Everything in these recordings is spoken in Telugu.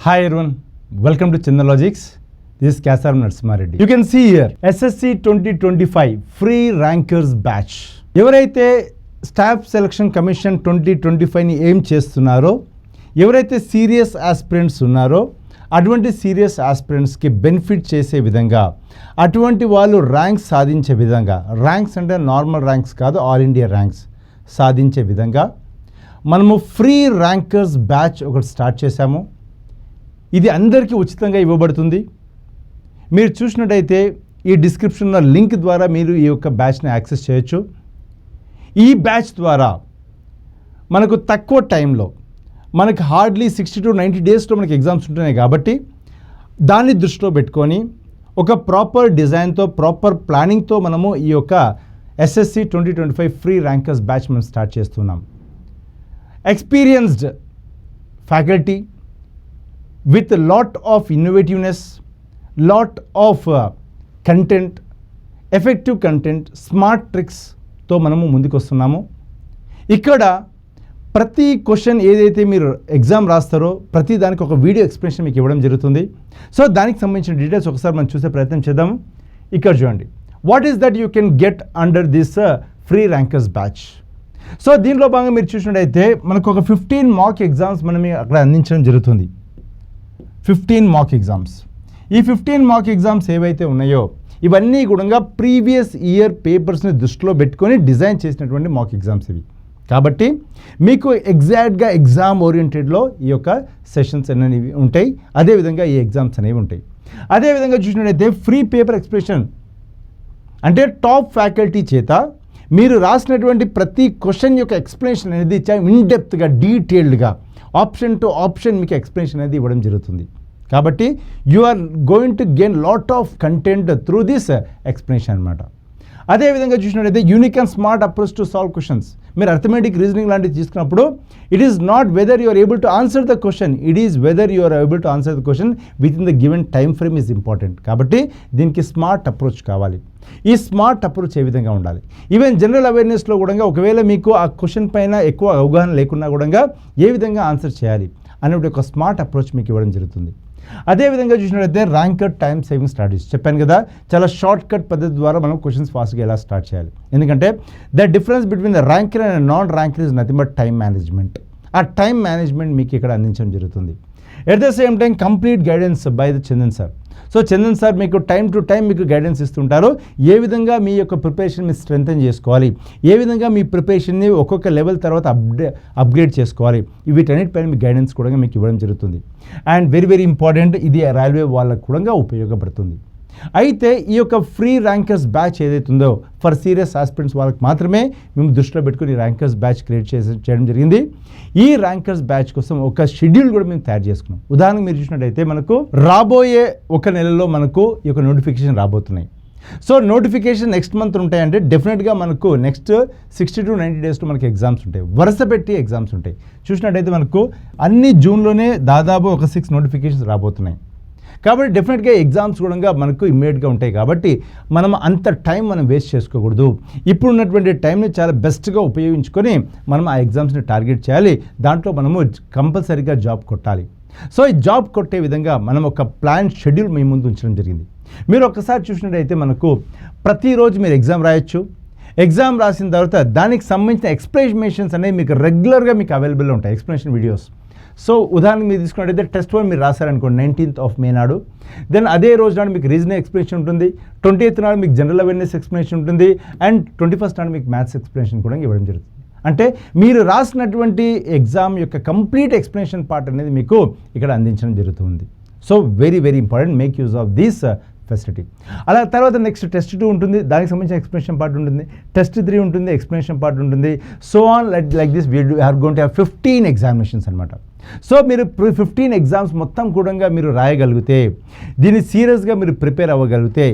Hi everyone, welcome to Chandalogics. This is Kasaram Narsimareddy. You can see here SSC 2025 free rankers batch. ఎవరైతే స్టాఫ్ సెలక్షన్ కమిషన్ 2025ని ఏం చేస్తున్నారో, ఎవరైతే సీరియస్ ఆస్పిరెంట్స్ ఉన్నారో అటువంటి సీరియస్ ఆస్పిరెంట్స్కి బెనిఫిట్ చేసే విధంగా, అటువంటి వాళ్ళు ర్యాంక్స్ సాధించే విధంగా, ర్యాంక్స్ అంటే నార్మల్ ర్యాంక్స్ కాదు, ఆల్ ఇండియా ర్యాంక్స్ సాధించే విధంగా మనము ఫ్రీ ర్యాంకర్స్ బ్యాచ్ ఒకటి స్టార్ట్ చేశాము. ఇది అందరికీ ఉచితంగా ఇవ్వబడుతుంది. మీరు చూసినట్టయితే ఈ డిస్క్రిప్షన్లో లింక్ ద్వారా మీరు ఈ యొక్క బ్యాచ్ని యాక్సెస్ చేయొచ్చు. ఈ బ్యాచ్ ద్వారా మనకు తక్కువ టైంలో, మనకు హార్డ్లీ 60 to 90 డేస్లో మనకి ఎగ్జామ్స్ ఉంటున్నాయి కాబట్టి దాన్ని దృష్టిలో పెట్టుకొని ఒక ప్రాపర్ డిజైన్తో, ప్రాపర్ ప్లానింగ్తో మనము ఈ యొక్క ఎస్ఎస్సి 2025 ఫ్రీ ర్యాంకర్స్ బ్యాచ్ మనం స్టార్ట్ చేస్తున్నాం. Experienced faculty with a lot of innovativeness, lot of content, effective content, smart tricks తో మనము ముందుకు వస్తున్నాము. ఇక్కడ ప్రతి క్వశ్చన్ ఏదైతే మీరు ఎగ్జామ్ రాస్తారో ప్రతి దానికి ఒక వీడియో ఎక్స్ప్లెనేషన్ మీకు ఇవ్వడం జరుగుతుంది. సో దానికి సంబంధించిన డీటెయిల్స్ ఒకసారి మనం చూసే ప్రయత్నం చేద్దాము. ఇక్కడ చూడండి, what is that you can get under this free rankers batch. So దీనిలో భాగంగా మీరు చూసినట్టయితే మనకు ఒక 15 మాక్ ఎగ్జామ్స్ మనం అక్కడ అందించడం జరుగుతుంది. 15 మాక్ ఎగ్జామ్స్. ఈ 15 మాక్ ఎగ్జామ్స్ ఏవైతే ఉన్నాయో ఇవన్నీ కూడా ప్రీవియస్ ఇయర్ పేపర్స్ని దృష్టిలో పెట్టుకొని డిజైన్ చేసినటువంటి మాక్ ఎగ్జామ్స్ ఇవి. కాబట్టి మీకు ఎగ్జాక్ట్గా ఎగ్జామ్ ఓరియంటెడ్లో ఈ యొక్క సెషన్స్ అనేవి ఉంటాయి. అదేవిధంగా ఈ ఎగ్జామ్స్ అనేవి ఉంటాయి. అదేవిధంగా చూసినట్టయితే ఫ్రీ పేపర్ ఎక్స్ప్రెషన్ అంటే టాప్ ఫ్యాకల్టీ చేత మీరు రాసినటువంటి ప్రతి క్వశ్చన్ యొక్క ఎక్స్ప్లెనేషన్ అనేది చాలా ఇన్డెప్త్గా, డీటెయిల్డ్గా, ఆప్షన్ టు ఆప్షన్ మీకు ఎక్స్ప్లెనేషన్ అనేది ఇవ్వడం జరుగుతుంది. కాబట్టి you are going to gain lot of content through this explanation అనమాట. అదేవిధంగా చూసినట్టయితే unique and smart approach to solve questions. మీరు అర్థమెటిక్, రీజనింగ్ లాంటివి తీసుకున్నప్పుడు it is not whether you are able to answer the question, it is whether you are able to answer the question within the given time frame is important. కాబట్టి దీనికి స్మార్ట్ అప్రోచ్ కావాలి. ఈ స్మార్ట్ అప్రోచ్ ఏ విధంగా ఉండాలి, ఈవెన్ జనరల్ అవేర్నెస్లో కూడా ఒకవేళ మీకు ఆ క్వశ్చన్ పైన ఎక్కువ అవగాహన లేకున్నా కూడా ఏ విధంగా ఆన్సర్ చేయాలి అనే ఒక స్మార్ట్ అప్రోచ్ మీకు ఇవ్వడం జరుగుతుంది. అదేవిధంగా చూసినట్లయితే ర్యాంకర్ టైమ్ సేవింగ్ స్ట్రాటజీస్ చెప్పాను కదా, చాలా షార్ట్ కట్ పద్ధతి ద్వారా మనం క్వశ్చన్స్ ఫాస్ట్గా ఎలా స్టార్ట్ చేయాలి. ఎందుకంటే the difference between the ranker and non ranker is nothing but time management. ఆ టైం మేనేజ్మెంట్ మీకు ఇక్కడ అందించడం జరుగుతుంది. At the same time complete guidance by the Chandan sir. So Chandan sir మీకు టైం టు టైం మీకు గైడెన్స్ ఇస్తుంటారు. ఏ విధంగా మీ యొక్క ప్రిపరేషన్ మీరు స్ట్రెంథెన్ చేసుకోవాలి, ఏ విధంగా మీ ప్రిపరేషన్ని ఒక్కొక్క లెవెల్ తర్వాత అప్గ్రేడ్ చేసుకోవాలి, వీటన్నిటిపైన మీ గైడెన్స్ కూడా మీకు ఇవ్వడం జరుగుతుంది. అండ్ వెరీ వెరీ ఇంపార్టెంట్, ఇది రైల్వే వాళ్ళకు కూడా ఉపయోగపడుతుంది. అయితే ఈ యొక్క ఫ్రీ ర్యాంకర్స్ బ్యాచ్ ఏదైతే ఉందో ఫర్ సీరియస్ ఆస్పిరెంట్స్ వాళ్ళకి మాత్రమే మేము దృష్టిలో పెట్టుకుని ర్యాంకర్స్ బ్యాచ్ క్రియేట్ చేయడం జరిగింది. ఈ ర్యాంకర్స్ బ్యాచ్ కోసం ఒక షెడ్యూల్ కూడా మేము తయారు చేసుకున్నాం. ఉదాహరణకు మీరు చూసినట్టయితే మనకు రాబోయే ఒక నెలలో మనకు ఈ యొక్క నోటిఫికేషన్ రాబోతున్నాయి. సో నోటిఫికేషన్ నెక్స్ట్ మంత్ ఉంటాయంటే డెఫినెట్గా మనకు నెక్స్ట్ 60 to 90 డేస్లో మనకి ఎగ్జామ్స్ ఉంటాయి, వరుస పెట్టి ఎగ్జామ్స్ ఉంటాయి. చూసినట్టయితే మనకు అన్ని జూన్లోనే దాదాపు ఒక 6 నోటిఫికేషన్స్ రాబోతున్నాయి. కాబట్టి డెఫినెట్గా ఎగ్జామ్స్ కూడా మనకు ఇమ్మీడియట్గా ఉంటాయి. కాబట్టి మనం అంత టైం మనం వేస్ట్ చేసుకోకూడదు. ఇప్పుడు ఉన్నటువంటి టైంని చాలా బెస్ట్గా ఉపయోగించుకొని మనం ఆ ఎగ్జామ్స్ని టార్గెట్ చేయాలి. దాంట్లో మనము కంపల్సరీగా జాబ్ కొట్టాలి. సో ఈ జాబ్ కొట్టే విధంగా మనం ఒక ప్లాన్ షెడ్యూల్ మీ ముందు ఉంచడం జరిగింది. మీరు ఒక్కసారి చూసినట్టయితే మనకు ప్రతిరోజు మీరు ఎగ్జామ్ రాయొచ్చు. ఎగ్జామ్ రాసిన తర్వాత దానికి సంబంధించిన ఎక్స్ప్లెనేషన్స్ అనేవి మీకు రెగ్యులర్గా మీకు అవైలబుల్లో ఉంటాయి, ఎక్స్ప్లెనేషన్ వీడియోస్. సో ఉదాహరణకు మీరు తీసుకున్నట్టయితే టెస్ట్ 1 మీరు రాశారనుకోండి 19th of May నాడు, దెన్ అదే రోజు నాడు మీకు రీజనింగ్ ఎక్స్ప్లెనేషన్ ఉంటుంది, 20th నాడు మీకు జనరల్ అవేర్నెస్ ఎక్స్ప్లెనేషన్ ఉంటుంది, అండ్ 21st నాడు మీకు మ్యాథ్స్ ఎక్స్ప్లెనేషన్ కూడా ఇవ్వడం జరుగుతుంది. అంటే మీరు రాసినటువంటి ఎగ్జామ్ యొక్క కంప్లీట్ ఎక్స్ప్లెనేషన్ పార్ట్ అనేది మీకు ఇక్కడ అందించడం జరుగుతుంది. So very very important, make use of this facility. అలా తర్వాత నెక్స్ట్ టెస్ట్ 2 ఉంటుంది, దానికి సంబంధించిన ఎక్స్ప్లెనేషన్ పార్ట్ ఉంటుంది, టెస్ట్ 3 ఉంటుంది, ఎక్స్ప్లెనేషన్ పార్ట్ ఉంటుంది. So on like this we are going to have 15 examinations అనమాట. సో మీరు 15 ఎగ్జామ్స్ మొత్తం కూడా మీరు రాయగలిగితే, దీన్ని సీరియస్గా మీరు ప్రిపేర్ అవ్వగలిగితే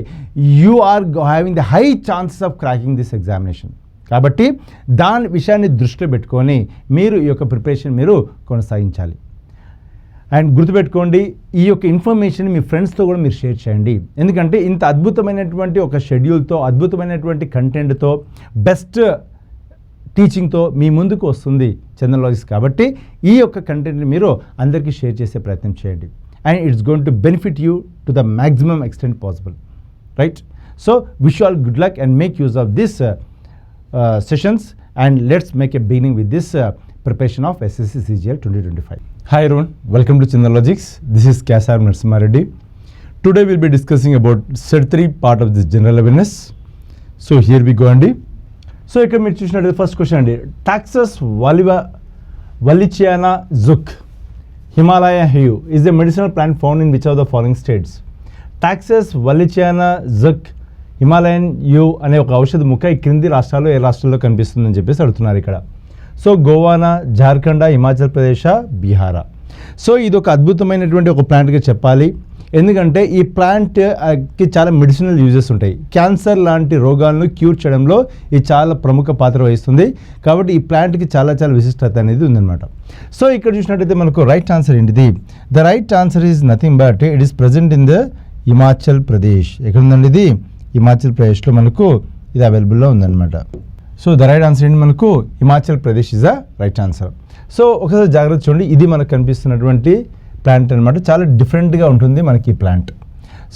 you are having the high chances of cracking this examination. కాబట్టి దాని విషయాన్ని దృష్టిలో పెట్టుకొని మీరు ఈ యొక్క ప్రిపరేషన్ మీరు కొనసాగించాలి. అండ్ గుర్తుపెట్టుకోండి, ఈ యొక్క ఇన్ఫర్మేషన్ మీ ఫ్రెండ్స్తో కూడా మీరు షేర్ చేయండి. ఎందుకంటే ఇంత అద్భుతమైనటువంటి ఒక షెడ్యూల్తో, అద్భుతమైనటువంటి కంటెంట్తో, బెస్ట్ టీచింగ్తో మీ ముందుకు వస్తుంది చందన్ లాజిక్స్. కాబట్టి ఈ యొక్క కంటెంట్ని మీరు అందరికీ షేర్ చేసే ప్రయత్నం చేయండి. and it's going to benefit you to the maximum extent possible, right? So wish you all good luck and make use of this sessions, and let's make a beginning with this preparation of SSC CGL 2025. Hi everyone, welcome to Chinalogics. This is Kasar Narasimha Reddy. Today we'll be discussing about set 3 part of this general awareness. So here we go అండి. సో ఇక్కడ మీరు చూసినట్టు ఫస్ట్ క్వశ్చన్ అండి, Taxus wallichiana Zucc Himalaya yew is a medicinal plant found in which of the following states? Taxus wallichiana Zucc Himalayan yew అనే ఒక ఔషధ ముక్క ఈ క్రింది రాష్ట్రాల్లో ఏ రాష్ట్రాల్లో కనిపిస్తుందని చెప్పేసి అడుగుతున్నారు ఇక్కడ. సో గోవానా, జార్ఖండ్, హిమాచల్ ప్రదేశ్, బీహారా. సో ఇది ఒక అద్భుతమైనటువంటి ఒక ప్లాంట్గా చెప్పాలి. ఎందుకంటే ఈ ప్లాంట్కి చాలా మెడిసినల్ యూజెస్ ఉంటాయి. క్యాన్సర్ లాంటి రోగాలను క్యూర్ చేయడంలో ఇది చాలా ప్రముఖ పాత్ర వహిస్తుంది. కాబట్టి ఈ ప్లాంట్కి చాలా చాలా విశిష్టత అనేది ఉందన్నమాట. సో ఇక్కడ చూసినట్టయితే మనకు రైట్ ఆన్సర్ ఏంటిది? The right answer is nothing but it is present in the Himachal Pradesh. ఎక్కడ ఉందండి ఇది? హిమాచల్ ప్రదేశ్లో మనకు ఇది అవైలబుల్లో ఉందన్నమాట. సో ద రైట్ ఆన్సర్ ఏంటి? మనకు Himachal Pradesh is the right answer. So ఒకసారి జాగ్రత్త చూడండి, ఇది మనకు కనిపిస్తున్నటువంటి ప్లాంట్ అనమాట. చాలా డిఫరెంట్గా ఉంటుంది మనకి ఈ ప్లాంట్.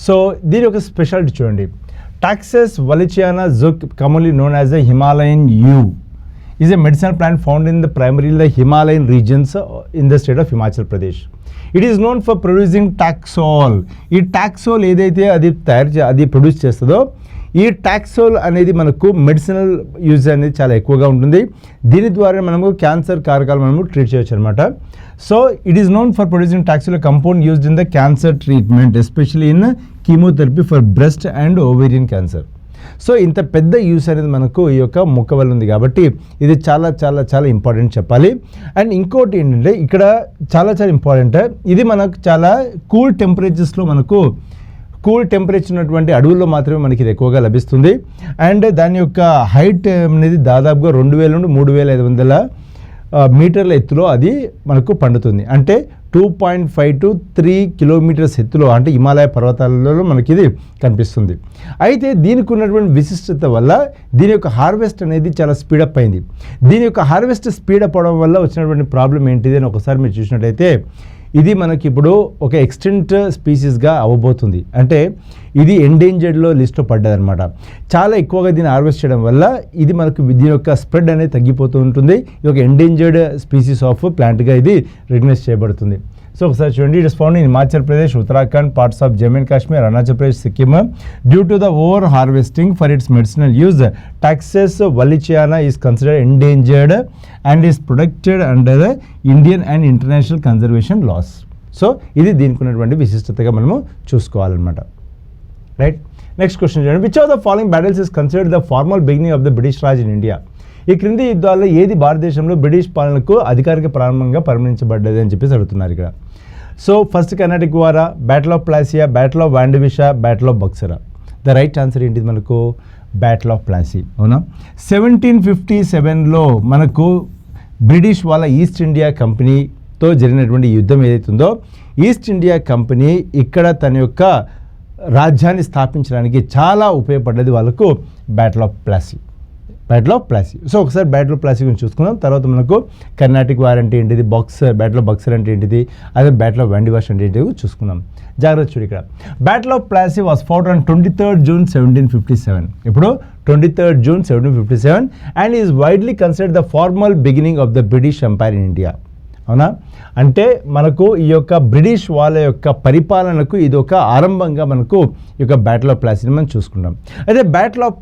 సో దీని ఒక స్పెషాలిటీ చూడండి. Taxus wallichiana Zucc commonly known as the Himalayan yew is a medicinal plant found in the primary the Himalayan regions in the state of Himachal Pradesh. It is known for producing taxol. ఈ టాక్సోల్ ఏదైతే అది ప్రొడ్యూస్ చేస్తుందో, ఈ టాక్సోల్ అనేది మనకు మెడిసినల్ యూజ్ అనేది చాలా ఎక్కువగా ఉంటుంది. దీని ద్వారా మనము క్యాన్సర్ కారకాలు మనము ట్రీట్ చేయొచ్చు అనమాట. So it is known for producing Taxol compound used in the cancer treatment, especially in chemotherapy for breast and ovarian cancer. So ఇంత పెద్ద యూస్ అనేది మనకు ఈ యొక్క మొక్క వల్ల ఉంది కాబట్టి ఇది చాలా చాలా చాలా ఇంపార్టెంట్ చెప్పాలి. అండ్ ఇంకోటి ఏంటంటే ఇక్కడ చాలా చాలా ఇంపార్టెంట్, ఇది మనకు చాలా కూల్ టెంపరేచర్స్లో కూల్ టెంపరేచర్ ఉన్నటువంటి అడవుల్లో మాత్రమే మనకి ఇది ఎక్కువగా లభిస్తుంది. అండ్ దాని యొక్క హైట్ అనేది దాదాపుగా 2000 నుండి 3500 మీటర్ల ఎత్తులో అది మనకు పండుతుంది. అంటే 2.5 to 3 కిలోమీటర్స్ ఎత్తులో, అంటే హిమాలయ పర్వతాలలో మనకి ఇది కనిపిస్తుంది. అయితే దీనికి ఉన్నటువంటి విశిష్టత వల్ల దీని యొక్క హార్వెస్ట్ అనేది చాలా స్పీడప్ అయింది. దీని యొక్క హార్వెస్ట్ స్పీడప్ అవడం వల్ల వచ్చినటువంటి ప్రాబ్లం ఏంటిది అని ఒకసారి మీరు చూసినట్టయితే, ఇది మనకి ఇప్పుడు ఒక ఎక్స్టెంట్ స్పీసీస్గా అవ్వబోతుంది. అంటే ఇది ఎండేంజర్డ్లో లిస్ట్లో పడ్డదనమాట. చాలా ఎక్కువగా దీన్ని హార్వెస్ట్ చేయడం వల్ల ఇది మనకు దీని యొక్క స్ప్రెడ్ అనేది తగ్గిపోతూ ఉంటుంది. ఇది ఒక ఎండేంజర్డ్ స్పీసీస్ ఆఫ్ ప్లాంట్గా ఇది రికగ్నైజ్ చేయబడుతుంది. సో ఒకసారి చూడండి, it is found in Himachal Pradesh, Uttarakhand, parts of Jammu and Kashmir, Arunachal Pradesh, Sikkim. Due to the over harvesting for its medicinal use, Taxus wallichiana is considered endangered and is protected under the Indian and international conservation laws. So ఇది దీనికి ఉన్నటువంటి విశిష్టతగా మనము చూసుకోవాలన్నమాట. రైట్, నెక్స్ట్ క్వశ్చన్ చూడండి. Which of the following battles is considered the formal beginning of the British Raj in India? ఈ క్రింది యుద్ధాల్లో ఏది భారతదేశంలో బ్రిటిష్ పాలనకు అధికారిక ప్రారంభంగా పరిగణించబడ్డది అని చెప్పేసి అడుగుతున్నారు ఇక్కడ. సో ఫస్ట్ కర్ణాటిక్ వారా, బ్యాటిల్ ఆఫ్ ప్లాసియా, బ్యాటిల్ ఆఫ్ వాండివిషా, బ్యాటిల్ ఆఫ్ బక్సరా. ద రైట్ ఆన్సర్ ఏంటిది మనకు? Battle of Plassey. అవునా? 1757లో మనకు బ్రిటిష్ వాళ్ళ ఈస్ట్ ఇండియా కంపెనీతో జరిగినటువంటి యుద్ధం ఏదైతుందో, ఈస్ట్ ఇండియా కంపెనీ ఇక్కడ తన యొక్క రాజ్యాన్ని స్థాపించడానికి చాలా ఉపయోగపడ్డది వాళ్ళకు బ్యాటిల్ ఆఫ్ ప్లాసీ. సో ఒకసారి బ్యాటిల్ ఆఫ్ ప్లాసీ గురించి చూసుకుందాం. తర్వాత మనకు కర్ణాటిక్ వార్ అంటే ఏంటిది, బ్యాటిల్ ఆఫ్ బక్సర్ అంటే ఏంటిది, అదే బ్యాటిల్ ఆఫ్ వాండివాష్ అంటే ఏంటిది చూసుకుందాం. జాగ్రత్త చూడు ఇక్కడ. Battle of Plassey was fought on 23rd June 1757. ఇప్పుడు 23rd June 1757 and is widely considered the formal beginning of the British empire in India. అవునా? అంటే మనకు ఈ యొక్క బ్రిటిష్ వాళ్ళ యొక్క పరిపాలనకు ఇది ఒక ఆరంభంగా మనకు ఈ యొక్క బ్యాటిల్ ఆఫ్ ప్లాసీని మనం చూసుకుంటాం. అయితే బ్యాటిల్ ఆఫ్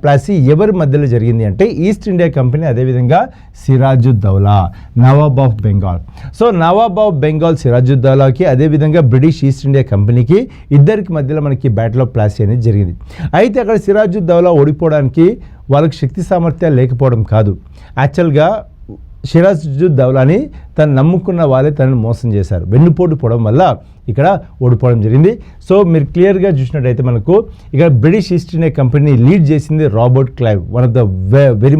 ప్లాసీ ఎవరి మధ్యలో జరిగింది అంటే ఈస్ట్ ఇండియా కంపెనీ, అదేవిధంగా Sirajuddaula, nawab of Bengal. So nawab of Bengal సిరాజుద్దౌలాకి, అదేవిధంగా బ్రిటిష్ ఈస్ట్ ఇండియా కంపెనీకి ఇద్దరికి మధ్యలో మనకి బ్యాటిల్ ఆఫ్ ప్లాసీ అనేది జరిగింది. అయితే అక్కడ సిరాజుద్దౌలా ఓడిపోవడానికి వాళ్ళకి శక్తి సామర్థ్యాలు లేకపోవడం కాదు, యాక్చువల్గా సిరాజుద్దౌలాని తను నమ్ముకున్న వాళ్ళే తనను మోసం చేశారు. వెన్నుపోటు పోవడం వల్ల ఇక్కడ ఓడిపోవడం జరిగింది. సో మీరు క్లియర్గా చూసినట్టయితే మనకు ఇక్కడ బ్రిటిష్ ఈస్ట్ ఇండియా కంపెనీని లీడ్ చేసింది Robert Clive, one of the very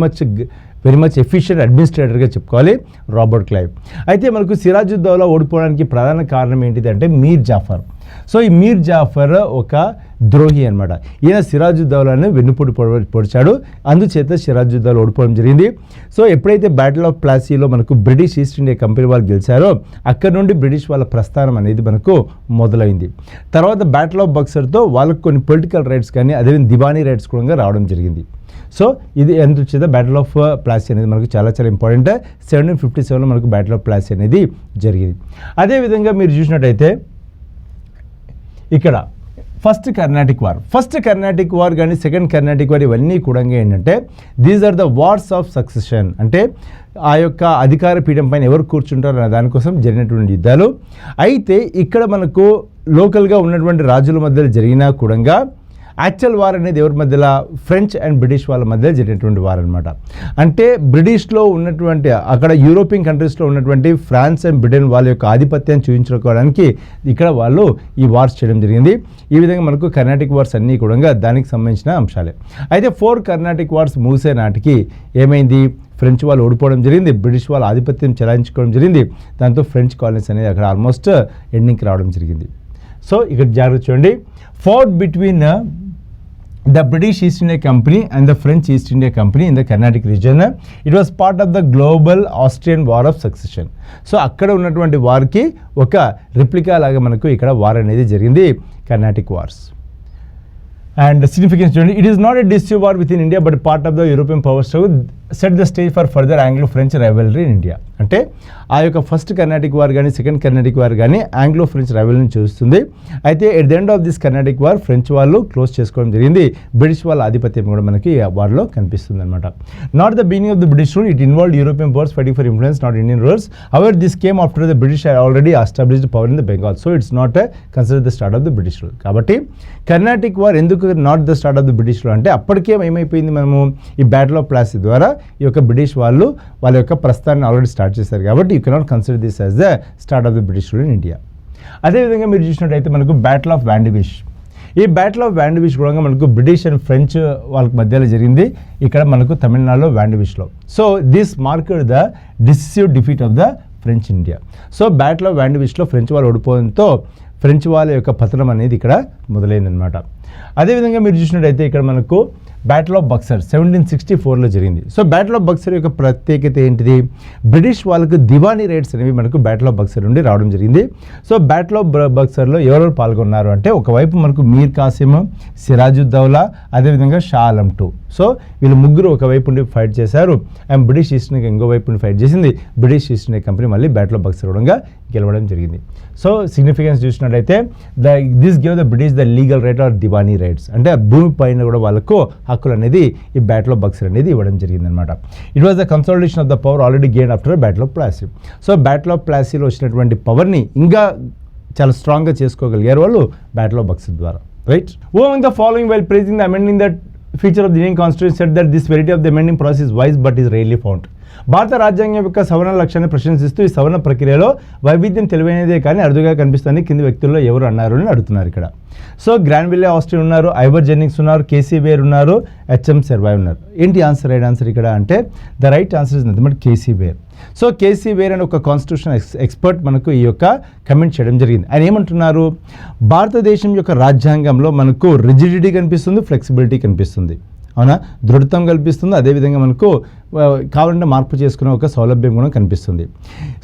much efficient అడ్మినిస్ట్రేటర్గా చెప్పుకోవాలి రాబర్ట్ క్లైవ్. అయితే మనకు సిరాజుద్దౌలా ఓడిపోవడానికి ప్రధాన కారణం ఏంటిది అంటే మీర్ జాఫర్. సో ఈ మీర్ జాఫర్ ఒక ద్రోహి అనమాట. ఈయన సిరాజుద్దౌలాను వెన్నుపోటు పొడిచాడు, అందుచేత సిరాజుద్దౌలా ఓడిపోవడం జరిగింది. సో ఎప్పుడైతే బ్యాటిల్ ఆఫ్ ప్లాసీలో మనకు బ్రిటిష్ ఈస్ట్ ఇండియా కంపెనీ వాళ్ళు గెలిచారో అక్కడ నుండి బ్రిటిష్ వాళ్ళ ప్రస్థానం అనేది మనకు మొదలైంది. తర్వాత బ్యాటిల్ ఆఫ్ బక్సర్తో వాళ్ళకు కొన్ని పొలిటికల్ రైట్స్ కానీ అదేవిధంగా దివానీ రైట్స్ కూడా రావడం జరిగింది. సో ఇది ఎంత వచ్చేది బ్యాటిల్ ఆఫ్ ప్లాసీ అనేది మనకు చాలా చాలా ఇంపార్టెంట్. 1757లో మనకు బ్యాటిల్ ఆఫ్ ప్లాసీ అనేది జరిగింది. అదేవిధంగా మీరు చూసినట్టయితే ఇక్కడ ఫస్ట్ కర్ణాటిక్ వార్ కానీ సెకండ్ కర్ణాటిక్ వార్ ఇవన్నీ కూడా ఏంటంటే these are the wars of succession, అంటే ఆ యొక్క అధికార పీఠం పైన ఎవరు కూర్చుంటారు అనే దానికోసం జరిగినటువంటి యుద్ధాలు. అయితే ఇక్కడ మనకు లోకల్గా ఉన్నటువంటి రాజుల మధ్యలో జరిగినా కూడా యాక్చువల్ వార్ అనేది ఎవరి మధ్యలో ఫ్రెంచ్ అండ్ బ్రిటిష్ వాళ్ళ మధ్య జరిగినటువంటి వార్ అనమాట. అంటే బ్రిటిష్లో ఉన్నటువంటి అక్కడ యూరోపియన్ కంట్రీస్లో ఉన్నటువంటి ఫ్రాన్స్ అండ్ బ్రిటన్ వాళ్ళ యొక్క ఆధిపత్యాన్ని చూపించుకోవడానికి ఇక్కడ వాళ్ళు ఈ వార్స్ చేయడం జరిగింది. ఈ విధంగా మనకు కర్ణాటిక్ వార్స్ అన్నీ కూడా దానికి సంబంధించిన అంశాలే. అయితే 4 కర్ణాటిక్ వార్స్ ముగిసే నాటికి ఏమైంది, ఫ్రెంచ్ వాళ్ళు ఓడిపోవడం జరిగింది, బ్రిటిష్ వాళ్ళు ఆధిపత్యం చెలాయించుకోవడం జరిగింది. దాంతో ఫ్రెంచ్ కాలనీస్ అనేది అక్కడ ఆల్మోస్ట్ ఎండింగ్కి రావడం జరిగింది. సో ఇక్కడ జాగ్రత్త చూడండి, fought between the British East India Company and the French East India Company in the Carnatic region. It was part of the global Austrian War of Succession. So అక్కడ ఉన్నటువంటి వార్కి ఒక రిప్లికా లాగా మనకు ఇక్కడ వార్ అనేది జరిగింది, కర్ణాటిక్ వార్స్. అండ్ సిగ్నిఫికెన్స్ చూడండి, it is not a distinctive war with in India but part of the European power struggle set the stage for further Anglo French rivalry in India. అంటే ఆ యొక్క ఫస్ట్ కర్ణాటిక్ వార్ కానీ సెకండ్ కర్ణాటిక్ వార్ కానీ ఆంగ్లో ఫ్రెంచ్ రైవలరీని చూస్తుంది. అయితే at the end of this Carnatic war French వాళ్ళు క్లోజ్ చేసుకోవడం జరిగింది, బ్రిటిష్ వాళ్ళ ఆధిపత్యం కూడా మనకి ఆ వార్లో కనిపిస్తుంది అనమాట. Not the beginning of the British rule, it involved European powers fighting for influence, not Indian rulers. However this came after the British had already established power in the Bengal, so it's not considered the start of the British rule. కాబట్టి కర్ణాటిక్ వార్ ఎందుకు not the start of the British rule అంటే అప్పటికే ఏమైపోయింది, మనము ఈ బ్యాటిల్ ఆఫ్ ప్లాసీ ద్వారా ఈ యొక్క బ్రిటిష్ వాళ్ళు వాళ్ళ యొక్క ప్రస్థానాన్ని ఆల్రెడీ స్టార్ట్ చేశారు. కాబట్టి you cannot consider this as the start of the British rule in India. అదేవిధంగా మీరు చూసినట్టయితే మనకు బ్యాటిల్ ఆఫ్ వాండివిష్, ఈ బ్యాటిల్ ఆఫ్ వాండివిష్ కూడా మనకు బ్రిటిష్ అండ్ ఫ్రెంచ్ వాళ్ళ మధ్యలో జరిగింది, ఇక్కడ మనకు తమిళనాడులో వాండివిష్లో. So this marked the decisive defeat of the French India. So battle of వాండివిష్లో ఫ్రెంచ్ వాళ్ళు ఓడిపోవడంతో ఫ్రెంచ్ వాళ్ళ యొక్క పతనం అనేది ఇక్కడ మొదలైందనమాట. అదేవిధంగా మీరు చూసినట్టయితే ఇక్కడ మనకు బ్యాటిల్ ఆఫ్ బక్సర్ 1764లో జరిగింది. సో బ్యాటిల్ ఆఫ్ బక్సర్ యొక్క ప్రత్యేకత ఏంటిది, బ్రిటిష్ వాళ్ళకు దివానీ రైట్స్ అనేవి మనకు బ్యాటిల్ ఆఫ్ బక్సర్ నుండి రావడం జరిగింది. సో బ్యాటిల్ ఆఫ్ బక్సర్లో ఎవరెవరు పాల్గొన్నారు అంటే ఒకవైపు మనకు మీర్ కాసిమ్, సిరాజుద్దౌలా, అదేవిధంగా షా ఆలం II. సో వీళ్ళు ముగ్గురు ఒకవైపు నుండి ఫైట్ చేశారు అండ్ బ్రిటిష్ ఈస్ట్ ఇండియా ఇంకో వైపు నుండి ఫైట్ చేసింది. బ్రిటిష్ ఈస్ట్ ఇండియా కంపెనీ మళ్ళీ బ్యాటిల్ ఆఫ్ బక్సర్ కూడా గెలవడం జరిగింది. సో సిగ్నిఫికెన్స్ చూసినట్టయితే this give the British the legal right are Diwani rights, అంటే భూమి పైన కూడా వాళ్ళకు హక్కులు అనేది ఈ బ్యాటిల్ ఆఫ్ బక్సర్ అనేది ఇవ్వడం జరిగిందనమాట. It was the consolidation of the power already gain after battle of Plassey. So battle of ప్లాసీలో వచ్చినటువంటి పవర్ని ఇంకా చాలా స్ట్రాంగ్గా చేసుకోగలిగారు వాళ్ళు బ్యాటిల్ ఆఫ్ బక్సర్ ద్వారా, right. Among the following while praising the amending that feature of the Indian Constitution said that this variety of the amending process is wise but is rarely found. భారత రాజ్యాంగం యొక్క సవరణ లక్ష్యాన్ని ప్రశంసిస్తూ ఈ సవరణ ప్రక్రియలో వైవిధ్యం తెలివైనదే కానీ అరుదుగా కనిపిస్తుంది కింది వ్యక్తుల్లో ఎవరు అన్నారు అని అడుగుతున్నారు ఇక్కడ. సో గ్రాన్విల్లే ఆస్టిన్ ఉన్నారు, ఐవర్ జెన్నింగ్స్ ఉన్నారు, కేసీ వేర్ ఉన్నారు, హెచ్ఎం సెర్వాయ్ ఉన్నారు. ఏంటి ఆన్సర్, రైట్ ఆన్సర్ ఇక్కడ అంటే the right answer is nothing but K C Wheare. So K C Wheare అనే ఒక కాన్స్టిట్యూషన్ ఎక్స్పర్ట్ మనకు ఈ యొక్క కమెంట్ చేయడం జరిగింది. ఆయన ఏమంటున్నారు, భారతదేశం యొక్క రాజ్యాంగంలో మనకు రిజిడిటీ కనిపిస్తుంది, ఫ్లెక్సిబిలిటీ కనిపిస్తుంది, అవునా, దృఢత్వం కల్పిస్తుంది, అదేవిధంగా మనకు కావాలంటే మార్పు చేసుకునే ఒక సౌలభ్యం కూడా కనిపిస్తుంది.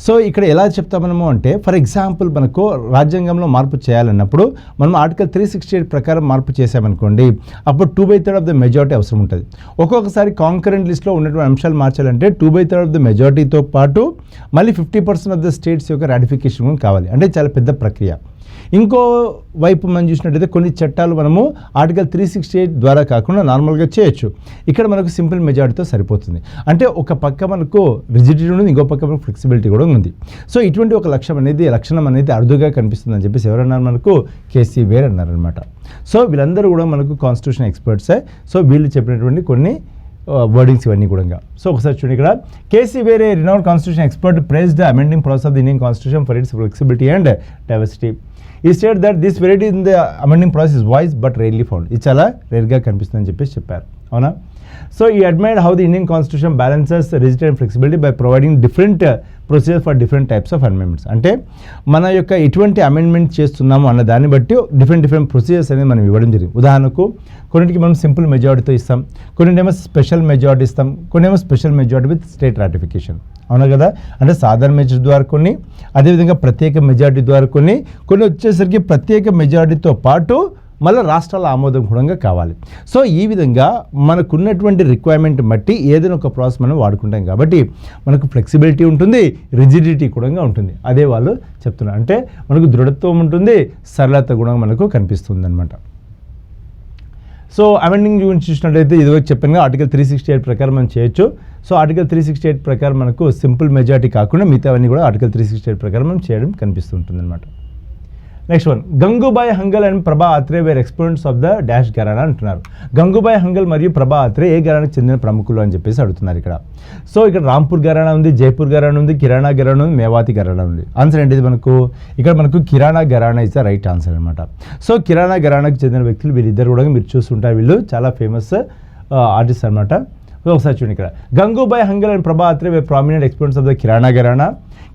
సో ఇక్కడ ఎలా చెప్తాం మనము అంటే ఫర్ ఎగ్జాంపుల్ మనకు రాజ్యాంగంలో మార్పు చేయాలన్నప్పుడు మనం ఆర్టికల్ 368 ప్రకారం మార్పు చేసామనుకోండి, అప్పుడు 2/3 ఆఫ్ ద మెజారిటీ అవసరం ఉంటుంది. ఒక్కొక్కసారి కాంకరెంట్ లిస్ట్లో ఉన్నటువంటి అంశాలు మార్చాలంటే 2/3 ఆఫ్ ద మెజారిటీతో పాటు మళ్ళీ 50% ఆఫ్ ద స్టేట్స్ యొక్క రాటిఫికేషన్ కూడా కావాలి, అంటే చాలా పెద్ద ప్రక్రియ. ఇంకో వైపు మనం చూసినట్టయితే కొన్ని చట్టాలు మనము ఆర్టికల్ 368 ద్వారా కాకుండా నార్మల్గా చేయొచ్చు. ఇక్కడ మనకు సింపుల్ మెజారిటీతో సరిపోతుంది. అంటే ఒక పక్క మనకు రిజిడిటీ ఉంది, ఇంకో పక్క మనకు ఫ్లెక్సిబిలిటీ కూడా ఉంది. సో ఇటువంటి ఒక లక్షణం అనేది అరుదుగా కనిపిస్తుంది అని చెప్పేసి ఎవరన్నారు, మనకు కేసీ వేర్ అన్నారనమాట. సో వీళ్ళందరూ కూడా మనకు కాన్స్టిట్యూషన్ ఎక్స్పర్ట్సే. సో వీళ్ళు చెప్పినటువంటి కొన్ని వర్డింగ్స్ ఇవన్నీ కూడా. సో ఒకసారి చూడండి ఇక్కడ, KC Wheare a renowned constitution expert praised the amending process of the Indian constitution for its flexibility and diversity. He state that this variety in the amending process is voice but rarely found. ఇది చాలా రేర్గా కనిపిస్తుందని చెప్పేసి చెప్పారు, అవునా. So he admired how the Indian constitution balances rigid and flexibility by providing different procedure for different types of amendments. అంటే మన యొక్క ఎటువంటి అమెండ్మెంట్ చేస్తున్నాము అన్న దాన్ని బట్టి డిఫరెంట్ ప్రొసీజర్స్ అనేది మనం ఇవ్వడం జరిగింది. ఉదాహరణకు కొన్నిటికి మనం సింపుల్ మెజారిటీతో ఇస్తాం, కొన్నిటేమో స్పెషల్ మెజారిటీ ఇస్తాం, కొన్నేమో special majority with state ratification. అవునా కదా? అంటే సాధారణ మెజారిటీ ద్వారా కొన్ని, అదేవిధంగా ప్రత్యేక మెజారిటీ ద్వారా కొన్ని వచ్చేసరికి ప్రత్యేక మెజారిటీతో పాటు మళ్ళీ రాష్ట్రాల ఆమోదం కూడా కావాలి. సో ఈ విధంగా మనకున్నటువంటి రిక్వైర్మెంట్ బట్టి ఏదైనా ఒక ప్రాసెస్ మనం వాడుకుంటాం కాబట్టి మనకు ఫ్లెక్సిబిలిటీ ఉంటుంది, రిజిడిటీ కూడా ఉంటుంది. అదే వాళ్ళు చెప్తున్నారు. అంటే మనకు దృఢత్వం ఉంటుంది, సరళత కూడా మనకు కనిపిస్తుంది అనమాట. సో అమెండింగ్ గురించి చూసినట్లయితే ఇదివరకు చెప్పాను ఆర్టికల్ 368 ప్రకారం మనం చేయొచ్చు. సో ఆర్టికల్ 368 ప్రకారం మనకు సింపుల్ మెజారిటీ కాకుండా మిగతావన్నీ కూడా ఆర్టికల్ 368 ప్రకారం మనం చేయడం కనిపిస్తుంటుంది అనమాట. Next one, Gangubai Hangal and Prabha Atre were exponents of the dash gharana అంటున్నారు. గంగూబాయ్ హంగల్ మరియు ప్రభా అత్రే ఏ ఘరానాకి చెందిన ప్రముఖులు అని చెప్పేసి అడుగుతున్నారు ఇక్కడ. సో ఇక్కడ రాంపూర్ ఘరానా ఉంది, జైపూర్ ఘరానా ఉంది, కిరాణా ఘరానా ఉంది, మేవాతి ఘరానా ఉంది. ఆన్సర్ ఏంటిది మనకు? ఇక్కడ మనకు కిరాణా ఘరానా ఇస్ ద రైట్ ఆన్సర్ అనమాట. సో కిరాణా ఘరానాకి చెందిన వ్యక్తులు వీళ్ళిద్దరు కూడా మీరు చూస్తుంటారు, వీళ్ళు చాలా ఫేమస్ ఆర్టిస్ట్ అనమాట. ఒకసారి చూడండి ఇక్కడ, Gangubai Hangal and Prabha Atre were prominent exponents of the Kirana gharana.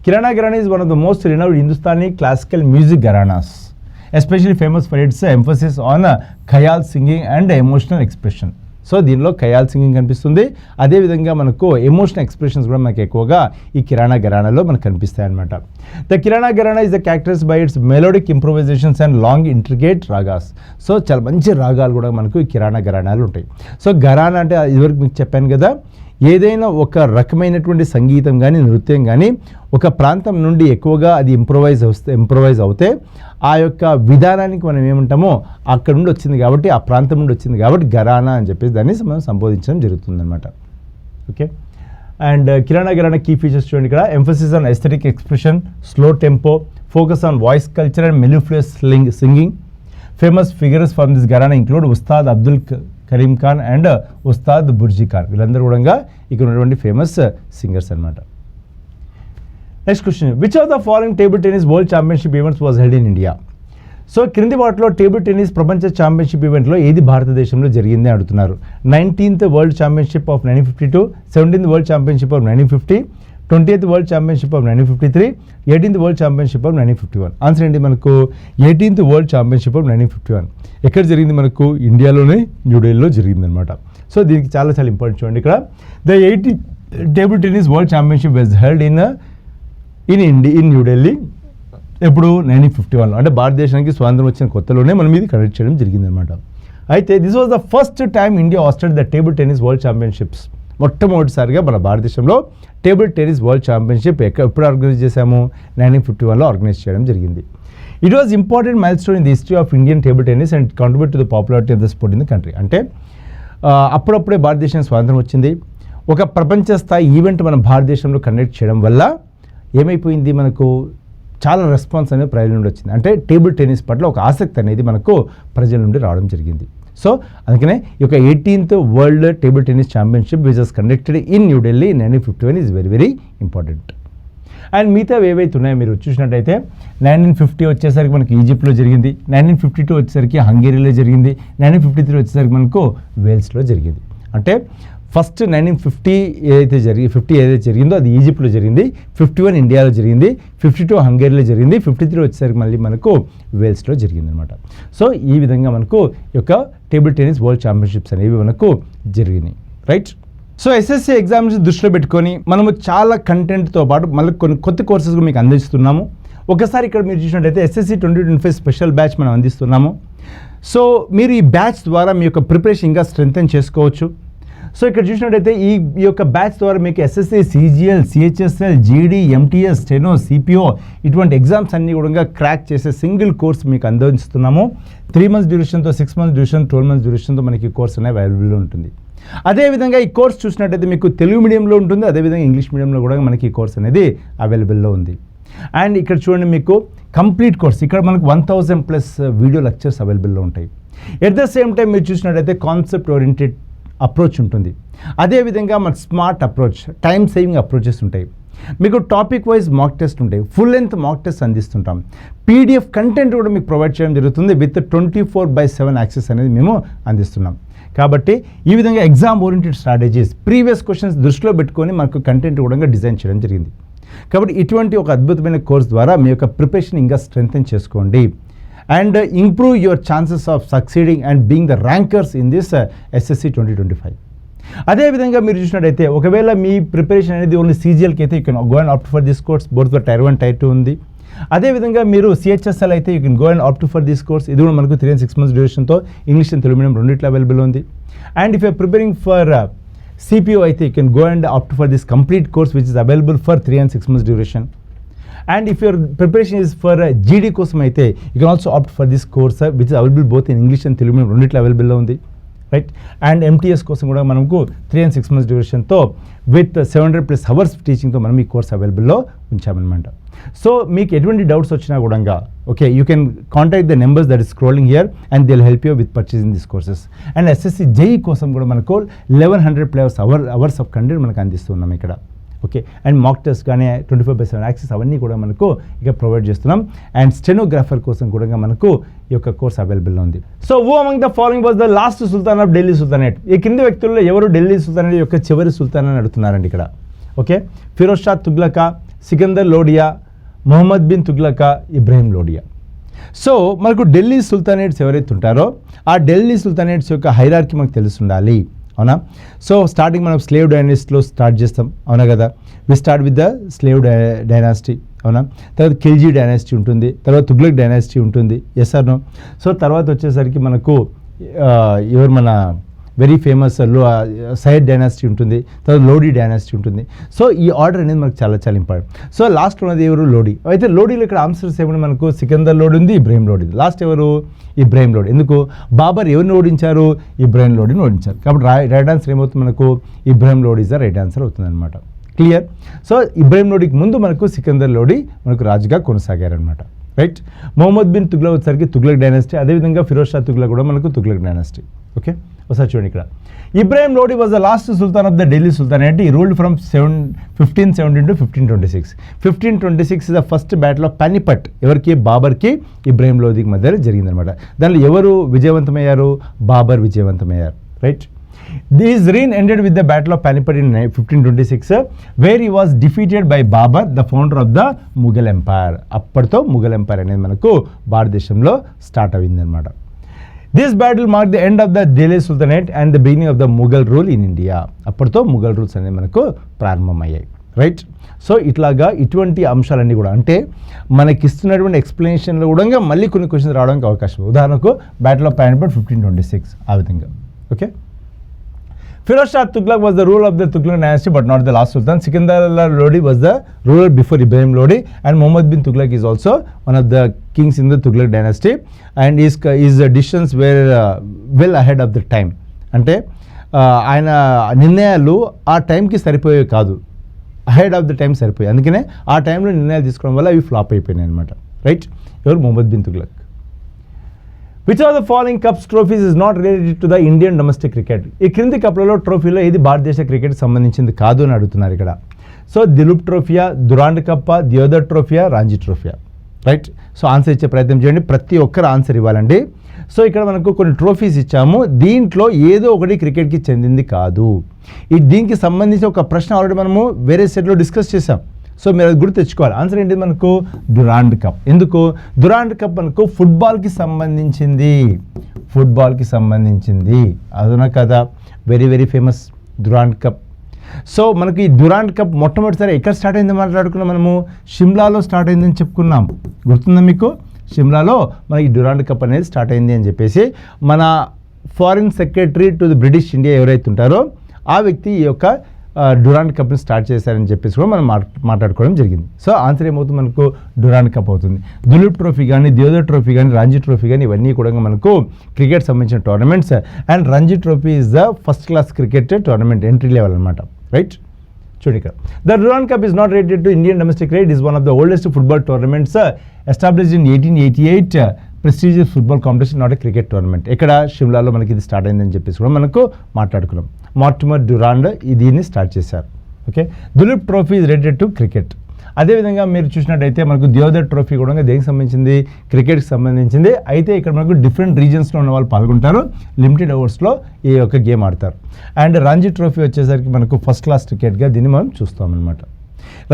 Kirana Gharana is one of the most renowned Hindustani classical music gharanas, especially famous for its emphasis on khayal singing and emotional expression. So దీనిలో ఖయాల్ సింగింగ్ కనిపిస్తుంది, అదేవిధంగా మనకు ఎమోషనల్ ఎక్స్ప్రెషన్స్ కూడా మనకు ఎక్కువగా ఈ కిరాణా ఘరానాలో మనకు కనిపిస్తాయి అనమాట. The Kirana Gharana is the characterised by it's melodic improvisations and long intricate ragas. So చాలా మంచి రాగాలు కూడా మనకు ఈ కిరాణా ఘరానాలు ఉంటాయి. సో ఘరానా అంటే ఇదివరకు మీకు చెప్పాను కదా, ఏదైనా ఒక రకమైనటువంటి సంగీతం కానీ నృత్యం కానీ ఒక ప్రాంతం నుండి ఎక్కువగా అది ఇంప్రొవైజ్ అవుతే ఆ యొక్క విధానానికి మనం ఏమంటామో అక్కడ నుండి వచ్చింది కాబట్టి, ఆ ప్రాంతం నుండి వచ్చింది కాబట్టి ఘరానా అని చెప్పేసి దాన్ని మనం సంబోధించడం జరుగుతుందన్నమాట. Okay. And Kirana gharana key features చూడండి ఇక్కడ, emphasis on aesthetic expression, slow tempo, focus on voice culture and melodious singing. Famous figures from this gharana include Ustad Abdul Karim Khan and Ustad Burji Khan. వీళ్ళందరూ కూడా ఇక్కడ ఉన్నటువంటి ఫేమస్ సింగర్స్ అనమాట. Next question, which of the following table tennis world championship events was held in India? So క్రింది వాటిలో టేబుల్ టెన్నిస్ ప్రపంచ ఛాంపియన్షిప్ ఈవెంట్లో ఏది భారతదేశంలో జరిగింది అడుగుతున్నారు. 19th world championship of 1952, 17th world championship of 1950, 20th world championship of 1953, 18th world championship of 1951. Answer ఏంటి మనకు? 18th world championship of 1951. ఎక్కడ జరిగింది మనకు? ఇండియాలోనే, న్యూఢిల్లీలో జరిగింది అనమాట. సో దీనికి చాలా ఇంపార్టెంట్ చూడండి ఇక్కడ, the 80th table tennis world championship was held in New Delhi. ఎప్పుడు? 1951లో, అంటే భారతదేశానికి స్వాతంత్రం వచ్చిన కొత్తలోనే మనం ఇది కండక్ట్ చేయడం జరిగిందనమాట. అయితే this was the first time India hosted the table tennis world championships. మొట్టమొదటిసారిగా మన భారతదేశంలో టేబుల్ టెన్నిస్ వరల్డ్ ఛాంపియన్షిప్ ఎప్పుడు ఆర్గనైజ్ చేశాము? 1951లో ఆర్గనైజ్ చేయడం జరిగింది. It was important mile stone in the history of Indian table tennis and contribute to the popularity of the sport in the country. అంటే అప్పుడప్పుడే భారతదేశానికి స్వాతంత్రం వచ్చింది, ఒక ప్రపంచ స్థాయి ఈవెంట్ మన భారతదేశంలో కండక్ట్ చేయడం వల్ల ఏమైపోయింది, మనకు చాలా రెస్పాన్స్ అనేది ప్రజల నుండి వచ్చింది. అంటే టేబుల్ టెన్నిస్ పట్ల ఒక ఆసక్తి అనేది మనకు ప్రజల నుండి రావడం జరిగింది. సో అందుకనే ఈ యొక్క 18th world table tennis championship which was conducted in New Delhi in 1951 is very very important. And మిగతా ఏవైతే ఉన్నాయో మీరు చూసినట్టయితే 1950 వచ్చేసరికి మనకి ఈజిప్ట్లో జరిగింది, 1952 వచ్చేసరికి హంగేరీలో జరిగింది, 1953 వచ్చేసరికి మనకు వేల్స్లో జరిగింది. అంటే ఫస్ట్ 1950 ఏదైతే జరిగిందో అది ఈజిప్ట్లో జరిగింది, 51 ఇండియాలో జరిగింది, 52 హంగేరీలో జరిగింది, 53 వచ్చేసరికి మళ్ళీ మనకు వేల్స్లో జరిగింది అనమాట. సో ఈ విధంగా మనకు ఈ యొక్క టేబుల్ టెన్నిస్ వరల్డ్ ఛాంపియన్షిప్స్ అనేవి మనకు జరిగినాయి. రైట్. సో ఎస్ఎస్సి ఎగ్జామ్స్ దృష్టిలో పెట్టుకొని మనము చాలా కంటెంట్తో పాటు మళ్ళీ కొన్ని కొత్త కోర్సెస్ మీకు అందిస్తున్నాము. ఒకసారి ఇక్కడ మీరు చూసినట్టయితే ఎస్ఎస్సి 2025 స్పెషల్ బ్యాచ్ మనం అందిస్తున్నాము. సో మీరు ఈ బ్యాచ్ ద్వారా మీ యొక్క ప్రిపరేషన్ ఇంకా స్ట్రెంగ్తెన్ చేసుకోవచ్చు. సో ఇక్కడ చూసినట్టయితే ఈ యొక్క బ్యాచ్ ద్వారా మీకు ఎస్ఎస్సి, సిజిఎల్, సిహెచ్ఎస్ఎల్, జీడీ, ఎంటీఎస్, స్టెనో, సిపిఓ ఇటువంటి ఎగ్జామ్స్ అన్నీ కూడా క్రాక్ చేసే సింగిల్ కోర్స్ మీకు అందిస్తున్నాము. 3 months డ్యూరేషన్తో, 6 months డ్యూరేషన్, 12 months డ్యూరేషన్తో మనకి కోర్స్ అనేది అవైలబుల్లో ఉంటుంది. అదేవిధంగా ఈ కోర్స్ చూసినట్టయితే మీకు తెలుగు మీడియంలో ఉంటుంది, అదేవిధంగా ఇంగ్లీష్ మీడియంలో కూడా మనకి ఈ కోర్స్ అనేది అవైలబుల్లో ఉంది. అండ్ ఇక్కడ చూడండి మీకు కంప్లీట్ కోర్స్, ఇక్కడ మనకు 1000+ వీడియో లెక్చర్స్ అవైలబుల్లో ఉంటాయి. ఎట్ ద సేమ్ టైం మీరు చూసినట్టయితే కాన్సెప్ట్ ఓరియంటెడ్ అప్రోచ్ ఉంటుంది, అదేవిధంగా మన smart approach, time saving approaches ఉంటాయి. మీకు టాపిక్ వైజ్ మాక్ టెస్ట్ ఉంటాయి, ఫుల్ లెంత్ మాక్ టెస్ట్ అందిస్తుంటాం. పీడిఎఫ్ కంటెంట్ కూడా మీకు ప్రొవైడ్ చేయడం జరుగుతుంది విత్ 24/7 యాక్సెస్ అనేది మేము అందిస్తున్నాం. కాబట్టి ఈ విధంగా exam oriented strategies, previous questions దృష్టిలో పెట్టుకొని మనకు కంటెంట్ కూడా డిజైన్ చేయడం జరిగింది. కాబట్టి ఇటువంటి ఒక అద్భుతమైన కోర్స్ ద్వారా మీ యొక్క ప్రిపరేషన్ ఇంకా స్ట్రెంగ్తెన్ చేసుకోండి and improve your chances of succeeding and being the rankers in this SSC 2025. అదేవిధంగా మీరు చూసినట్టయితే ఒకవేళ మీ ప్రిపరేషన్ అనేది ఓన్లీ CGLకి అయితే you can go and opt for this course, both for Tier 1 Tier 2 ఉంది. అదేవిధంగా మీరు CHSL అయితే you can go and opt for this course. ఇది కూడా మనకు 3 and 6 months డ్యూరేషన్తో ఇంగ్లీష్ అండ్ తెలుగు మీడియం రెండిట్లో అవైలబుల్ ఉంది. And if you're preparing for CPO అయితే you can go and opt for this complete course which is available for 3 and 6 months duration. And if your preparation is for GD కోసం అయితే you can also opt for this course which is available both in English and Telugu రెండిట్లో అవైలబుల్లో ఉంది, రైట్. అండ్ MTS కోసం కూడా మనకు 3 and 6 months డ్యూరేషన్తో విత్ 700+ hours టీచింగ్తో మనం ఈ కోర్స్ అవైలబుల్లో ఉంచామన్నమాట. సో మీకు ఎటువంటి డౌట్స్ వచ్చినా కూడా okay you can contact the numbers that is scrolling here and they will help you with purchasing this courses. And SSC JEE కోసం కూడా మనకు 1100+ hours ఆఫ్ కంటెంట్ మనకు అందిస్తున్నాం ఇక్కడ. ఓకే, అండ్ మాక్ టెస్ట్ కానీ 24/7 యాక్సెస్ అవన్నీ కూడా మనకు ఇక ప్రొవైడ్ చేస్తున్నాం. అండ్ స్టెనోగ్రాఫర్ కోసం కూడా మనకు ఈ యొక్క కోర్స్ అవైలబుల్లో ఉంది. So who among the following was the last sultan of Delhi sultanate? ఈ కింది వ్యక్తుల్లో ఎవరు ఢిల్లీ సుల్తానేట్ యొక్క చివరి సుల్తాన్ అని అడుగుతున్నారండి ఇక్కడ. ఓకే, ఫిరోజ్ షా తుగ్లకా, సికందర్ లోడియా, మొహమ్మద్ బిన్ తుగ్లకా, ఇబ్రాహిం లోడియా. సో మనకు ఢిల్లీ సుల్తానేట్స్ ఎవరైతే ఉంటారో ఆ ఢిల్లీ సుల్తానేట్స్ యొక్క హైరార్కీ మనకు తెలిసి ఉండాలి, అవునా? సో స్టార్టింగ్ మనం స్లేవ్ డైనాసిటీలో స్టార్ట్ చేస్తాం, అవునా కదా? We start with the slave dynasty, అవునా? తర్వాత ఖిల్జీ డైనాసిటీ ఉంటుంది, తర్వాత తుగ్లక్ డైనాసిటీ ఉంటుంది, ఎస్ ఆర్ నో? సో తర్వాత వచ్చేసరికి మనకు ఎవరు మన వెరీ ఫేమస్ సయ్యద్ డైనాసిటీ ఉంటుంది, తర్వాత లోడీ డైనాసిటీ ఉంటుంది. సో ఈ ఆర్డర్ అనేది మనకు చాలా చాలా ఇంపార్టెంట్. సో లాస్ట్ ఉన్నది ఎవరు? లోడీ. అయితే లోడీలో ఇక్కడ ఆన్సర్స్ ఏమైనా మనకు సికందర్ లోడీ ఉంది, ఇబ్రాహిం లోడీ. లాస్ట్ ఎవరు? ఇబ్రాహిం లోడీ. ఎందుకు? బాబర్ ఎవరిని ఓడించారు? ఇబ్రాహిం లోడీని ఓడించారు. కాబట్టి రైట్ ఆన్సర్ ఏమవుతుంది మనకు? Ibrahim Lodi is the right answer అవుతుంది అనమాట. క్లియర్? సో ఇబ్రాహిం లోడీకి ముందు మనకు సికందర్ లోడీ మనకు రాజుగా కొనసాగారనమాట, రైట్. మొహమ్మద్ బిన్ తుగ్లక్ వచ్చేసరికి తుగ్లక్ డైనాసిటీ, అదేవిధంగా ఫిరోజ్ షా తుగ్లక్ కూడా మనకు తుగ్లక్ డైనాసిటీ. ఓకే, ఒకసారి చూడండి ఇక్కడ. Ibrahim Lodi was the last sultan of the Delhi sultanate. He ruled from 1517 to 1526. 1526 is the first battle of Panipat. ఎవరికి? బాబర్కి ఇబ్రాహిం లోడీకి మధ్య జరిగిందనమాట. దానిలో ఎవరు విజయవంతమయ్యారు? బాబర్ విజయవంతమయ్యారు, right. This reign ended with the Battle of Panipat in 1526, where he was defeated by Babur, the founder of the Mughal Empire. అప్పటితో ముఘల్ ఎంపైర్ అనేది మనకు భారతదేశంలో స్టార్ట్ అయిందనమాట. This battle marked the end of the Delhi Sultanate and the beginning of the Mughal rule in India. అప్పటితో ముఘల్ రూల్స్ అనేది మనకు ప్రారంభమయ్యాయి, రైట్. సో ఇట్లాగా ఇటువంటి అంశాలన్నీ కూడా అంటే మనకి ఇస్తున్నటువంటి ఎక్స్ప్లెనేషన్లో కూడా మళ్ళీ కొన్ని క్వశ్చన్స్ రావడానికి అవకాశం. ఉదాహరణకు బ్యాటిల్ ఆఫ్ పానిపట్ 1526 ఆ విధంగా. Okay, Firoz Shah Tughlaq was the ruler of the Tughlaq dynasty but not the last sultan. Sikandar Lodi was the ruler before Ibrahim Lodi, and Muhammad bin Tughlaq is also one of the kings in the Tughlaq dynasty, and his decisions were well ahead of the time. అంటే ఆయన నిర్ణయాలు ఆ టైంకి సరిపోయేవి కాదు, అహెడ్ ఆఫ్ ద టైం సరిపోయాయి. అందుకనే ఆ టైంలో నిర్ణయాలు తీసుకోవడం వల్ల అవి ఫ్లాప్ అయిపోయినాయి అనమాట, రైట్. ఎవరు? Mohammad bin Tughlaq. Which of the following cups trophies is not related to the Indian domestic cricket? ఈ క్రింది కప్లలో ట్రోఫీలో ఏది భారతదేశ క్రికెట్ సంబంధించింది కాదు అని అడుగుతున్నారు ఇక్కడ. సో దిలీప్ ట్రోఫియా, దురాండ్ కప్పా, దియోదర్ ట్రోఫియా, రాంజీ ట్రోఫియా, రైట్. సో ఆన్సర్ ఇచ్చే ప్రయత్నం చేయండి, ప్రతి ఒక్కరు ఆన్సర్ ఇవ్వాలండి. సో ఇక్కడ మనకు కొన్ని ట్రోఫీస్ ఇచ్చాము, దీంట్లో ఏదో ఒకటి క్రికెట్కి చెందింది కాదు. దీనికి సంబంధించి ఒక ప్రశ్న ఆల్రెడీ మనము వేరే సెట్లో డిస్కస్ చేసాం. సో మీరు అది గుర్తు తెచ్చుకోవాలి. ఆన్సర్ ఏంటి మనకు? Durand cup. ఎందుకు? డురాండ్ కప్ మనకు ఫుట్బాల్కి సంబంధించింది, ఫుట్బాల్కి సంబంధించింది, అదునా కదా? Very very famous Durand cup. So మనకి ఈ డురాండ్ కప్ మొట్టమొదటిసారి ఎక్కడ స్టార్ట్ అయింది మాట్లాడుకున్నాం మనము? షిమ్లాలో స్టార్ట్ అయిందని చెప్పుకున్నాం, గుర్తుందా మీకు? షిమ్లాలో మనకి డురాండ్ కప్ అనేది స్టార్ట్ అయింది అని చెప్పేసి మన foreign secretary to the British India ఎవరైతే ఉంటారో ఆ వ్యక్తి ఈ యొక్క డురాండ్ కప్ని స్టార్ట్ చేశారని చెప్పేసి కూడా మనం మాట్లాడుకోవడం జరిగింది. సో ఆన్సర్ ఏమవుతుంది మనకు? డురాండ్ కప్ అవుతుంది. దులీప్ ట్రోఫీ కానీ, దియోదర్ ట్రోఫీ కానీ, రంజీ ట్రోఫీ కానీ ఇవన్నీ కూడా మనకు క్రికెట్ సంబంధించిన tournaments. And Ranji trophy is the first class cricket tournament, entry level అనమాట, రైట్. చూడండి ఇక్కడ. The Durand cup is not related to Indian domestic cricket, is one of the oldest football tournaments established in 1888. Prestigious football competition, not a cricket tournament. ఇక్కడ షిమ్లాలో మనకి ఇది స్టార్ట్ అయిందని చెప్పేసి కూడా మనకు మాట్లాడుకున్నాం. మార్టిమర్ డురాండ్ దీన్ని స్టార్ట్ చేశారు, okay, Duleep trophy is related to cricket. అదేవిధంగా మీరు చూసినట్టయితే మనకు దియోదర్ ట్రోఫీ కూడా దేనికి సంబంధించింది, క్రికెట్కి సంబంధించింది. అయితే ఇక్కడ మనకు డిఫరెంట్ రీజన్స్లో ఉన్న వాళ్ళు పాల్గొంటారు, లిమిటెడ్ ఓవర్స్లో ఈ యొక్క గేమ్ ఆడతారు. అండ్ రంజీ ట్రోఫీ వచ్చేసరికి మనకు ఫస్ట్ క్లాస్ క్రికెట్గా దీన్ని మనం చూస్తాం అనమాట.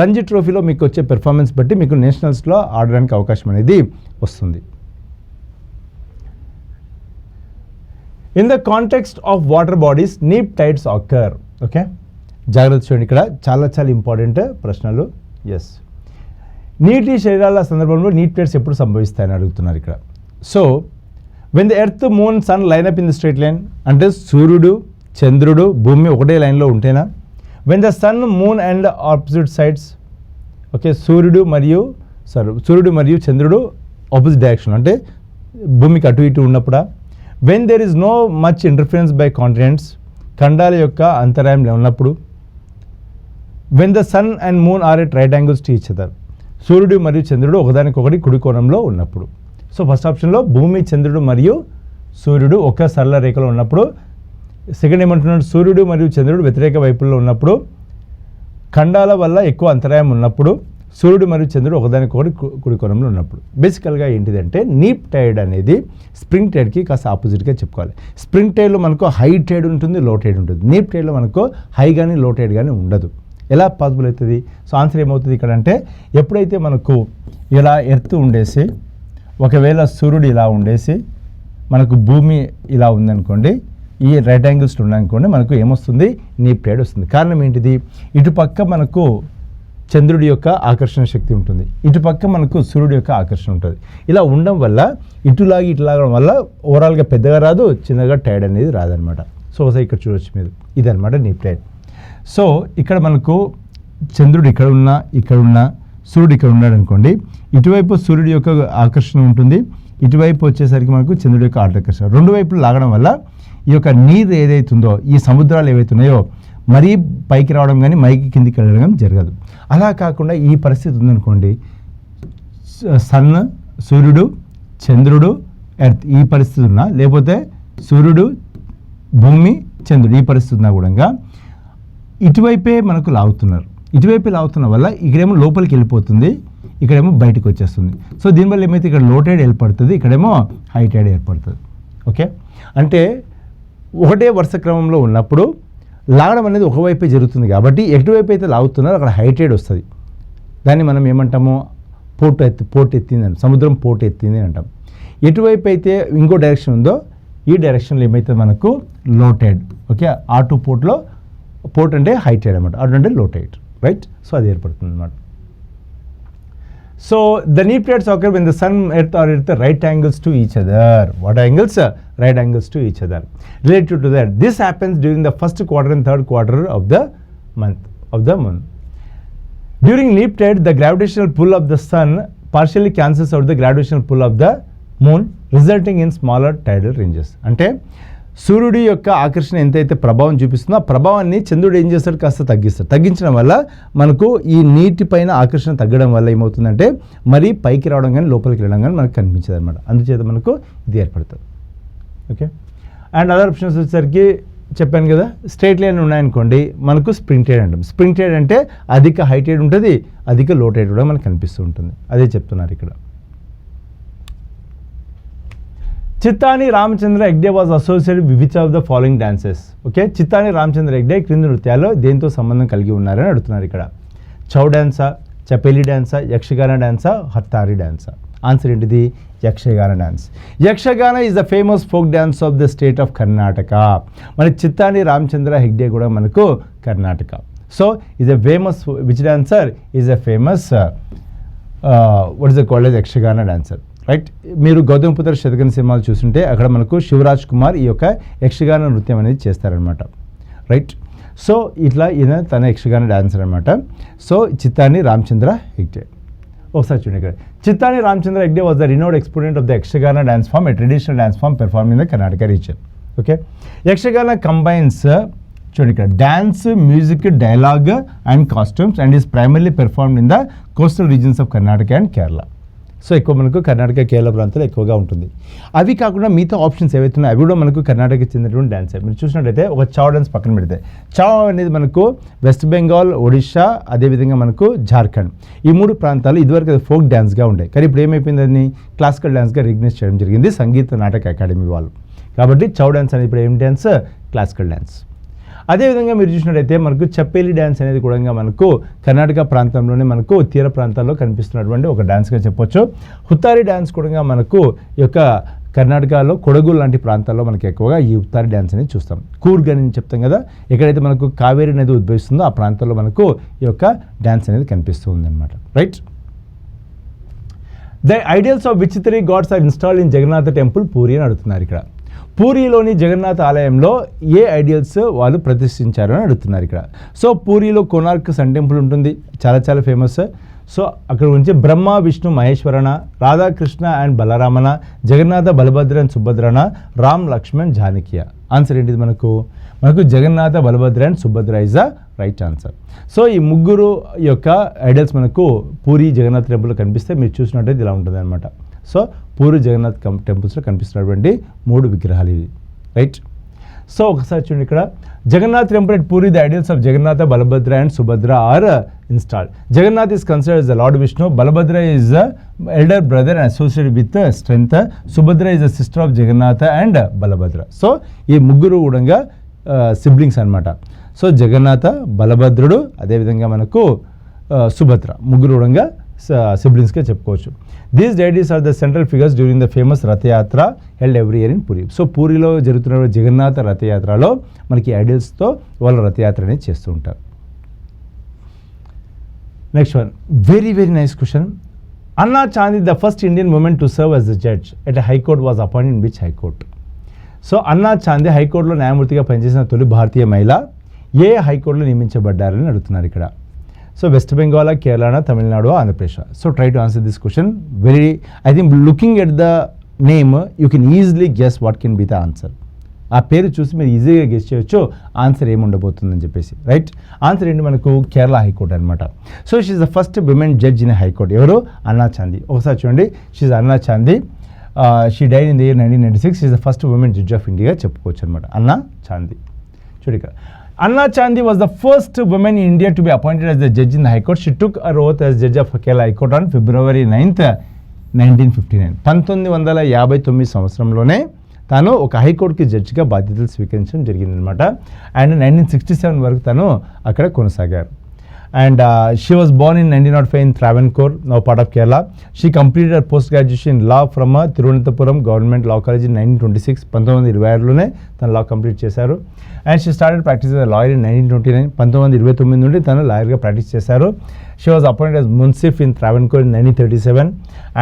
రంజీ ట్రోఫీలో మీకు వచ్చే పెర్ఫార్మెన్స్ బట్టి మీకు నేషనల్స్లో ఆడడానికి అవకాశం అనేది వస్తుంది. In the context of water bodies neap tides occur. Okay, జాగ్రత్త చూడండి, ఇక్కడ చాలా చాలా ఇంపార్టెంట్ ప్రశ్నలు. ఎస్, నీటి శరీరాల సందర్భంలో నీట్ టైడ్స్ ఎప్పుడు సంభవిస్తాయని అడుగుతున్నారు ఇక్కడ. So when the earth, moon, sun line up in the straight line, అంటే సూర్యుడు, చంద్రుడు, భూమి ఒకటే లైన్లో ఉంటేనా? When the sun, moon and opposite sides. Okay, సూర్యుడు మరియు చంద్రుడు ఆపోజిట్ డైరెక్షన్, అంటే భూమికి అటు ఇటు ఉన్నప్పుడా? When there is no much interference by continents, ఖండాల యొక్క అంతరాయం ఉన్నప్పుడు. When the sun and moon are at right angles to each other, సూర్యుడు మరియు చంద్రుడు ఒకదానికొకటి కుడి కోణంలో ఉన్నప్పుడు. సో ఫస్ట్ ఆప్షన్లో భూమి, చంద్రుడు మరియు సూర్యుడు ఒక సరళ రేఖలో ఉన్నప్పుడు. సెకండ్ ఏమంటున్నాడు, సూర్యుడు మరియు చంద్రుడు వ్యతిరేక వైపుల్లో ఉన్నప్పుడు, ఖండాల వల్ల ఎక్కువ అంతరాయం ఉన్నప్పుడు, సూర్యుడు మరియు చంద్రుడు ఒకదానికొకటి కుడి కోణంలో ఉన్నప్పుడు. బేసికల్గా ఏంటిదంటే నీప్ టైడ్ అనేది స్ప్రింగ్ టైడ్కి కాస్త ఆపోజిట్గా చెప్పుకోవాలి. స్ప్రింగ్ టైడ్లో మనకు హై టైడ్ ఉంటుంది, లో టైడ్ ఉంటుంది. నీప్ టైడ్లో మనకు హై కానీ లో టైడ్ కానీ ఉండదు. ఎలా పాసిబుల్ అవుతుంది? సో ఆన్సర్ ఏమవుతుంది ఇక్కడ అంటే, ఎప్పుడైతే మనకు ఇలా ఎర్త్ ఉండేసి, ఒకవేళ సూర్యుడు ఇలా ఉండేసి, మనకు భూమి ఇలా ఉందనుకోండి, ఈ రైట్ యాంగిల్స్ ఉన్నాయనుకోండి, మనకు ఏమొస్తుంది? నీప్ టైడ్ వస్తుంది. కారణం ఏంటిది? ఇటుపక్క మనకు చంద్రుడి యొక్క ఆకర్షణ శక్తి ఉంటుంది, ఇటుపక్క మనకు సూర్యుడి యొక్క ఆకర్షణ ఉంటుంది. ఇలా ఉండడం వల్ల ఇటులాగడం వల్ల ఓవరాల్గా పెద్దగా రాదు, చిన్నగా టైడ్ అనేది రాదనమాట. సో ఒకసారి ఇక్కడ చూడొచ్చు మీరు, ఇదనమాట నీప్ టైడ్. సో ఇక్కడ మనకు చంద్రుడు ఇక్కడ ఉన్న సూర్యుడు ఇక్కడ ఉన్నాడు అనుకోండి, ఇటువైపు సూర్యుడి యొక్క ఆకర్షణ ఉంటుంది, ఇటువైపు వచ్చేసరికి మనకు చంద్రుడి యొక్క ఆకర్షణ. రెండు వైపులు లాగడం వల్ల ఈ యొక్క నీరు ఏదైతుందో, ఈ సముద్రాలు ఏవైతున్నాయో మరీ పైకి రావడం కానీ మైకి కిందికి వెళ్ళడం జరగదు. అలా కాకుండా ఈ పరిస్థితి ఉందనుకోండి, సన్, సూర్యుడు, చంద్రుడు, ఎర్త్ ఈ పరిస్థితి ఉన్నా, లేకపోతే సూర్యుడు, భూమి, చంద్రుడు ఈ పరిస్థితి ఉన్నా కూడా ఇటువైపే మనకు లాగుతున్నారు. ఇటువైపే లాగుతున్న వల్ల ఇక్కడేమో లోపలికి వెళ్ళిపోతుంది, ఇక్కడేమో బయటకు వచ్చేస్తుంది. సో దీనివల్ల ఏమైతే ఇక్కడ లో టైడ్ ఏర్పడుతుంది, ఇక్కడేమో హై టైడ్ ఏర్పడుతుంది. ఓకే, అంటే ఒకటే వరుస క్రమంలో ఉన్నప్పుడు లాగడం అనేది ఒకవైపే జరుగుతుంది కాబట్టి ఎటువైపు అయితే లాగుతున్నారో అక్కడ హై టైడ్ వస్తుంది. దాన్ని మనం ఏమంటాము? పోటు ఎత్తింది అని, సముద్రం పోటు ఎత్తింది అంటాం. ఎటువైపు అయితే ఇంకో డైరెక్షన్ ఉందో ఈ డైరెక్షన్లో ఏమైతే మనకు లో టైడ్. ఓకే, ఆ టూ పోర్ట్ అంటే హై టైడ్ అనమాట, అటు అంటే లో టైడ్, రైట్? సో అది ఏర్పడుతుంది అనమాట. So the neap tides occur when the sun, earth are at the right angles to each other. What angles? Right angles to each other. Related to that, this happens during the first quarter and third quarter of the moon. During neap tide, the gravitational pull of the sun partially cancels out the gravitational pull of the moon, resulting in smaller tidal ranges. అంటే సూర్యుడి యొక్క ఆకర్షణ ఎంతైతే ప్రభావం చూపిస్తుందో ఆ ప్రభావాన్ని చంద్రుడు ఏం చేస్తాడు? కాస్త తగ్గించడం వల్ల మనకు ఈ నీటి పైన ఆకర్షణ తగ్గడం వల్ల ఏమవుతుందంటే మరీ పైకి రావడం కానీ లోపలికి వెళ్ళడం కానీ మనకు కనిపించదు అనమాట. అందుచేత మనకు ఇది ఏర్పడుతుంది. ఓకే, అండ్ అదర్ ఆప్షన్స్ వచ్చేసరికి చెప్పాను కదా, స్ట్రైట్ లైన్ ఉన్నాయనుకోండి మనకు స్ప్రింగ్ టైడ్ అంటాం. స్ప్రింగ్ టైడ్ అంటే అధిక హై టైడ్ ఉంటుంది, అధిక లో టైడ్ కూడా మనకు కనిపిస్తూ ఉంటుంది. అదే చెప్తున్నారు ఇక్కడ. Chittani Ramachandra Hegde was associated with which of the following dances? Okay, Chittani Ramachandra Hegde క్రింది నృత్యాల్లో దేంతో సంబంధం కలిగి ఉన్నారని అడుగుతున్నారు ఇక్కడ. చౌ డాన్సా, చపేలి డాన్సా, యక్షగాన డాన్సా, హత్తారి డాన్సా? ఆన్సర్ ఏంటిది? Yakshagana dance. Yakshagana is the famous folk dance of the state of Karnataka. మన చిత్తాని రామచంద్ర హెగ్డే కూడా మనకు Karnataka. So is a famous which dancer? Is a famous what is the called as Yakshagana dancer, right? మీరు గౌతమిపుత్ర శతకం సినిమాలు చూస్తుంటే అక్కడ మనకు శివరాజ్ కుమార్ ఈ యొక్క యక్షగాన నృత్యం అనేది చేస్తారనమాట, రైట్? సో ఇట్లా ఈయన తన యక్షగాన డాన్సర్ అనమాట. సో చిత్తాని రామచంద్ర హెగ్డే. ఒకసారి చూడండి ఇక్కడ. Chittani Ramachandra Hegde was the renowned exponent of the Yakshagana dance form, a traditional dance form perform in the Karnataka region. Okay, Yakshagana combines, చూడండి ఇక్కడ, dance, music, dialogue and costumes and is primarily performed in the coastal regions of Karnataka and Kerala. So ఎక్కువ మనకు కర్ణాటక కేరళ ప్రాంతాల్లో ఎక్కువగా ఉంటుంది. అవి కాకుండా మిగతా ఆప్షన్స్ ఏవైతే ఉన్నాయో అవి కూడా మనకు కర్ణాటకకి చెందినటువంటి డ్యాన్స్. మీరు చూసినట్టయితే ఒక చావ్ డాన్స్ పక్కన పెడితే, చావ్ అనేది మనకు వెస్ట్ బెంగాల్, ఒడిషా, అదేవిధంగా మనకు జార్ఖండ్, ఈ 3 ప్రాంతాలు ఇదివరకు అది ఫోక్ డ్యాన్స్గా ఉంటాయి. కానీ ఇప్పుడు ఏమైపోయింది, దాన్ని క్లాసికల్ డ్యాన్స్గా రికగ్నైజ్ చేయడం జరిగింది సంగీత నాటక అకాడమీ వాళ్ళు. కాబట్టి చావ్ డ్యాన్స్ అనేది ఇప్పుడు ఏం డ్యాన్స్, క్లాసికల్ డ్యాన్స్. అదేవిధంగా మీరు చూసినట్టయితే మనకు చప్పేలి డ్యాన్స్ అనేది కూడా మనకు కర్ణాటక ప్రాంతంలోనే మనకు తీర ప్రాంతాల్లో కనిపిస్తున్నటువంటి ఒక డ్యాన్స్గా చెప్పొచ్చు. హుత్తారి డ్యాన్స్ కూడా మనకు ఈ యొక్క కర్ణాటకలో కొడగు లాంటి ప్రాంతాల్లో మనకి ఎక్కువగా ఈ హుత్తారి డ్యాన్స్ అనేది చూస్తాం. కూర్గ్ అని చెప్తాం కదా, ఎక్కడైతే మనకు కావేరి నది ఉద్భవిస్తుందో ఆ ప్రాంతాల్లో మనకు ఈ యొక్క డ్యాన్స్ అనేది కనిపిస్తూ ఉందన్నమాట. Right. The ideals of which 3 gods are installed in Jagannath temple Puri అని అడుగుతున్నారు. ఇక్కడ పూరిలోని జగన్నాథ ఆలయంలో ఏ ఐడియల్స్ వాళ్ళు ప్రతిష్ఠించారు అని అడుగుతున్నారు ఇక్కడ. సో పూరిలో కోనార్క్ సన్ టెంపుల్ ఉంటుంది, చాలా చాలా ఫేమస్. సో అక్కడ నుంచి బ్రహ్మ, విష్ణు, మహేశ్వరన, రాధాకృష్ణ అండ్ బలరామన, జగన్నాథ, బలభద్ర అండ్ సుభద్రన, రామ్, లక్ష్మణ్, జానకియ. ఆన్సర్ ఏంటిది మనకు Jagannatha, Balabhadra and Subhadra is the right answer. So ఈ ముగ్గురు యొక్క ఐడల్స్ మనకు పూరి జగన్నాథ్ టెంపుల్లో కనిపిస్తే మీరు చూసినట్టయితే ఇలా ఉంటుంది అనమాట. సో పూరి జగన్నాథ్ టెంపుల్స్లో కనిపిస్తున్నటువంటి 3 విగ్రహాలు ఇవి. రైట్. సో ఒకసారి చూడండి, ఇక్కడ Jagannath temple at Puri, the ideals of Jagannatha, Balabhadra and Subhadra are installed. Jagannath is considered as the Lord Vishnu, Balabhadra is elder brother and associated with strength, Subhadra is the sister of Jagannatha and Balabhadra. So ఈ ముగ్గురు కూడా సిబ్లింగ్స్ అనమాట. సో జగన్నాథ, బలభద్రుడు, అదేవిధంగా మనకు సుభద్ర, ముగ్గురు కూడా సిబ్లింగ్స్గా చెప్పుకోవచ్చు. These deities are the central figures during the famous Rathyatra held every year in Puri. So పూరిలో జరుగుతున్న జగన్నాథ రథయాత్రలో మనకి ఐడియల్స్తో వాళ్ళ రథయాత్ర అనేది చేస్తూ ఉంటారు. Next one, very very nice question. Anna Chandy, the first Indian women to serve as the judge at high court, was appointed in which high court? So Anna Chandy హైకోర్టులో న్యాయమూర్తిగా పనిచేసిన తొలి భారతీయ మహిళ ఏ హైకోర్టులో నియమించబడ్డారని అడుగుతున్నారు ఇక్కడ. So west Bengal, Kerala, Tamil Nadu, Andhra Pradesh. So try to answer this question. Very, I think looking at the name you can easily guess what can be the answer. ఆ పేరు చూసి మీరు ఈజీగా గెస్ చేయొచ్చు ఆన్సర్ ఏముండబోతుందని చెప్పేసి. రైట్. ఆన్సర్ ఏంటి మనకు కేరళ హైకోర్టు అనమాట. So she is the first women judge in high court. ఎవరు? అన్నా చాందీ. ఒకసారి చూడండి, she is Anna Chandy. She died in the year 1996. She is the first women judge of India చెప్పుకోవచ్చు అనమాట, అన్నా చాందీ. చూడు ఇక్కడ, Anna Chandni was the first woman in India to be appointed as the judge in the High Court. She took her oath as judge of Kerala High Court on February 9th, 1959. 1959 సంవత్సరంలోనే తాను ఒక హైకోర్టుకి జడ్జిగా బాధ్యతలు స్వీకరించడం జరిగిందనమాట. అండ్ 1967 వరకు తను అక్కడ కొనసాగారు. And she was born in 1905 in Travancore, now part of Kerala. She completed her post-graduation in law from Thiruvananthapuram Government Law College in 1926. 1926లోనే తను లా కంప్లీట్ చేశారు. And she started practice as a lawyer in 1929. 1929 నుండి తను లాయర్గా ప్రాక్టీస్ చేశారు. She was appointed as Munsif in Travancore in 1937.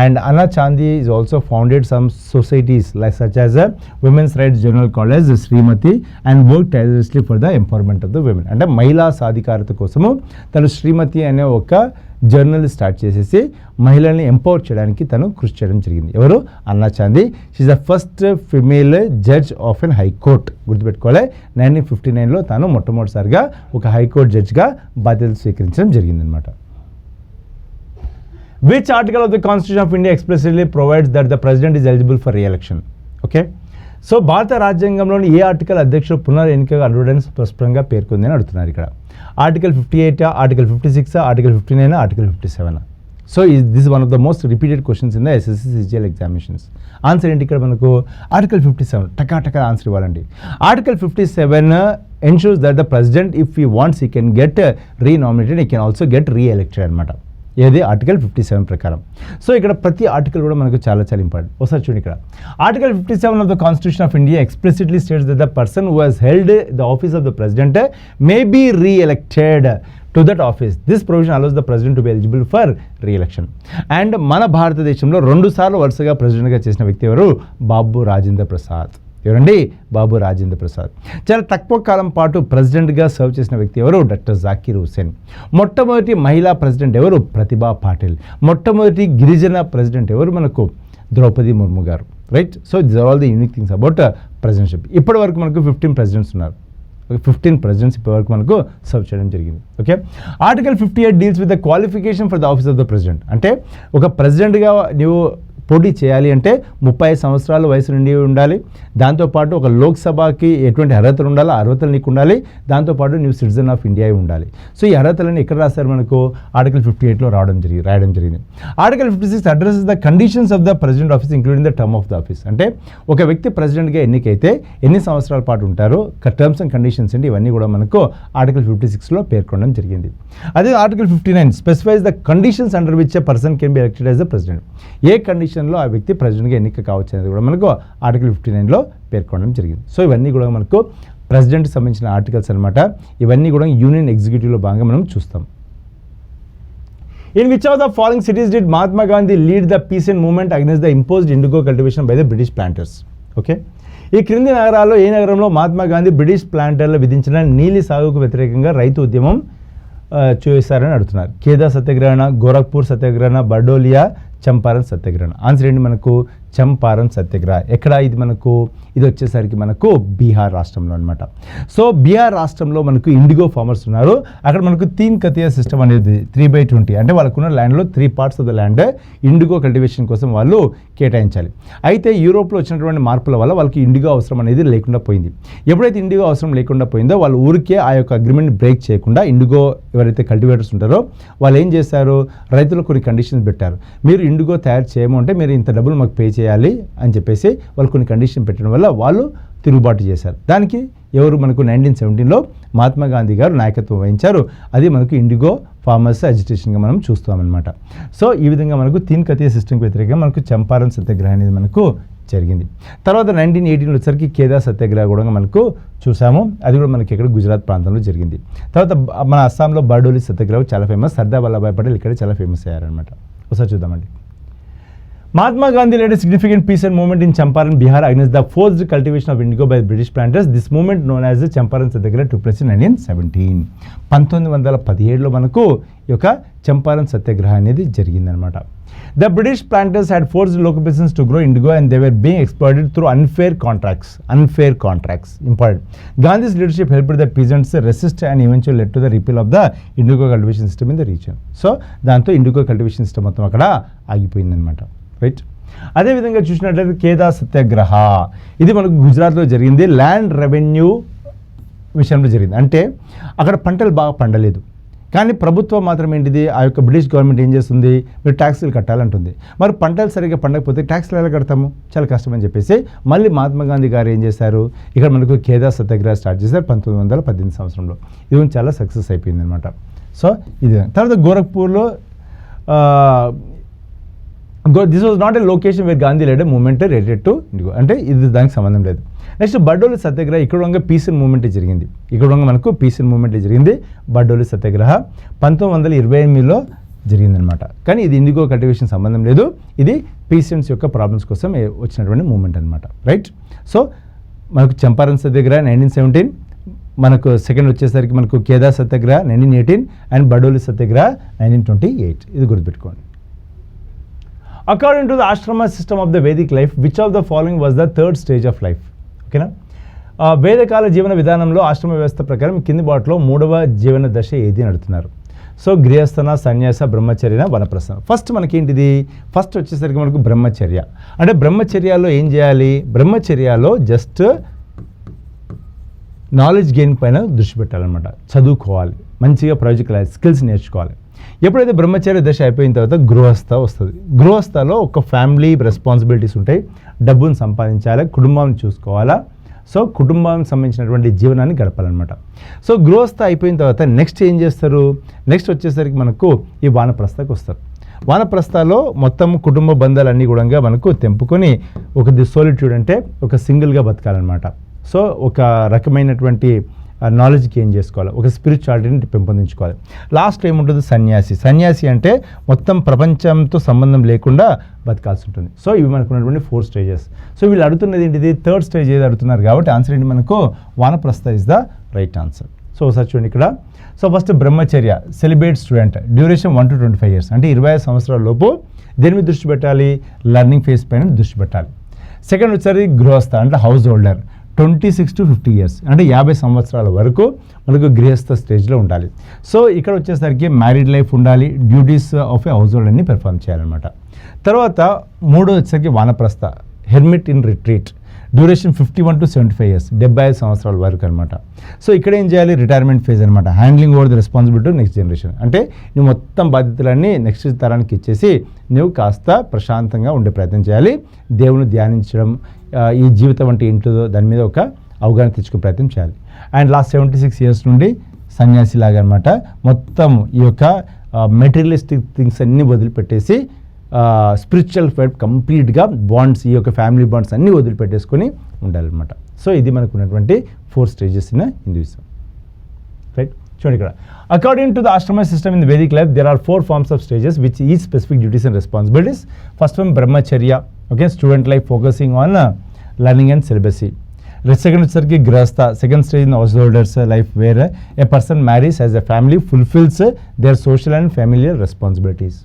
And Anna Chandni is also founded some societies like such as a Women's Rights Journal called as Srimati and worked tirelessly for the empowerment of the women. అంటే మహిళా సాధికారత కోసము తను శ్రీమతి అనే ఒక జర్నల్ స్టార్ట్ చేసేసి మహిళల్ని ఎంపవర్ చేయడానికి తను కృషి చేయడం జరిగింది. ఎవరు? Anna Chandy. She is the first female judge of an high court. గుర్తుపెట్టుకోవాలి, 1959లో తాను మొట్టమొదటిసారిగా ఒక హైకోర్టు జడ్జ్గా బాధ్యతలు స్వీకరించడం జరిగిందనమాట. Which article of the Constitution of India explicitly provides that the president is eligible for re-election? Okay. So భారత రాజ్యాంగంలోని ఏ ఆర్టికల్ అధ్యక్షుడు పునర్ ఎన్నికగా అర్హుడని స్పష్టంగా పేర్కొంది అని అడుగుతున్నారు ఇక్కడ. Article 58, article 56, article 59, article 57. So this one of the most repeated questions in the SSC CGL examinations. Answer ఏంటి ఇక్కడ మనకు? ఆర్టికల్ 57. టకా ఆన్సర్ ఇవ్వాలండి. Article 57 ensures that the president, if he wants, he can get re-nominated, he can also get re-elected అనమాట. ఏది? ఆర్టికల్ 57 ప్రకారం. సో ఇక్కడ ప్రతి ఆర్టికల్ కూడా మనకు చాలా చాలా ఇంపార్టెంట్. ఒకసారి చూడండి, ఇక్కడ article 57 of the constitution of India explicitly states that the person who has held the office of the president may be re-elected to that office. This provision allows the president to be eligible for re-election. And మన భారతదేశంలో 2 సార్లు వరుసగా ప్రెసిడెంట్గా చేసిన వ్యక్తి ఎవరు? బాబు రాజేంద్ర ప్రసాద్. ఎవరండి? బాబు రాజేంద్ర ప్రసాద్. చాలా తక్కువ కాలం పాటు ప్రెసిడెంట్గా సర్వ్ చేసిన వ్యక్తి ఎవరు? డాక్టర్ జాకీర్ హుసేన్. మొట్టమొదటి మహిళా ప్రెసిడెంట్ ఎవరు? ప్రతిభా పాటిల్. మొట్టమొదటి గిరిజన ప్రెసిడెంట్ ఎవరు? మనకు ద్రౌపది ముర్ము గారు. Right. So this are all the unique things about presidentship. ఇప్పటి వరకు మనకు 15 ప్రెసిడెంట్స్ ఉన్నారు. 15 ప్రెసిడెంట్స్ ఇప్పటివరకు మనకు సర్వ్ చేయడం జరిగింది. Okay, article 58 deals with the qualification for the office of the president. అంటే ఒక ప్రెసిడెంట్గా నువ్వు పోటీ చేయాలి అంటే 35 సంవత్సరాల వయసు నుండి ఉండాలి. దాంతోపాటు ఒక లోక్సభకి ఎటువంటి అర్హతలు ఉండాలో అర్హతలు నీకు ఉండాలి. దాంతోపాటు నువ్వు సిటిజన్ ఆఫ్ ఇండియా ఉండాలి. సో ఈ అర్హతలని ఎక్కడ రాశారు మనకు? ఆర్టికల్ 58లో రాయడం జరిగింది. Article 56 addresses the conditions of the president office including the term of the office. అంటే ఒక వ్యక్తి ప్రెసిడెంట్గా ఎన్నికైతే ఎన్ని సంవత్సరాల పాటు ఉంటారో టర్మ్స్ అండ్ కండిషన్స్ ఏంటి ఇవన్నీ కూడా మనకు ఆర్టికల్ 56లో పేర్కొనడం జరిగింది. అదే article 59 specifies the conditions under which a person can be elected as the president. ఏ కండిషన్లో ఆ వ్యక్తి ప్రెసిడెంట్గా ఎన్నిక కావచ్చు అనేది కూడా మనకు ఆర్టికల్ 59లో పేర్కొనడం జరిగింది. సో ఇవన్నీ కూడా మనకు ప్రెసిడెంట్కి సంబంధించిన ఆర్టికల్స్ అనమాట. ఇవన్నీ కూడా యూనియన్ ఎగ్జిక్యూటివ్లో భాగంగా మనం చూస్తాం. In which of the following cities did Mahatma Gandhi lead the peasant movement against the imposed IndiGo cultivation by the British planters? Okay, ఈ క్రింది నగరాల్లో ఏ నగరంలో మహాత్మా గాంధీ బ్రిటిష్ ప్లాంటర్లు విధించిన నీలి సాగుకు వ్యతిరేకంగా రైతు ఉద్యమం చేశారని అడుగుతున్నారు. కేదా సత్యాగ్రహణ, గోరఖ్పూర్ సత్యాగ్రహణ, బర్డోలియా, చంపారన్ సత్యాగ్రహణ. ఆన్సర్ ఏంటి మనకు? చంపారన్ సత్యాగ్రహ. ఎక్కడ ఇది మనకు? ఇది వచ్చేసరికి మనకు బీహార్ రాష్ట్రంలో అనమాట. సో బీహార్ రాష్ట్రంలో మనకు ఇండిగో ఫార్మర్స్ ఉన్నారు. అక్కడ మనకు 3 కతియా సిస్టమ్ అనేది 3/20 అంటే వాళ్ళకున్న ల్యాండ్లో 3 parts of the land IndiGo cultivation కోసం వాళ్ళు కేటాయించాలి. అయితే యూరోప్లో వచ్చినటువంటి మార్పుల వల్ల వాళ్ళకి ఇండిగో అవసరం అనేది లేకుండా పోయింది. ఎప్పుడైతే ఇండిగో అవసరం లేకుండా పోయిందో వాళ్ళు ఊరికే ఆ యొక్క అగ్రిమెంట్ బ్రేక్ చేయకుండా ఇండిగో ఎవరైతే కల్టివేటర్స్ ఉంటారో వాళ్ళు ఏం చేశారు? రైతులకు కొన్ని కండిషన్స్ పెట్టారు. మీరు ఇండిగో తయారు చేయమంటే మీరు ఇంత డబ్బులు మాకు పే చేయాలి అని చెప్పేసి వాళ్ళు కొన్ని కండిషన్ పెట్టడం వల్ల వాళ్ళు తిరుగుబాటు చేశారు. దానికి ఎవరు మనకు 1917లో మహాత్మా గాంధీ గారు నాయకత్వం వహించారు. అది మనకు ఇండిగో ఫార్మర్స్ అజిటేషన్గా మనం చూస్తామన్నమాట. సో ఈ విధంగా మనకు 3 కతియా సిస్టమ్కి వ్యతిరేకంగా మనకు చంపారన్ సత్యాగ్రహం అనేది మనకు జరిగింది. తర్వాత 1918 వచ్చేసరికి కేదా సత్యాగ్రహ కూడా మనకు చూసాము. అది కూడా మనకి ఇక్కడ గుజరాత్ ప్రాంతంలో జరిగింది. తర్వాత మన అస్సాంలో బార్డోలి సత్యాగ్రహం చాలా ఫేమస్. సర్దార్ వల్లభాయ్ పటేల్ ఇక్కడ చాలా ఫేమస్ అయ్యారనమాట. ఒకసారి చూద్దామండి. Mahatma Gandhi led a significant peace and movement in Champaran, Bihar against the forced cultivation of indigo by British planters. This movement known as the Champaran Satyagraha took place in 1917. 1917లో మనకు ఈ యొక్క చంపారన్ సత్యాగ్రహ అనేది జరిగిందనమాట. The British planters had forced local peasants to grow indigo and they were being exploited through unfair contracts. Important. Gandhi's leadership helped the peasants resist and eventually led to the repeal of the indigo cultivation system in the region. So దాంతో ఇండిగో కల్టివేషన్ సిస్టమ్ మొత్తం అక్కడ ఆగిపోయిందనమాట. రైట్. అదేవిధంగా చూసినట్లయితే కేదా సత్యాగ్రహ ఇది మనకు గుజరాత్లో జరిగింది. ల్యాండ్ రెవెన్యూ విషయంలో జరిగింది. అంటే అక్కడ పంటలు బాగా పండలేదు, కానీ ప్రభుత్వం మాత్రం ఏంటిది ఆ యొక్క బ్రిటిష్ గవర్నమెంట్ ఏం చేస్తుంది? మీరు ట్యాక్స్లు కట్టాలంటుంది. మరి పంటలు సరిగ్గా పండకపోతే ట్యాక్స్లు ఎలా కడతాము? చాలా కష్టం అని చెప్పేసి మళ్ళీ మహాత్మా గాంధీ గారు ఏం చేశారు? ఇక్కడ మనకు కేదా సత్యాగ్రహ స్టార్ట్ చేశారు 1918 సంవత్సరంలో. ఇది చాలా సక్సెస్ అయిపోయింది అనమాట. సో ఇది తర్వాత గోరఖ్పూర్లో this was not a location where Gandhi led movement related to indigo. అంటే ఇది దానికి సంబంధం లేదు. నెక్స్ట్ బర్డోలి సత్యాగ్రహ ఇక్కడ పీస్ అండ్ మూవ్మెంట్ జరిగింది. ఇక్కడ మనకు పీస్ అండ్ మూవ్మెంట్ జరిగింది. బర్డోలి సత్యాగ్రహ 1928లో జరిగిందనమాట. కానీ ఇది ఇండిగో కల్టివేషన్ సంబంధం లేదు. ఇది పీసెంట్స్ యొక్క ప్రాబ్లమ్స్ కోసం వచ్చినటువంటి మూవ్మెంట్ అనమాట. రైట్. సో మనకు చంపారన్ సత్యాగ్రహ 1917, మనకు సెకండ్ వచ్చేసరికి మనకు కేదా సత్యాగ్రహ 1918 అండ్ బర్డోలి సత్యాగ్రహ 1928. ఇది గుర్తుపెట్టుకోండి. According to the ashrama system of the Vedic life, which of the following was the third stage of life? ఓకేనా? వేదకాల జీవన విధానంలో ఆశ్రమ వ్యవస్థ ప్రకారం కింది బాటలో 3వ జీవన దశ ఏది నడుతున్నారు? సో గృహస్థన, సన్యాస, బ్రహ్మచర్య, వనప్రస్థానం. ఫస్ట్ మనకేంటిది? ఫస్ట్ వచ్చేసరికి మనకు బ్రహ్మచర్య. అంటే బ్రహ్మచర్యలో ఏం చేయాలి? బ్రహ్మచర్యలో జస్ట్ నాలెడ్జ్ గెయిన్ పైన దృష్టి పెట్టాలన్నమాట. చదువుకోవాలి, మంచిగా ప్రాజెక్ట్ స్కిల్స్ నేర్చుకోవాలి. ఎప్పుడైతే బ్రహ్మచర్య దశ అయిపోయిన తర్వాత గృహస్థ వస్తుంది. గృహస్థలో ఒక ఫ్యామిలీ రెస్పాన్సిబిలిటీస్ ఉంటాయి. డబ్బును సంపాదించాలి, కుటుంబాన్ని చూసుకోవాలా. సో కుటుంబానికి సంబంధించినటువంటి జీవనాన్ని గడపాలన్నమాట. సో గృహస్థ అయిపోయిన తర్వాత నెక్స్ట్ ఏం చేస్తారు? నెక్స్ట్ వచ్చేసరికి మనకు ఈ వానప్రస్థకు వస్తారు. వానప్రస్థలో మొత్తం కుటుంబ బంధాలన్నీ కూడా మనకు తెంపుకొని ఒక సోలిట్యూడ్ అంటే ఒక సింగిల్గా బతకాలన్నమాట. సో ఒక రకమైనటువంటి నాలెడ్జ్ గెయిన్ చేసుకోవాలి, ఒక స్పిరిచువాలిటీని పెంపొందించుకోవాలి. లాస్ట్ ఏముంటుంది? సన్యాసి. సన్యాసి అంటే మొత్తం ప్రపంచంతో సంబంధం లేకుండా బతకాల్సి ఉంటుంది. సో ఇవి మనకు ఉన్నటువంటి 4 స్టేజెస్. సో వీళ్ళు అడుగుతున్నది ఏంటిది? థర్డ్ స్టేజ్ ఏది అడుగుతున్నారు కాబట్టి ఆన్సర్ ఏంటి మనకు? Vanaprastha is the right answer. So ఒకసారి చూడండి ఇక్కడ. So first Brahmacharya, celebrate student, duration 1 to 25 years. అంటే 25 సంవత్సరాల లోపు దేని మీద దృష్టి పెట్టాలి? లర్నింగ్ ఫేజ్ పైన దృష్టి పెట్టాలి. సెకండ్ వచ్చేసరికి గృహస్థ అంటే హౌస్ హోల్డర్, 26 to 50 years, అంటే 50 సంవత్సరాల వరకు మనకు గృహస్థ స్టేజ్లో ఉండాలి. సో ఇక్కడ వచ్చేసరికి మ్యారీడ్ లైఫ్ ఉండాలి, duties of a household అన్ని పెర్ఫామ్ చేయాలన్నమాట. తర్వాత మూడో వచ్చేసరికి Vanaprastha, hermit in retreat, duration 51 to 75 years, 75 సంవత్సరాల వరకు అనమాట. సో ఇక్కడ ఏం చేయాలి, రిటైర్మెంట్ ఫేజ్ అనమాట, handling over the responsibility next generation. అంటే నువ్వు మొత్తం బాధ్యతలన్నీ నెక్స్ట్ తరానికి ఇచ్చేసి నువ్వు కాస్త ప్రశాంతంగా ఉండే ప్రయత్నం చేయాలి. దేవుని ధ్యానించడం, ఈ జీవితం అంటే ఏంటో దాని మీద ఒక అవగాహన తెచ్చుకునే ప్రయత్నం చేయాలి. అండ్ లాస్ట్ 76 years నుండి సన్యాసిలాగా అనమాట, మొత్తం ఈ యొక్క మెటీరియలిస్టిక్ థింగ్స్ అన్నీ వదిలిపెట్టేసి స్పిరిచువల్ ఫైట్ కంప్లీట్గా బాండ్స్, ఈ యొక్క ఫ్యామిలీ బాండ్స్ అన్నీ వదిలిపెట్టేసుకొని ఉండాలన్నమాట. సో ఇది మనకు ఉన్నటువంటి 4 stages ఇన్ హిందూయిజం. రైట్, చూడండి ఇక్కడ, according to the ashrama system in the Vedic life there are 4 forms of stages which each specific duties and responsibilities. First one, brahmacharya, okay, student life focusing on learning and celibacy. Second వచ్చేసరికి Grihastha, second stage in householders life where a person marries as a family, fulfills their social and familiar responsibilities.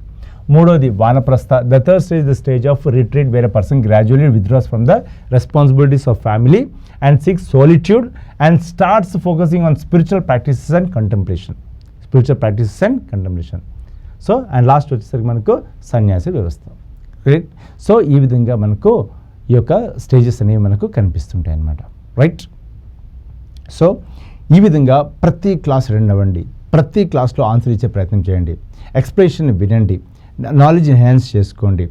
మూడోది Vanaprastha, the third stage the stage of retreat where a person gradually withdraws from the responsibilities of family and seeks solitude and starts focusing on spiritual practices and contemplation. So and last వచ్చేసరికి మనకు సన్యాసి వ్యవస్థ. రైట్, సో ఈ విధంగా మనకు ఈ యొక్క స్టేజెస్ అనేవి మనకు కనిపిస్తుంటాయి అన్నమాట. రైట్, సో ఈ విధంగా ప్రతి క్లాస్ అటెండ్ అవ్వండి, ప్రతి క్లాస్లో ఆన్సర్ ఇచ్చే ప్రయత్నం చేయండి, ఎక్స్ప్లెనేషన్ వినండి, నాలెడ్జ్ ఎన్హాన్స్ చేసుకోండి.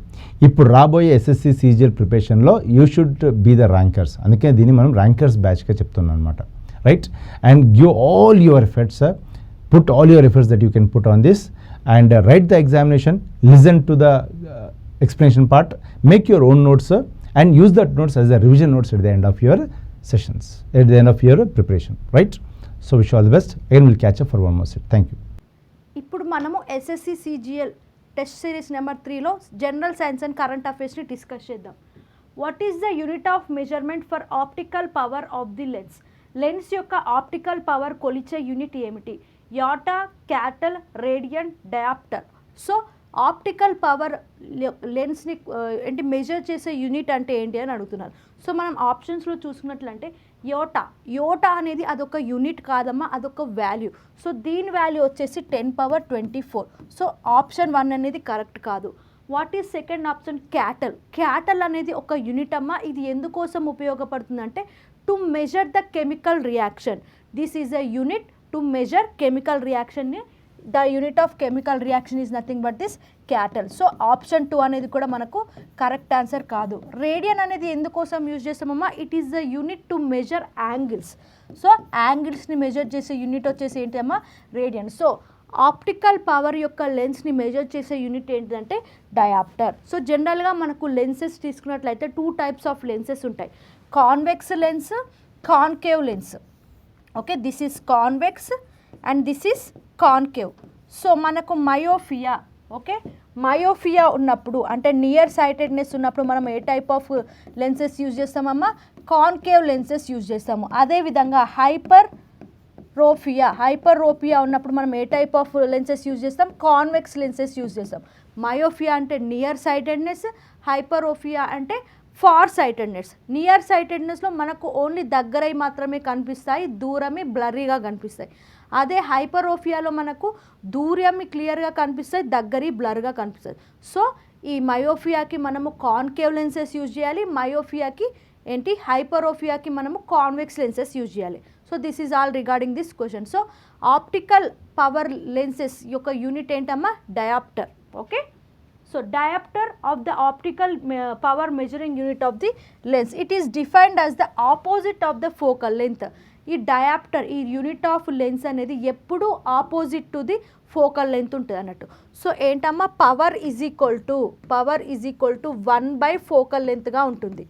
ఇప్పుడు రాబోయే ఎస్ఎస్సి సిజిఎల్ ప్రిపరేషన్లో you should be the rankers, అందుకే దీన్ని మనం ర్యాంకర్స్ బ్యాచ్గా చెప్తున్నాం అనమాట. Right, and give all your efforts, put all your efforts that you can put on this and write the examination, listen to the explanation part, make your own notes and use that notes as a revision notes at the end of your sessions, at the end of your preparation. Right, so wish you all the best. Again we'll catch up for one more set. Thank you. ఇప్పుడు మనము SSC CGL test series number 3లో జనరల్ సైన్స్ అండ్ కరెంట్ అఫైర్స్ని డిస్కస్ చేద్దాం. What is the unit of measurement for optical power of the lens? Lens యొక్క ఆప్టికల్ పవర్ కొలిచే యూనిట్ ఏమిటి? యాటా, క్యాటల్, radian, dioptre. So optical power లెన్స్ని ఏంటి మెజర్ చేసే యూనిట్ అంటే ఏంటి అని అడుగుతున్నారు. సో మనం ఆప్షన్స్లో చూసుకున్నట్లంటే యోటా అనేది అదొక యూనిట్ కాదమ్మా, అదొక వాల్యూ. సో దీని వాల్యూ వచ్చేసి 10^24. సో ఆప్షన్ 1 అనేది కరెక్ట్ కాదు. What is second option? Katal అనేది ఒక యూనిట్ అమ్మా. ఇది ఎందుకోసం ఉపయోగపడుతుందంటే to measure the chemical reaction. This is a unit to measure chemical reaction. The unit of chemical reaction is nothing but this cattle. So option 2 అనేది కూడా మనకు కరెక్ట్ ఆన్సర్ కాదు. రేడియన్ అనేది ఎందుకోసం యూజ్ చేస్తామమ్మా? It is the unit to measure angles. So యాంగిల్స్ని మెజర్ చేసే యూనిట్ వచ్చేసి ఏంటమ్మా? రేడియన్. సో ఆప్టికల్ పవర్ యొక్క లెన్స్ని మెజర్ చేసే యూనిట్ ఏంటంటే డయాప్టర్. సో జనరల్గా మనకు లెన్సెస్ తీసుకున్నట్లయితే 2 types ఆఫ్ లెన్సెస్ ఉంటాయి, convex lens, concave lens. Okay, this is convex and this is concave. So మనకు మయోఫియా, ఓకే, మయోఫియా ఉన్నప్పుడు అంటే నియర్ సైటెడ్నెస్ ఉన్నప్పుడు మనం ఏ type of lenses use చేస్తామమ్మా? Concave lenses use చేస్తాము. అదేవిధంగా హైపర్రోపియా ఉన్నప్పుడు మనం ఏ టైప్ ఆఫ్ లెన్సెస్ యూజ్ చేస్తాం? కాన్వెక్స్ లెన్సెస్ యూజ్ చేస్తాం. మయోఫియా అంటే నియర్ సైటెడ్నెస్, హైపర్రోపియా అంటే ఫార్ సైటెడ్నెస్. నియర్ సైటెడ్నెస్లో మనకు ఓన్లీ దగ్గరై మాత్రమే కనిపిస్తాయి, దూరమే బ్లర్రీగా కనిపిస్తాయి. అదే హైపరోఫియాలో మనకు దూరమి క్లియర్గా కనిపిస్తాయి, దగ్గరి బ్లర్గా కనిపిస్తాయి. సో ఈ మయోఫియాకి మనము కాన్కేవ్ లెన్సెస్ యూజ్ చేయాలి, మయోఫియాకి ఏంటి హైపరోఫియాకి మనము కాన్వెక్స్ లెన్సెస్ యూజ్ చేయాలి. So this is all regarding this question. So optical power lenses యొక్క యూనిట్ ఏంటమ్మా? Dioptre. Okay, so diopter of the optical power measuring unit of the lens, it is defined as the opposite of the focal length. ఈ డయాప్టర్, ఈ యూనిట్ ఆఫ్ లెన్స్ అనేది ఎప్పుడు opposite to the focal length ఉంటుంది అన్నట్టు. సో ఏంటమ్మా? Power is equal to 1/4 focal లెంత్గా ఉంటుంది.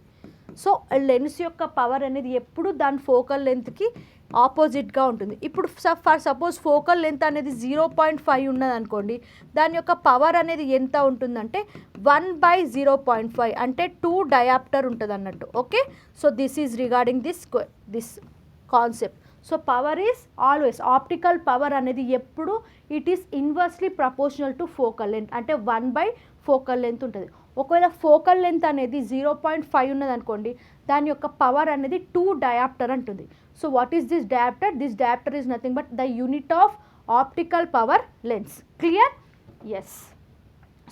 సో లెన్స్ యొక్క పవర్ అనేది ఎప్పుడు దాని ఫోకల్ లెంత్కి ఆపోజిట్గా ఉంటుంది. ఇప్పుడు ఫర్ సపోజ్ ఫోకల్ లెంత్ అనేది 0.5 ఉన్నది అనుకోండి, దాని యొక్క పవర్ అనేది ఎంత ఉంటుందంటే 1/0.5 అంటే 2 డయాప్టర్ ఉంటుంది అన్నట్టు. Okay, so this is regarding this concept. So power is always, optical power అనేది ఎప్పుడు it is inversely proportional to focal length, అంటే 1/, ఫోకల్ లెంత్ ఉంటుంది. ఒకవేళ ఫోకల్ లెంత్ అనేది 0.5 ఉన్నది అనుకోండి, దాని యొక్క పవర్ అనేది 2 డయాప్టర్ అంటుంది. So what is this dioptre? This dioptre is nothing but the unit of optical power lens. Clear? Yes.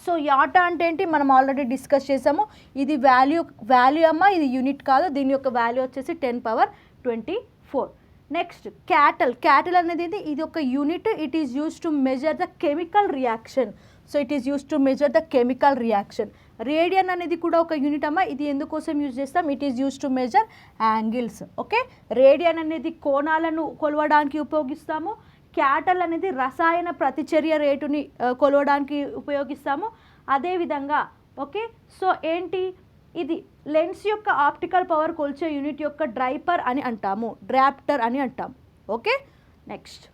So యాటా అంటే ఏంటి మనం ఆల్రెడీ డిస్కస్ చేసాము. ఇది వాల్యూ అమ్మ, ఇది యూనిట్ కాదు. దీని యొక్క వాల్యూ వచ్చేసి 10^24. నెక్స్ట్ క్యాటల్ అనేది ఇది ఒక unit. It is use to measure the chemical reaction. So it is use to measure the chemical reaction. Radian అనేది కూడా ఒక యూనిట్ అమ్మ. ఇది ఎందుకోసం యూజ్ చేస్తాం? It is use to measure angles. Okay, radian అనేది కోణాలను కొలవడానికి ఉపయోగిస్తాము. క్యాటల్ అనేది రసాయన ప్రతిచర్య రేటుని కొలవడానికి ఉపయోగిస్తాము. అదేవిధంగా ఓకే, సో ఏంటి ఇది లెన్స్ యొక్క ఆప్టికల్ పవర్ కొలిచే యూనిట్ యొక్క డ్రైపర్ అని అంటాము, డ్రాప్టర్ అని అంటాం. Okay, next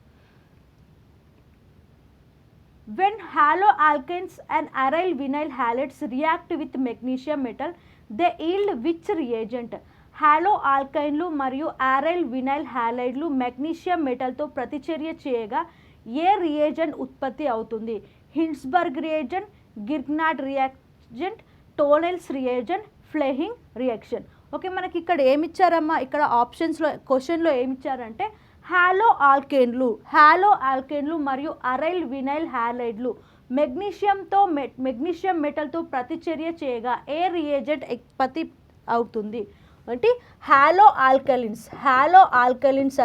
when haloalkanes and aryl vinyl halides react with magnesium metal they yield which reagent? హాలోఆల్కైన్లు మరియు ఆరైల్ వినైల్ హ్యాలైడ్లు మెగ్నీషియం మెటల్తో ప్రతిచర్య చేయగా ఏ రియేజెంట్ ఉత్పత్తి అవుతుంది? Hinsberg reagent, Grignard reagent, Tollens reagent, Fehling reaction. Okay, మనకి ఇక్కడ ఏమిచ్చారమ్మా? ఇక్కడ ఆప్షన్స్లో క్వశ్చన్లో ఏమిచ్చారంటే హాలోఆల్కేన్లు మరియు అరైల్ వినైల్ హ్యాలైడ్లు మెగ్నీషియం మెటల్తో ప్రతిచర్య చేయగా ఏ రియేజెంట్ ఉత్పత్తి అవుతుంది అంటే హాలోఆల్కలిన్స్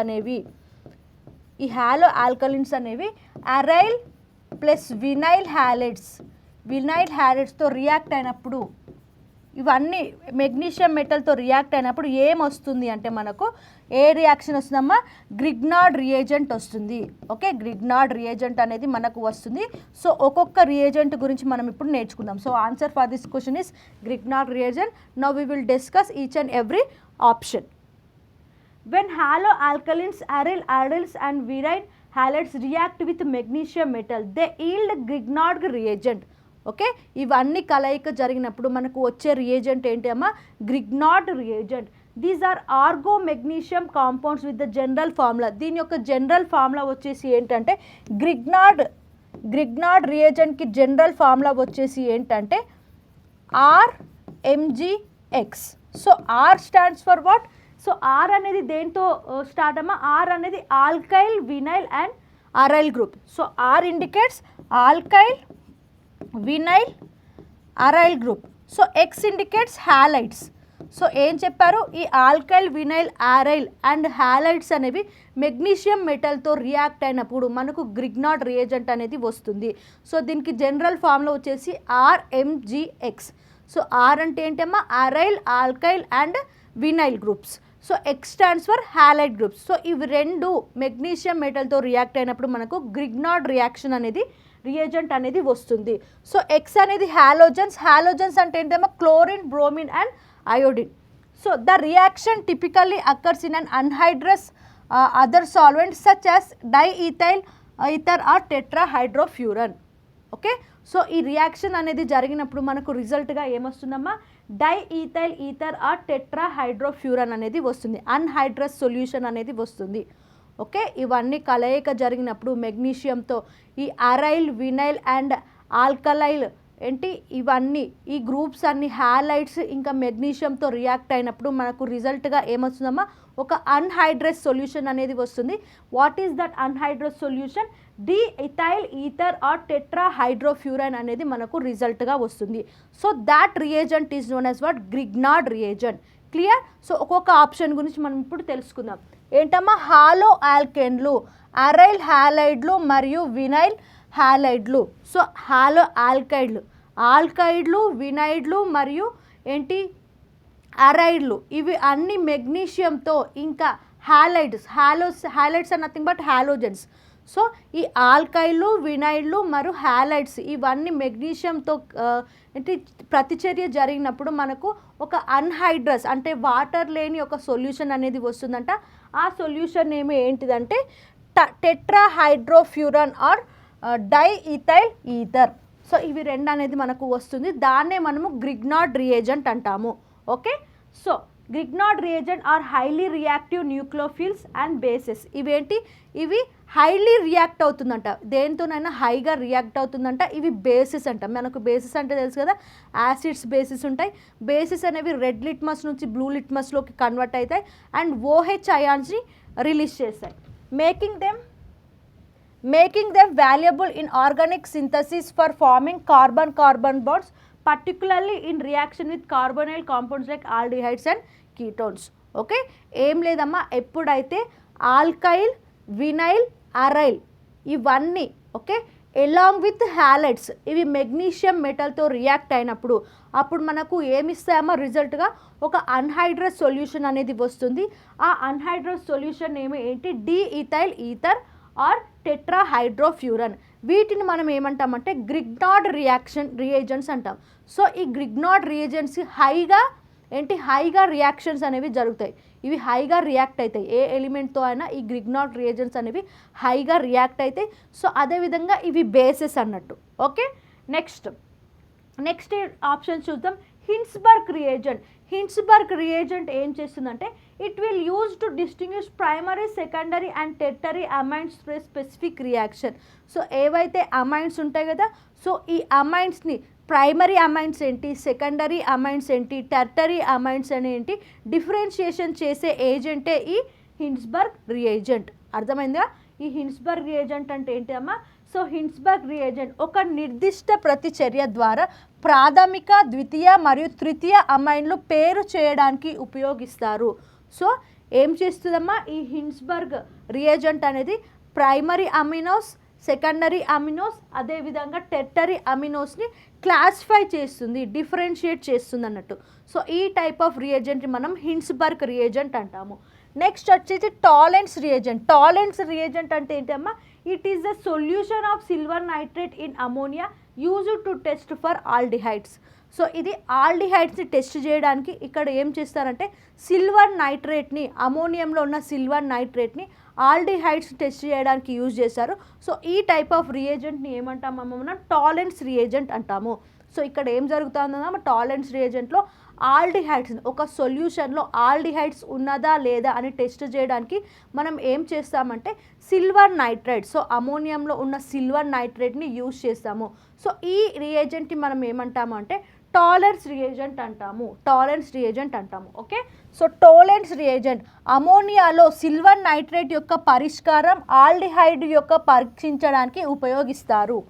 అనేవి అరైల్ ప్లస్ వినైల్ హ్యాలైడ్స్తో రియాక్ట్ అయినప్పుడు, ఇవన్నీ మెగ్నీషియం మెటల్తో రియాక్ట్ అయినప్పుడు ఏమొస్తుంది అంటే మనకు ఏ రియాక్షన్ వస్తుందమ్మా? గ్రిగ్నార్డ్ రియేజెంట్ వస్తుంది. ఓకే, గ్రిగ్నార్డ్ రియేజెంట్ అనేది మనకు వస్తుంది. సో ఒక్కొక్క రియేజెంట్ గురించి మనం ఇప్పుడు నేర్చుకుందాం. So answer for this question is Grignard reagent. Now we will discuss each and every option. When haloalkalins, aryls and vinyl halides react with magnesium metal, they yield Grignard reagent. Okay, ఇవన్నీ కలయిక జరిగినప్పుడు మనకు వచ్చే రియేజెంట్ ఏంటి అమ్మా? Grignard reagent. These are organo magnesium compounds with the general formula. దీని యొక్క జనరల్ ఫార్ములా వచ్చేసి ఏంటంటే గ్రిగ్నార్డ్ రియేజెంట్కి జనరల్ ఫార్ములా వచ్చేసి ఏంటంటే RMgX. So R stands for what? So R అనేది దేంతో స్టార్ట్ అమ్మా? R అనేది alkyl vinyl and aryl group. So R indicates alkyl vinyl aryl group. So X indicates halides. So ఏం చెప్పారు? ఈ alkyl vinyl aryl and halides అనేవి మెగ్నీషియం మెటల్తో రియాక్ట్ అయినప్పుడు మనకు గ్రిగ్నార్డ్ రియేజెంట్ అనేది వస్తుంది. సో దీనికి జనరల్ ఫార్ములా వచ్చేసి RMgX. సో R అంటే ఏంటమ్మా? Aryl, alkyl and vinyl groups. So X stands for halide groups. So ఇవి రెండు మెగ్నీషియం మెటల్తో రియాక్ట్ అయినప్పుడు మనకు గ్రిగ్నార్డ్ రియాక్షన్ అనేది రియేజెంట్ అనేది వస్తుంది. సో X అనేది హ్యాలోజన్స్ అంటే ఏంటమ్మా? Chlorine, bromine and iodine. So the reaction typically occurs in an anhydrous other solvent such as diethyl ether or tetrahydrofuran. Okay, so ఈ రియాక్షన్ అనేది జరిగినప్పుడు మనకు రిజల్ట్గా ఏమొస్తుందమ్మా? డైఈథైల్ ఈథర్ ఆర్ టెట్రాహైడ్రోఫ్యూరన్ అనేది వస్తుంది. అన్హైడ్రస్ సొల్యూషన్ అనేది వస్తుంది. ఓకే, ఇవన్నీ కలయిక జరిగినప్పుడు మెగ్నీషియంతో ఈ అరైల్, వినైల్ అండ్ ఆల్కలైల్ ఏంటి ఇవన్నీ ఈ గ్రూప్స్ అన్ని హ్యాలైడ్స్ ఇంకా మెగ్నీషియంతో రియాక్ట్ అయినప్పుడు మనకు రిజల్ట్గా ఏమొస్తుందమ్మా? ఒక అన్హైడ్రస్ సొల్యూషన్ అనేది వస్తుంది. What is that anhydrous solution? Diethyl ether or tetrahydrofuran అనేది మనకు రిజల్ట్గా వస్తుంది. So that reagent is known as what? Grignard reagent. Clear? So ఒక్కొక్క ఆప్షన్ గురించి మనం ఇప్పుడు తెలుసుకుందాం. ఏంటమ్మా? హాలోఆల్కేన్లు, అరైల్ హ్యాలైడ్లు మరియు వినైల్ హ్యాలైడ్లు. సో ఆల్కైడ్లు, వినైడ్లు మరియు ఏంటి అరైడ్లు, ఇవి అన్ని మెగ్నీషియంతో ఇంకా halides are nothing but halogens. So ఈ ఆల్కైడ్లు, వినైడ్లు మరియు హ్యాలైడ్స్ ఇవన్నీ మెగ్నీషియంతో ఏంటి ప్రతిచర్య జరిగినప్పుడు మనకు ఒక అన్హైడ్రస్ అంటే వాటర్ లేని ఒక సొల్యూషన్ అనేది వస్తుందంట. ఆ సొల్యూషన్ ఏమి ఏంటిదంటే tetrahydrofuran or diethyl ether. So ఇవి రెండు అనేది మనకు వస్తుంది. దాన్నే మనము గ్రిగ్నార్డ్ రియేజెంట్ అంటాము. Okay, so Grignard reagent are highly reactive nucleophiles and bases. ఇవేంటి, ఇవి హైలీ రియాక్ట్ అవుతుందంట, దేంతోనైనా హైగా రియాక్ట్ అవుతుందంట. ఇవి బేసిస్ అంట. మనకు బేసిస్ అంటే తెలుసు కదా, యాసిడ్స్ బేసిస్ ఉంటాయి. బేసిస్ అనేవి రెడ్ లిట్మస్ నుంచి బ్లూ లిట్మస్లోకి కన్వర్ట్ అవుతాయి అండ్ OH అయాన్స్ని రిలీజ్ చేస్తాయి, making them valuable in organic synthesis for farming carbon bonds, particularly in reaction with carbonyl compounds like aldehydes and ketones. Okay, ఏం లేదమ్మా, ఎప్పుడైతే ఆల్కైల్, వినైల్, అరైల్ ఇవన్నీ ఓకే ఎలాంగ్ విత్ హ్యాలైడ్స్ ఇవి మెగ్నీషియం మెటల్తో రియాక్ట్ అయినప్పుడు అప్పుడు మనకు ఏమిస్తాయమ్మా, రిజల్ట్గా ఒక అన్హైడ్రస్ సొల్యూషన్ అనేది వస్తుంది. ఆ అన్హైడ్రస్ సొల్యూషన్ ఏంటి, డీఈథైల్ ఈథర్ ఆర్ టెట్రాహైడ్రోఫ్యూరన్. వీటిని మనం ఏమంటామంటే గ్రిగ్నార్డ్ రియేజెంట్స్ అంటాం. సో ఈ గ్రిగ్నార్డ్ రియేజెంట్స్ హైగా రియాక్షన్స్ అనేవి జరుగుతాయి. ఇవి హైగా రియాక్ట్ అవుతాయి, ఏ ఎలిమెంట్తో అయినా ఈ గ్రిగ్నార్డ్ రియేజెంట్స్ అనేవి హైగా రియాక్ట్ అవుతాయి. సో అదేవిధంగా ఇవి బేసెస్ అన్నట్టు. ఓకే, నెక్స్ట్ ఆప్షన్ చూద్దాం. హిన్స్బర్గ్ రియేజెంట్ ఏం చేస్తుందంటే it will use to distinguish primary, secondary and tertiary amines for specific reaction. So ఏవైతే అమైన్స్ ఉంటాయి కదా, సో ఈ అమైన్స్ని ప్రైమరీ అమైన్స్ ఏంటి, సెకండరీ అమైన్స్ ఏంటి, టెర్టరీ అమైన్స్ అని ఏంటి డిఫరెన్షియేషన్ చేసే ఏజెంటే ఈ హిన్స్బర్గ్ రియేజెంట్. అర్థమైందా? ఈ హిన్స్బర్గ్ రియేజెంట్ అంటే ఏంటి అమ్మా? సో హిన్స్బర్గ్ రియేజెంట్ ఒక నిర్దిష్ట ప్రతిచర్య ద్వారా ప్రాథమిక, ద్వితీయ మరియు తృతీయ అమైన్లు పేరు చేయడానికి ఉపయోగిస్తారు. సో ఏం చేస్తుందమ్మా, ఈ హిన్స్బర్గ్ రియేజెంట్ అనేది ప్రైమరీ అమినోస్, సెకండరీ అమినోస్, అదేవిధంగా టెర్టరీ అమినోస్ని క్లాసిఫై చేస్తుంది, డిఫరెన్షియేట్ చేస్తుంది అన్నట్టు. సో ఈ టైప్ ఆఫ్ రియేజెంట్ని మనం హిన్స్బర్గ్ రియేజెంట్ అంటాము. నెక్స్ట్ వచ్చేసి టాలెన్స్ రియేజెంట్ అంటే ఏంటమ్మా, it is the solution of silver nitrate in ammonia used to test for aldehydes. So ఇది ఆల్డిహైడ్స్ని టెస్ట్ చేయడానికి ఇక్కడ ఏం చేస్తారంటే సిల్వర్ నైట్రేట్ని, అమోనియంలో ఉన్న సిల్వర్ నైట్రేట్ని ఆల్డిహైడ్స్ టెస్ట్ చేయడానికి యూజ్ చేశారు. సో ఈ టైప్ ఆఫ్ రియేజెంట్ని ఏమంటాము మనం, టాలెన్స్ రియేజెంట్ అంటాము. సో ఇక్కడ ఏం జరుగుతుందన్నా, టాలెన్స్ రియేజెంట్లో ఆల్డిహైడ్స్ ఒక సొల్యూషన్లో ఆల్డిహైడ్స్ ఉన్నదా లేదా అని టెస్ట్ చేయడానికి మనం ఏం చేస్తామంటే సిల్వర్ నైట్రేట్, సో అమోనియంలో ఉన్న సిల్వర్ నైట్రేట్ని యూజ్ చేస్తాము. సో ఈ రియేజెంట్ని మనం ఏమంటాము అంటే టాలెన్స్ రియేజెంట్ అంటాము. ఓకే, సో టాలెన్స్ రియేజెంట్ అమోనియాలో సిల్వర్ నైట్రేట్ యొక్క పరిష్కారం ఆల్డిహైడ్ యొక్క పరీక్షించడానికి ఉపయోగిస్తారు.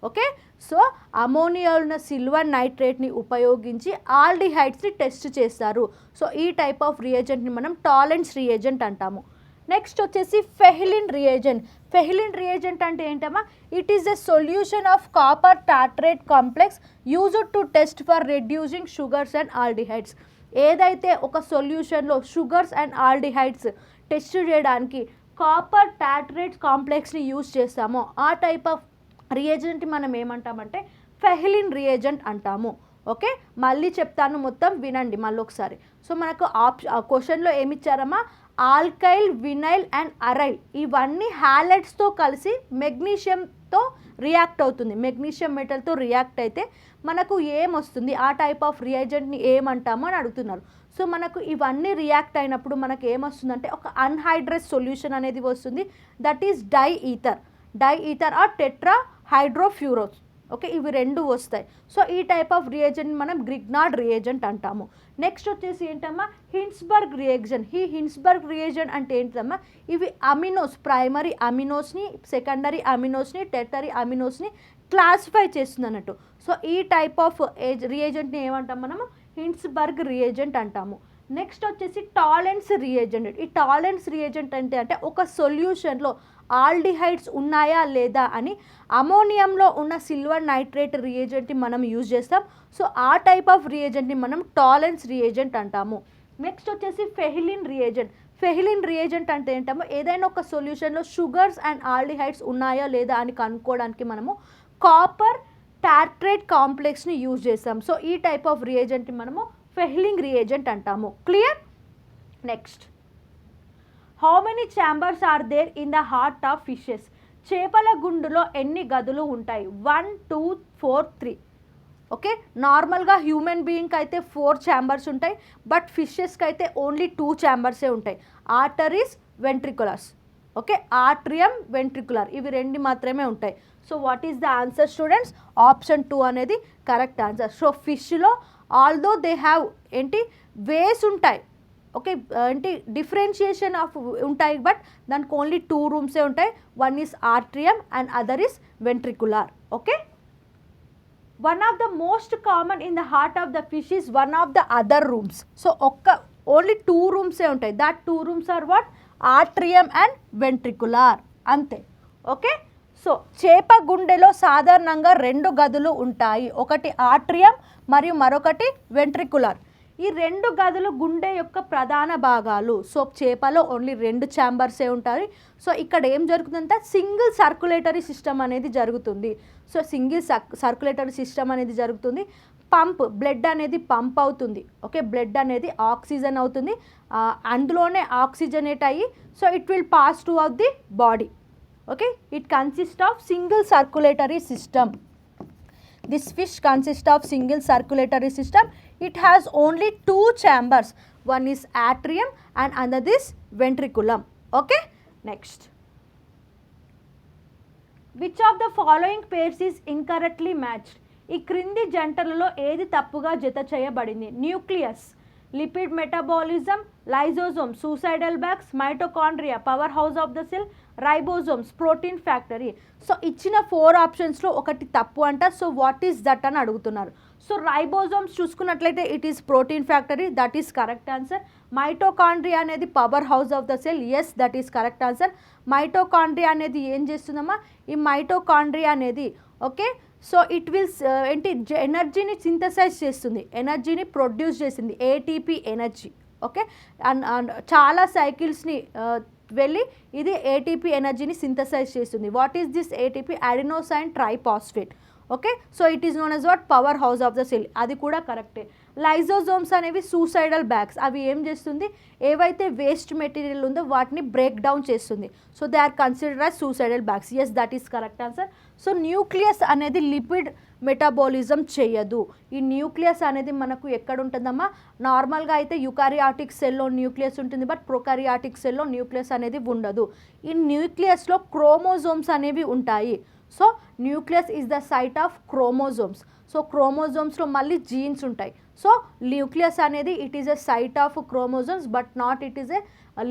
ఓకే, సో అమోనియా ఉన్న సిల్వర్ నైట్రేట్ని ఉపయోగించి ఆల్డిహైడ్స్ని టెస్ట్ చేస్తారు. సో ఈ టైప్ ఆఫ్ రియేజెంట్ని మనం టాలెన్స్ రియేజెంట్ అంటాము. నెక్స్ట్ వచ్చేసి ఫెహిలిన్ రియేజెంట్ అంటే ఏంటమ్మా, it is a solution of copper tartrate complex used to test for reducing sugars and aldehydes. ఏదైతే ఒక సొల్యూషన్లో షుగర్స్ అండ్ ఆల్డిహైడ్స్ టెస్ట్ చేయడానికి కాపర్ టార్ట్రేట్ కాంప్లెక్స్ని యూజ్ చేస్తామో ఆ టైప్ ఆఫ్ రియేజెంట్ మనం ఏమంటామంటే ఫెహిలిన్ రియేజెంట్ అంటాము. ఓకే, మళ్ళీ చెప్తాను, మొత్తం వినండి మళ్ళీ ఒకసారి. సో మనకు క్వశ్చన్లో ఏమిచ్చారమ్మా, ఆల్కైల్, వినైల్ అండ్ అరైల్ ఇవన్నీ హ్యాలైడ్స్తో కలిసి మెగ్నీషియంతో రియాక్ట్ అవుతుంది. మెగ్నీషియం మెటల్తో రియాక్ట్ అయితే మనకు ఏమొస్తుంది, ఆ టైప్ ఆఫ్ రియేజెంట్ని ఏమంటాము అని అడుగుతున్నారు. సో మనకు ఇవన్నీ రియాక్ట్ అయినప్పుడు మనకు ఏమొస్తుందంటే ఒక అన్హైడ్రస్ సొల్యూషన్ అనేది వస్తుంది, దట్ ఈస్ డైఈథర్ ఆర్ టెట్రాహైడ్రోఫ్యూరోస్. ఓకే, ఇవి రెండు వస్తాయి. సో ఈ టైప్ ఆఫ్ రియేజెంట్ మనం గ్రిగ్నార్డ్ రియేజెంట్ అంటాము. నెక్స్ట్ వచ్చేసి ఏంటమ్మా, హిన్స్బర్గ్ రియేజెంట్. ఈ హిన్స్బర్గ్ రియేజెంట్ అంటే ఏంటమ్మా, ఇవి అమినోస్, ప్రైమరీ అమినోస్ని, సెకండరీ అమినోస్ని, టెర్టరీ అమినోస్ని క్లాసిఫై చేస్తుంది అన్నట్టు. సో ఈ టైప్ ఆఫ్ రియేజెంట్ని ఏమంటాం మనము, హిన్స్బర్గ్ రియేజెంట్ అంటాము. నెక్స్ట్ వచ్చేసి టాలెన్స్ రియేజెంట్. ఈ టాలెన్స్ రియేజెంట్ అంటే ఒక సొల్యూషన్లో ఆల్డిహైడ్స్ ఉన్నాయా లేదా అని అమోనియంలో ఉన్న సిల్వర్ నైట్రేట్ రియేజెంట్ని మనం యూజ్ చేస్తాం. సో ఆ టైప్ ఆఫ్ రియేజెంట్ని మనం టాలెన్స్ రియేజెంట్ అంటాము. నెక్స్ట్ వచ్చేసి ఫెహిలిన్ రియేజెంట్ అంటే ఏంటమ్మో, ఏదైనా ఒక సొల్యూషన్లో షుగర్స్ అండ్ ఆల్డిహైడ్స్ ఉన్నాయా లేదా అని కనుక్కోవడానికి మనము కాపర్ టార్ట్రేట్ కాంప్లెక్స్ని యూజ్ చేస్తాం. సో ఈ టైప్ ఆఫ్ రియేజెంట్ని మనము ఫెహిలిన్ రియేజెంట్ అంటాము. Clear? Next, how many chambers are there in the heart of fishes? చేపల గుండులో ఎన్ని గదులు ఉంటాయి? 1, 2, 4, 3. ఓకే, నార్మల్గా హ్యూమన్ బీయింగ్కి అయితే 4 ఛాంబర్స్ ఉంటాయి, బట్ ఫిషెస్కి అయితే ఓన్లీ 2 ఛాంబర్సే ఉంటాయి. Arteries, ventriculars. Okay, atrium, ventricular, ఇవి 2 మాత్రమే ఉంటాయి. So what is the answer students? Option 2 అనేది కరెక్ట్ ఆన్సర్. సో ఫిష్లో ఆల్దో దే హ్యావ్ ఏంటి వేస్ ఉంటాయి, ఓకే, ఏంటి డిఫరెన్షియేషన్ ఆఫ్ ఉంటాయి, బట్ దానికి ఓన్లీ 2 రూమ్సే ఉంటాయి. One is atrium and other is ventricular. Okay, one of the most common in the heart of the fish is one of the other rooms. So only 2 రూమ్సే ఉంటాయి. That 2 rooms are what? Atrium and ventricular, అంతే. ఓకే, సో చేప గుండెలో సాధారణంగా 2 గదులు ఉంటాయి, ఒకటి ఆట్రియం మరియు మరొకటి వెంట్రికులర్. ఈ 2 గదులు గుండె యొక్క ప్రధాన భాగాలు. సో చేపలో ఓన్లీ 2 ఛాంబర్సే ఉంటాయి. సో ఇక్కడ ఏం జరుగుతుందంటే సింగిల్ సర్క్యులేటరీ సిస్టమ్ అనేది జరుగుతుంది. సో సింగిల్ సర్క్యులేటరీ సిస్టమ్ అనేది జరుగుతుంది. బ్లడ్ అనేది పంప్ అవుతుంది. ఓకే, బ్లడ్ అనేది ఆక్సిజన్ అవుతుంది, అందులోనే ఆక్సిజనేట్ అయ్యి so it will pass to of the body. Okay, it consist of single circulatory system. This fish consists of single circulatory system. It has only 2 chambers. One is atrium and another is ventriculum. Okay, next. Which of the following pairs is incorrectly matched? ఈ క్రింది జంటలలో ఏది తప్పుగా జత చేయబడింది? Nucleus, lipid metabolism, lysosome, suicidal bags, mitochondria, power house of the cell, ribosomes, protein factory. So ఇచ్చిన 4 ఆప్షన్స్లో ఒకటి తప్పు అంట. సో వాట్ ఈస్ దట్ అని అడుగుతున్నారు. సో రైబోజోమ్స్ చూసుకున్నట్లయితే it is protein factory, that is correct answer. Mitochondria అనేది power house of the cell, yes that is correct answer. Mitochondria అనేది ఏం చేస్తుందమ్మా? ఈ మైటోకాండ్రియా అనేది ఓకే, సో ఇట్ విల్స్ ఏంటి ఎనర్జీని సింథసైజ్ చేస్తుంది, ఎనర్జీని ప్రొడ్యూస్ చేసింది, ఏటీపీ ఎనర్జీ. ఓకే, అండ్ చాలా సైకిల్స్ని వెళ్ళి ఇది ఏటీపీ ఎనర్జీని సింథసైజ్ చేస్తుంది. What is this ATP? అడినోసైన్ ట్రైపాస్ఫేట్. Okay, so it is known as what? Power house of the cell, అది కూడా కరెక్టే. లైజోజోమ్స్ అనేవి సూసైడల్ బ్యాగ్స్, అవి ఏం చేస్తుంది? ఏవైతే వేస్ట్ మెటీరియల్ ఉందో వాటిని బ్రేక్ డౌన్ చేస్తుంది. So they are considered as suicidal bags, yes that is correct answer. So nucleus అనేది లిపిడ్ మెటాబాలిజం చేయదు. ఈ న్యూక్లియస్ అనేది మనకు ఎక్కడ ఉంటుందమ్మా? నార్మల్గా అయితే యుకారియాటిక్ సెల్లో న్యూక్లియస్ ఉంటుంది, బట్ ప్రొకారియాటిక్ సెల్లో న్యూక్లియస్ అనేది ఉండదు. ఈ న్యూక్లియస్లో క్రోమోజోమ్స్ అనేవి ఉంటాయి. So nucleus is the site of chromosomes. So క్రోమోజోమ్స్లో మళ్ళీ జీన్స్ ఉంటాయి. సో న్యూక్లియస్ అనేది it is a site of chromosomes, but not it is a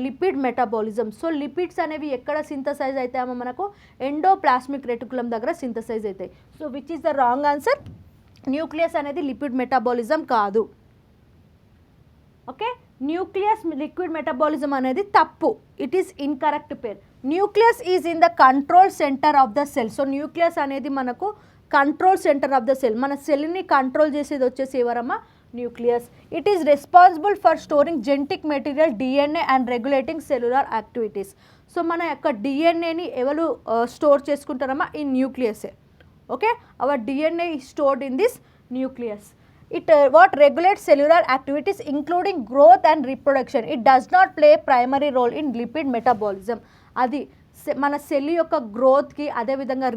lipid metabolism. So lipids అనేవి ఎక్కడ సింథసైజ్ అవుతాయో మనకు? ఎండోప్లాస్మిక్ రెటికులం దగ్గర సింథసైజ్ అవుతాయి. So which is the wrong answer? Nucleus అనేది లిపిడ్ మెటాబాలిజం కాదు. ఓకే, న్యూక్లియస్ లిక్విడ్ మెటబాలిజం అనేది తప్పు, it is incorrect pair. Nucleus is in the control centre of the cell. So nucleus అనేది మనకు control centre of the cell, మన సెల్ని కంట్రోల్ చేసేది వచ్చేసి ఎవరమ్మా? Nucleus. It is responsible for storing genetic material, DNA and regulating cellular activities. So మన యొక్క డిఎన్ఏని ఎవరు స్టోర్ చేసుకుంటారమ్మా? ఈ న్యూక్లియసే. Okay, our DNA is stored in this nucleus. It what regulates cellular activities including growth and reproduction. It does not play primary role in lipid metabolism. అది మన సెల్ యొక్క గ్రోత్కి అదేవిధంగా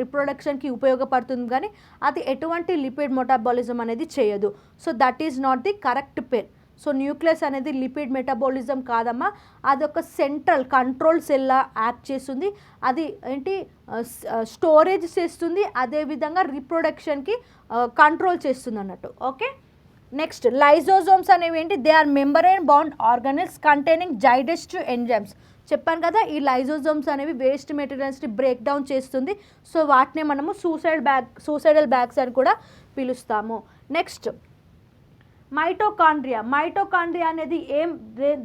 రీప్రొడక్షన్కి ఉపయోగపడుతుంది, కానీ అది ఎటువంటి లిపిడ్ మెటాబాలిజం అనేది చేయదు. So that is not the correct pair. So nucleus అనేది లిపిడ్ మెటబాలిజం కాదమ్మా, అదొక సెంట్రల్ కంట్రోల్ సెల్లా యాక్ట్ చేస్తుంది. అది ఏంటి స్టోరేజ్ చేస్తుంది, అదేవిధంగా రీప్రొడక్షన్కి కంట్రోల్ చేస్తుంది అన్నట్టు. ఓకే, నెక్స్ట్ లైజోజోమ్స్ అనేవి ఏంటి? They are membrane bound organelles containing digestive enzymes. చెప్పాను కదా, ఈ లైజోజోమ్స్ అనేవి వేస్ట్ మెటీరియల్స్ని బ్రేక్ డౌన్ చేస్తుంది. సో వాటిని మనము సూసైడల్ బ్యాగ్స్ అని కూడా పిలుస్తాము. నెక్స్ట్ మైటోకాండ్రియా అనేది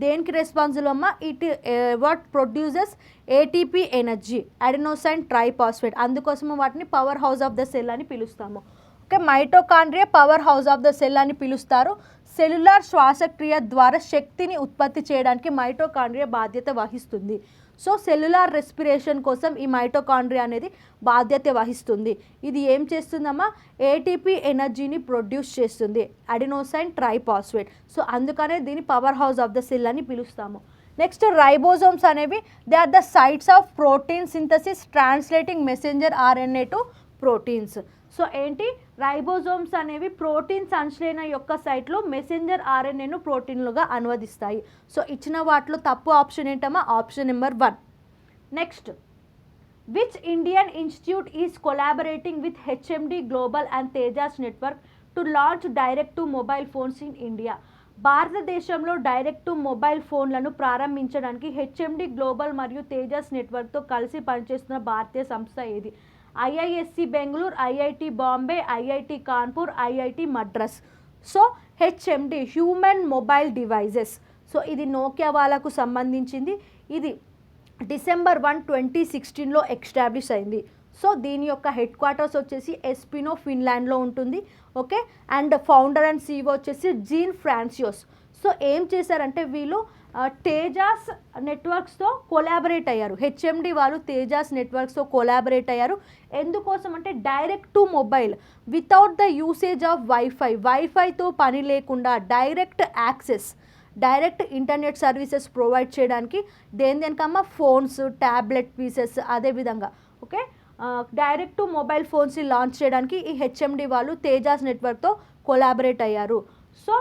దేనికి రెస్పాన్సిబుల్ అమ్మా? It what produces ATP energy, adenosine triphosphate. అందుకోసము వాటిని power house of the cell అని పిలుస్తాము. Okay, mitochondria power house of the cell అని పిలుస్తారు. సెల్యులార్ శ్వాసక్రియ ద్వారా శక్తిని ఉత్పత్తి చేయడానికి మైటోకాండ్రియా బాధ్యత వహిస్తుంది. సో సెల్యులార్ రెస్పిరేషన్ కోసం ఈ మైటోకాండ్రియా అనేది బాధ్యత వహిస్తుంది. ఇది ఏం చేస్తుందమ్మా? ఏటీపీ ఎనర్జీని ప్రొడ్యూస్ చేస్తుంది, అడినోసైన్ ట్రైపాస్ఫేట్. సో అందుకనే దీన్ని power house of the cell అని పిలుస్తాము. నెక్స్ట్ రైబోజోమ్స్ అనేవి they are the sites of protein synthesis translating messenger RNA to proteins. So ఏంటి, రైబోజోమ్స్ అనేవి ప్రోటీన్ సంశ్లేషణ యొక్క సైట్లో మెసెంజర్ ఆర్ఎన్ఏను ప్రోటీన్లుగా అనువదిస్తాయి. సో ఇచ్చిన వాటిలో తప్పు ఆప్షన్ ఏంటమ్మా, option number 1. Next, which Indian institute is collaborating with HMD global and Tejas network to launch direct to mobile phones in India? భారతదేశంలో డైరెక్ట్ టు మొబైల్ ఫోన్లను ప్రారంభించడానికి హెచ్ఎండి గ్లోబల్ మరియు తేజాస్ నెట్వర్క్తో కలిసి పనిచేస్తున్న భారతీయ సంస్థ ఏది? IISc Bengaluru, IIT Bombay, IIT Kanpur, IIT Madras. So HMD human mobile devices. So ఇది నోకియా వాళ్ళకు సంబంధించింది. ఇది December 1, 2016లో ఎస్టాబ్లిష్ అయింది. సో దీని యొక్క హెడ్ క్వార్టర్స్ వచ్చేసి ఎస్పినో ఫిన్లాండ్లో ఉంటుంది. Okay, and founder and CEO వచ్చేసి జీన్ ఫ్రాన్సియోస్. సో ఏం చేశారంటే వీళ్ళు తేజాస్ నెట్వర్క్స్తో కొలాబరేట్ అయ్యారు. హెచ్ఎండి వాళ్ళు తేజాస్ నెట్వర్క్స్తో కొలాబరేట్ అయ్యారు. ఎందుకోసం అంటే direct to mobile without the usage of వైఫైతో పని లేకుండా direct access, direct internet services provide చేయడానికి దేనికమ్మా, ఫోన్స్, ట్యాబ్లెట్ పీసెస్, అదేవిధంగా ఓకే డైరెక్ట్ టు మొబైల్ ఫోన్స్ని లాంచ్ చేయడానికి ఈ హెచ్ఎండి వాళ్ళు తేజాస్ నెట్వర్క్తో కొలాబరేట్ అయ్యారు. సో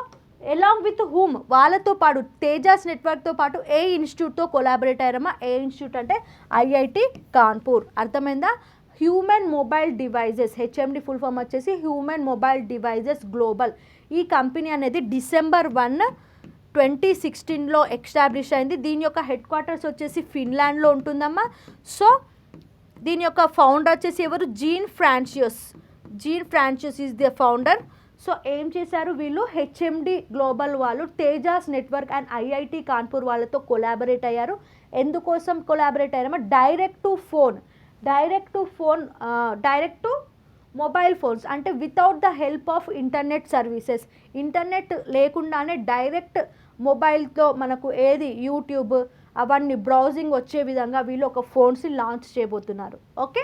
ఎలాంగ్ విత్ హూమ్, వాళ్ళతో పాటు తేజాస్ నెట్వర్క్తో పాటు ఏ ఇన్స్టిట్యూట్తో కొలాబరేట్ అయ్యారమ్మా? ఏ ఇన్స్టిట్యూట్ అంటే ఐఐటి కాన్పూర్. అర్థమైందా? Human mobile devices, HMD full form వచ్చేసి హ్యూమన్ మొబైల్ డివైజెస్ గ్లోబల్. ఈ కంపెనీ అనేది December 1, 2016లో ఎస్టాబ్లిష్ అయింది. దీని యొక్క హెడ్ క్వార్టర్స్ వచ్చేసి ఫిన్లాండ్లో ఉంటుందమ్మా. సో దీని యొక్క ఫౌండర్ వచ్చేసి ఎవరు? Jean François is the founder. So ఏం చేశారు వీళ్ళు? హెచ్ఎండి గ్లోబల్ వాళ్ళు Tejas network and IIT Kanpur వాళ్ళతో కొలాబరేట్ అయ్యారు. ఎందుకోసం కొలాబరేట్ అయ్యారమ్మా? డైరెక్ట్ టు మొబైల్ ఫోన్స్ అంటే without the help of internet services, internet లేకుండానే డైరెక్ట్ మొబైల్తో మనకు ఏది యూట్యూబ్ అవన్నీ బ్రౌజింగ్ వచ్చే విధంగా వీళ్ళు ఒక ఫోన్స్ని లాంచ్ చేయబోతున్నారు. Okay,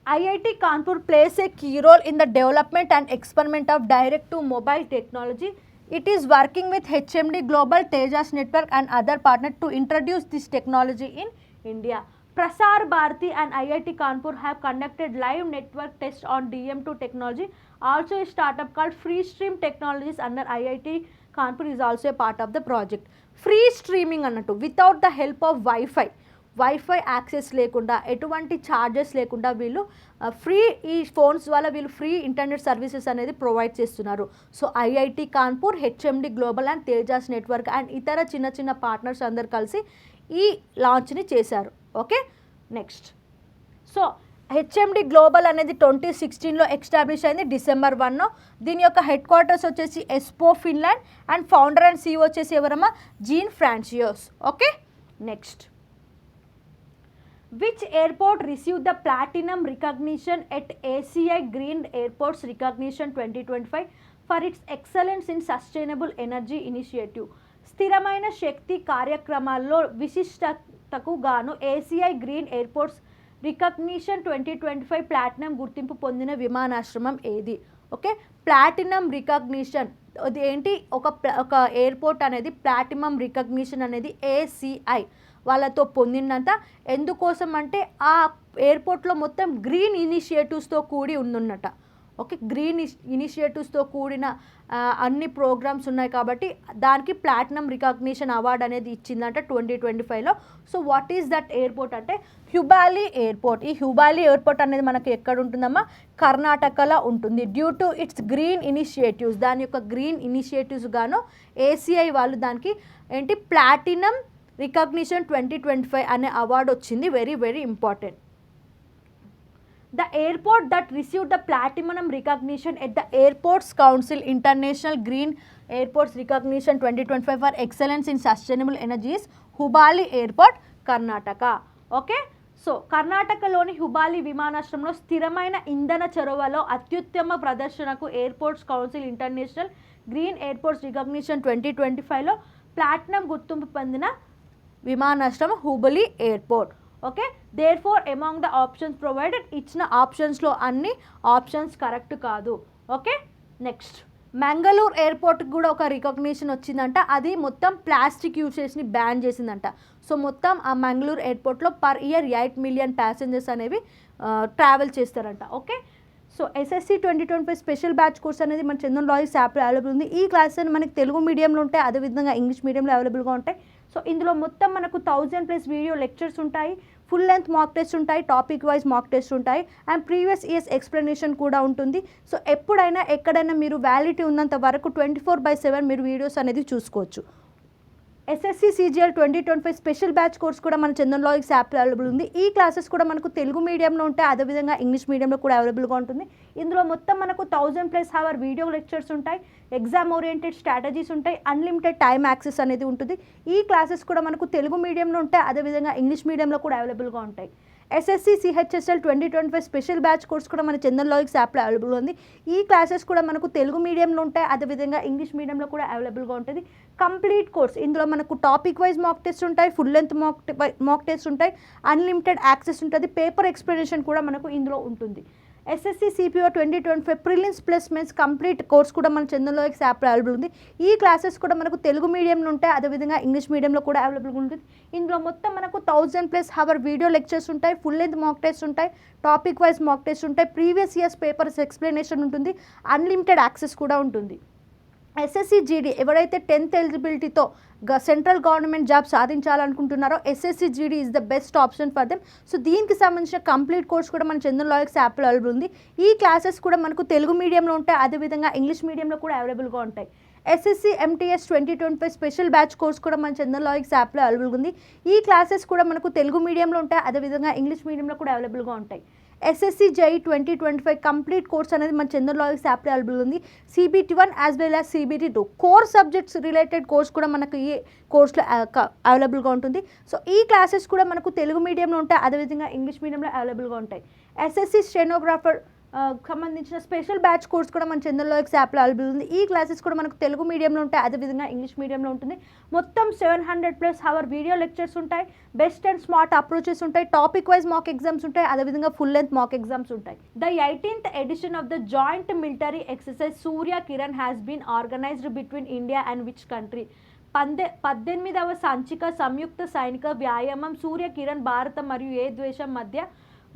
IIT Kanpur plays a key role in the development and experiment of direct to mobile technology. It is working with HMD global, Tejas network and other partner to introduce this technology in India. Prasar Bharati and IIT Kanpur have conducted live network tests on DM2 technology. Also a startup called Freestream Technologies under IIT Kanpur is also a part of the project. Free streaming అన్నట్టు without the help of wifi access లేకుండా, ఎటువంటి ఛార్జెస్ లేకుండా వీళ్ళు ఫ్రీ, ఈ ఫోన్స్ వల్ల వీళ్ళు ఫ్రీ ఇంటర్నెట్ సర్వీసెస్ అనేది ప్రొవైడ్ చేస్తున్నారు. So IIT Kanpur, HMD global and Tejas network and ఇతర చిన్న పార్ట్నర్స్ అందరు కలిసి ఈ లాంచ్ని చేశారు. Okay, next. So HMD global అనేది 2016లో ఎస్టాబ్లిష్ అయింది December 1. దీని యొక్క హెడ్ క్వార్టర్స్ వచ్చేసి Espoo Finland and founder and CEO వచ్చేసి ఎవరమ్మా? Jean François. Okay, next. Which airport received the platinum recognition at ACI Green Airports Recognition 2025 for its excellence in sustainable energy initiative? స్థిరమైన శక్తి కార్యక్రమాల్లో విశిష్టతకు గాను ACI green airports recognition 2025 platinum గుర్తింపు పొందిన విమానాశ్రమం ఏది? ఓకే, ప్లాటినం రికగ్నిషన్ అది ఏంటి? ఒక ఎయిర్పోర్ట్ అనేది ప్లాటినం రికగ్నిషన్ అనేది ఏసీఐ వాళ్ళతో పొందిందంట. ఎందుకోసం అంటే ఆ ఎయిర్పోర్ట్లో మొత్తం గ్రీన్ ఇనిషియేటివ్స్తో కూడి ఉందన్నట. ఓకే, గ్రీన్ ఇనిషియేటివ్స్తో కూడిన అన్ని ప్రోగ్రామ్స్ ఉన్నాయి కాబట్టి దానికి ప్లాటినం రికగ్నిషన్ అవార్డ్ అనేది ఇచ్చిందంట 2025లో. So what is that airport అంటే హ్యుబాలి ఎయిర్పోర్ట్. ఈ హ్యుబాలి ఎయిర్పోర్ట్ అనేది మనకి ఎక్కడ ఉంటుందమ్మా? కర్ణాటకలో ఉంటుంది. Due to it's green initiatives, దాని యొక్క గ్రీన్ ఇనిషియేటివ్స్ గాను ఏసీఐ వాళ్ళు దానికి ఏంటి ప్లాటినం రికగ్నిషన్ 2025 అనే అవార్డు వచ్చింది. Very very important. The airport that received the platinum recognition at the Airports Council International Green Airports Recognition 2025 for excellence in sustainable energy is Hubali Airport, Karnataka. Okay, so కర్ణాటకలోని హుబాలి విమానాశ్రయంలో స్థిరమైన ఇంధన చొరవలో అత్యుత్తమ ప్రదర్శనకు airports council international green airports recognition 2025లో ప్లాటినం గుర్తింపు పొందిన విమానాశ్రయం Hubli airport. Okay, there four among the options provided, ఇచ్చిన ఆప్షన్స్లో అన్ని ఆప్షన్స్ కరెక్ట్ కాదు. Okay, next. మంగళూరు ఎయిర్పోర్ట్కి కూడా ఒక రికగ్నిషన్ వచ్చిందంట. అది మొత్తం ప్లాస్టిక్ యూసేజ్ని బ్యాన్ చేసిందంట. సో మొత్తం ఆ మంగళూరు ఎయిర్పోర్ట్లో పర్ ఇయర్ 8 మిలియన్ ప్యాసింజర్స్ అనేవి ట్రావెల్ చేస్తారంట. Okay, so SSC 2025 special batch course అనేది మన చందన్ లాయిస్ యాప్లో అవైలబుల్ ఉంది. ఈ క్లాసెస్ మనకి తెలుగు మీడియంలో ఉంటాయి, అదేవిధంగా ఇంగ్లీష్ మీడియంలో అవైలబుల్గా ఉంటాయి. సో ఇందులో మొత్తం మనకు 1000+ వీడియో లెక్చర్స్ ఉంటాయి, ఫుల్ లెంత్ మాక్ టెస్ట్ ఉంటాయి, టాపిక్ వైజ్ మాక్ టెస్ట్ ఉంటాయి, అండ్ ప్రీవియస్ ఇయర్స్ ఎక్స్ప్లెనేషన్ కూడా ఉంటుంది. సో ఎప్పుడైనా ఎక్కడైనా మీరు వ్యాలిడిటీ ఉన్నంత వరకు 24/7 మీరు వీడియోస్ అనేది చూసుకోవచ్చు. SSC CGL 2025 special batch course కూడా మన చందన్ లాయిస్ యాప్లో అవైలబుల్ ఉంది. ఈ క్లాసెస్ కూడా మనకు తెలుగు మీడియంలో ఉంటాయి, అదేవిధంగా ఇంగ్లీష్ మీడియంలో కూడా అవైలబుల్గా ఉంటుంది. ఇందులో మొత్తం మనకు 1000+ అవర్ వీడియో లెక్చర్స్ ఉంటాయి, ఎగ్జామ్ ఓరియంటెడ్ స్ట్రాటజీస్ ఉంటాయి, అన్లిమిటెడ్ టైమ్ యాక్సెస్ అనేది ఉంటుంది. ఈ క్లాసెస్ కూడా మనకు తెలుగు మీడియంలో ఉంటాయి, అదేవిధంగా ఇంగ్లీష్ మీడియంలో కూడా అవైలబుల్గా ఉంటాయి. SSC CHSL 2025 special batch course కూడా మన చందన్ లాయిస్ యాప్లో అవైలబుల్ ఉంది. ఈ క్లాసెస్ కూడా మనకు తెలుగు మీడియంలో ఉంటాయి, అదేవిధంగా ఇంగ్లీష్ మీడియంలో కూడా అవైలబుల్గా ఉంటుంది. కంప్లీట్ కోర్స్ ఇందులో మనకు టాపిక్ వైజ్ మాక్ టెస్ట్ ఉంటాయి, ఫుల్ లెంత్ మాక్ టెస్ట్ ఉంటాయి, అన్లిమిటెడ్ యాక్సెస్ ఉంటుంది, పేపర్ ఎక్స్ప్లెనేషన్ కూడా మనకు ఇందులో ఉంటుంది. SSC CPO 2025 prelims plus mains complete course కూడా మన చందన్ లాయిస్ యాప్లో అవైలబుల్ ఉంది. ఈ క్లాసెస్ కూడా మనకు తెలుగు మీడియంలో ఉంటాయి, అదేవిధంగా ఇంగ్లీష్ మీడియంలో కూడా అవైలబుల్గా ఉంటుంది. ఇందులో మొత్తం మనకు 1000+ అవర్ వీడియో లెక్చర్స్ ఉంటాయి, ఫుల్ లెంత్ మాక్ టెస్ట్ ఉంటాయి, టాపిక్ వైజ్ మాక్ టెస్ట్ ఉంటాయి, ప్రీవియస్ ఇయర్స్ పేపర్స్ ఎక్స్ప్లెనేషన్ ఉంటుంది, అన్లిమిటెడ్ యాక్సెస్ కూడా ఉంటుంది. ఎస్ఎస్సి జీడీ ఎవరైతే 10th ఎలిజిబిలిటీతో సెంట్రల్ గవర్నమెంట్ జాబ్ సాధించాలనుకుంటున్నారో SSC GD is the best option for them. So దీనికి సంబంధించిన కంప్లీట్ కోర్స్ కూడా మన చందన్ లాయిస్ యాప్లో అవైలబుల్ ఉంది. ఈ క్లాసెస్ కూడా మనకు తెలుగు మీడియంలో ఉంటాయి, అదేవిధంగా ఇంగ్లీష్ మీడియంలో కూడా అవైలబుల్గా ఉంటాయి. SSC MTS 2025 special batch course కూడా మన చందన్ లాయిస్ యాప్లో అవైలబుల్ ఉంది. ఈ క్లాసెస్ కూడా మనకు తెలుగు మీడియంలో ఉంటాయి, అదేవిధంగా ఇంగ్లీష్ మీడియంలో కూడా అవైలబుల్గా ఉంటాయి. ఎస్ఎస్సి జై 2025 కంప్లీట్ కోర్స్ అనేది మన చందన్ లాయిస్ యాప్లో అవైలబుల్ ఉంది. CBT1 as well as CBT2 core subjects related course కూడా మనకు ఈ కోర్స్లో అవైలబుల్గా ఉంటుంది. సో ఈ క్లాసెస్ కూడా మనకు తెలుగు మీడియంలో ఉంటాయి, అదేవిధంగా ఇంగ్లీష్ మీడియంలో అవైలబుల్గా ఉంటాయి. ఎస్ఎస్సి స్టెనోగ్రాఫర్ సంబంధించిన స్పెషల్ బ్యాచ్ కోర్స్ కూడా మన చందన్ లాయిస్ యాప్లో అవైలబుల్ ఉంది. ఈ క్లాసెస్ కూడా మనకు తెలుగు మీడియంలో ఉంటాయి, అదేవిధంగా ఇంగ్లీష్ మీడియంలో ఉంటుంది. మొత్తం 700+ అవర్ వీడియో లెక్చర్స్ ఉంటాయి, బెస్ట్ అండ్ స్మార్ట్ అప్రోచెస్ ఉంటాయి, టాపిక్ వైజ్ మాక్ ఎగ్జామ్స్ ఉంటాయి, అదేవిధంగా ఫుల్ లెంత్ మాక్ ఎగ్జామ్స్ ఉంటాయి. The 18th edition of the joint military exercise Surya Kiran has been organised between India and which country? 18వ సంచిక సంయుక్త సైనిక వ్యాయామం సూర్య కిరణ్ భారత మరియు ఏ దేశం మధ్య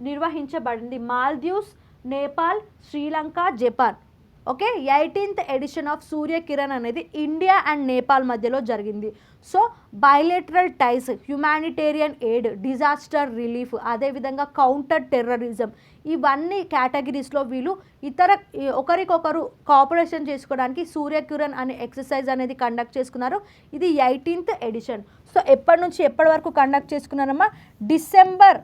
నిర్వహించబడింది? Maldives, Nepal, Sri Lanka, Japan. Okay, 18th edition of Surya Kiran అనేది ఇండియా అండ్ నేపాల్ మధ్యలో జరిగింది. So bilateral ties, humanitarian aid, disaster relief, అదేవిధంగా కౌంటర్ టెర్రరిజం, ఇవన్నీ కేటగిరీస్లో వీళ్ళు ఒకరికొకరు కోఆపరేషన్ చేసుకోవడానికి సూర్య కిరణ్ అనే ఎక్సర్సైజ్ అనేది కండక్ట్ చేసుకున్నారు. ఇది 18th ఎడిషన్. సో ఎప్పటి నుంచి ఎప్పటి వరకు కండక్ట్ చేసుకున్నారమ్మా? డిసెంబర్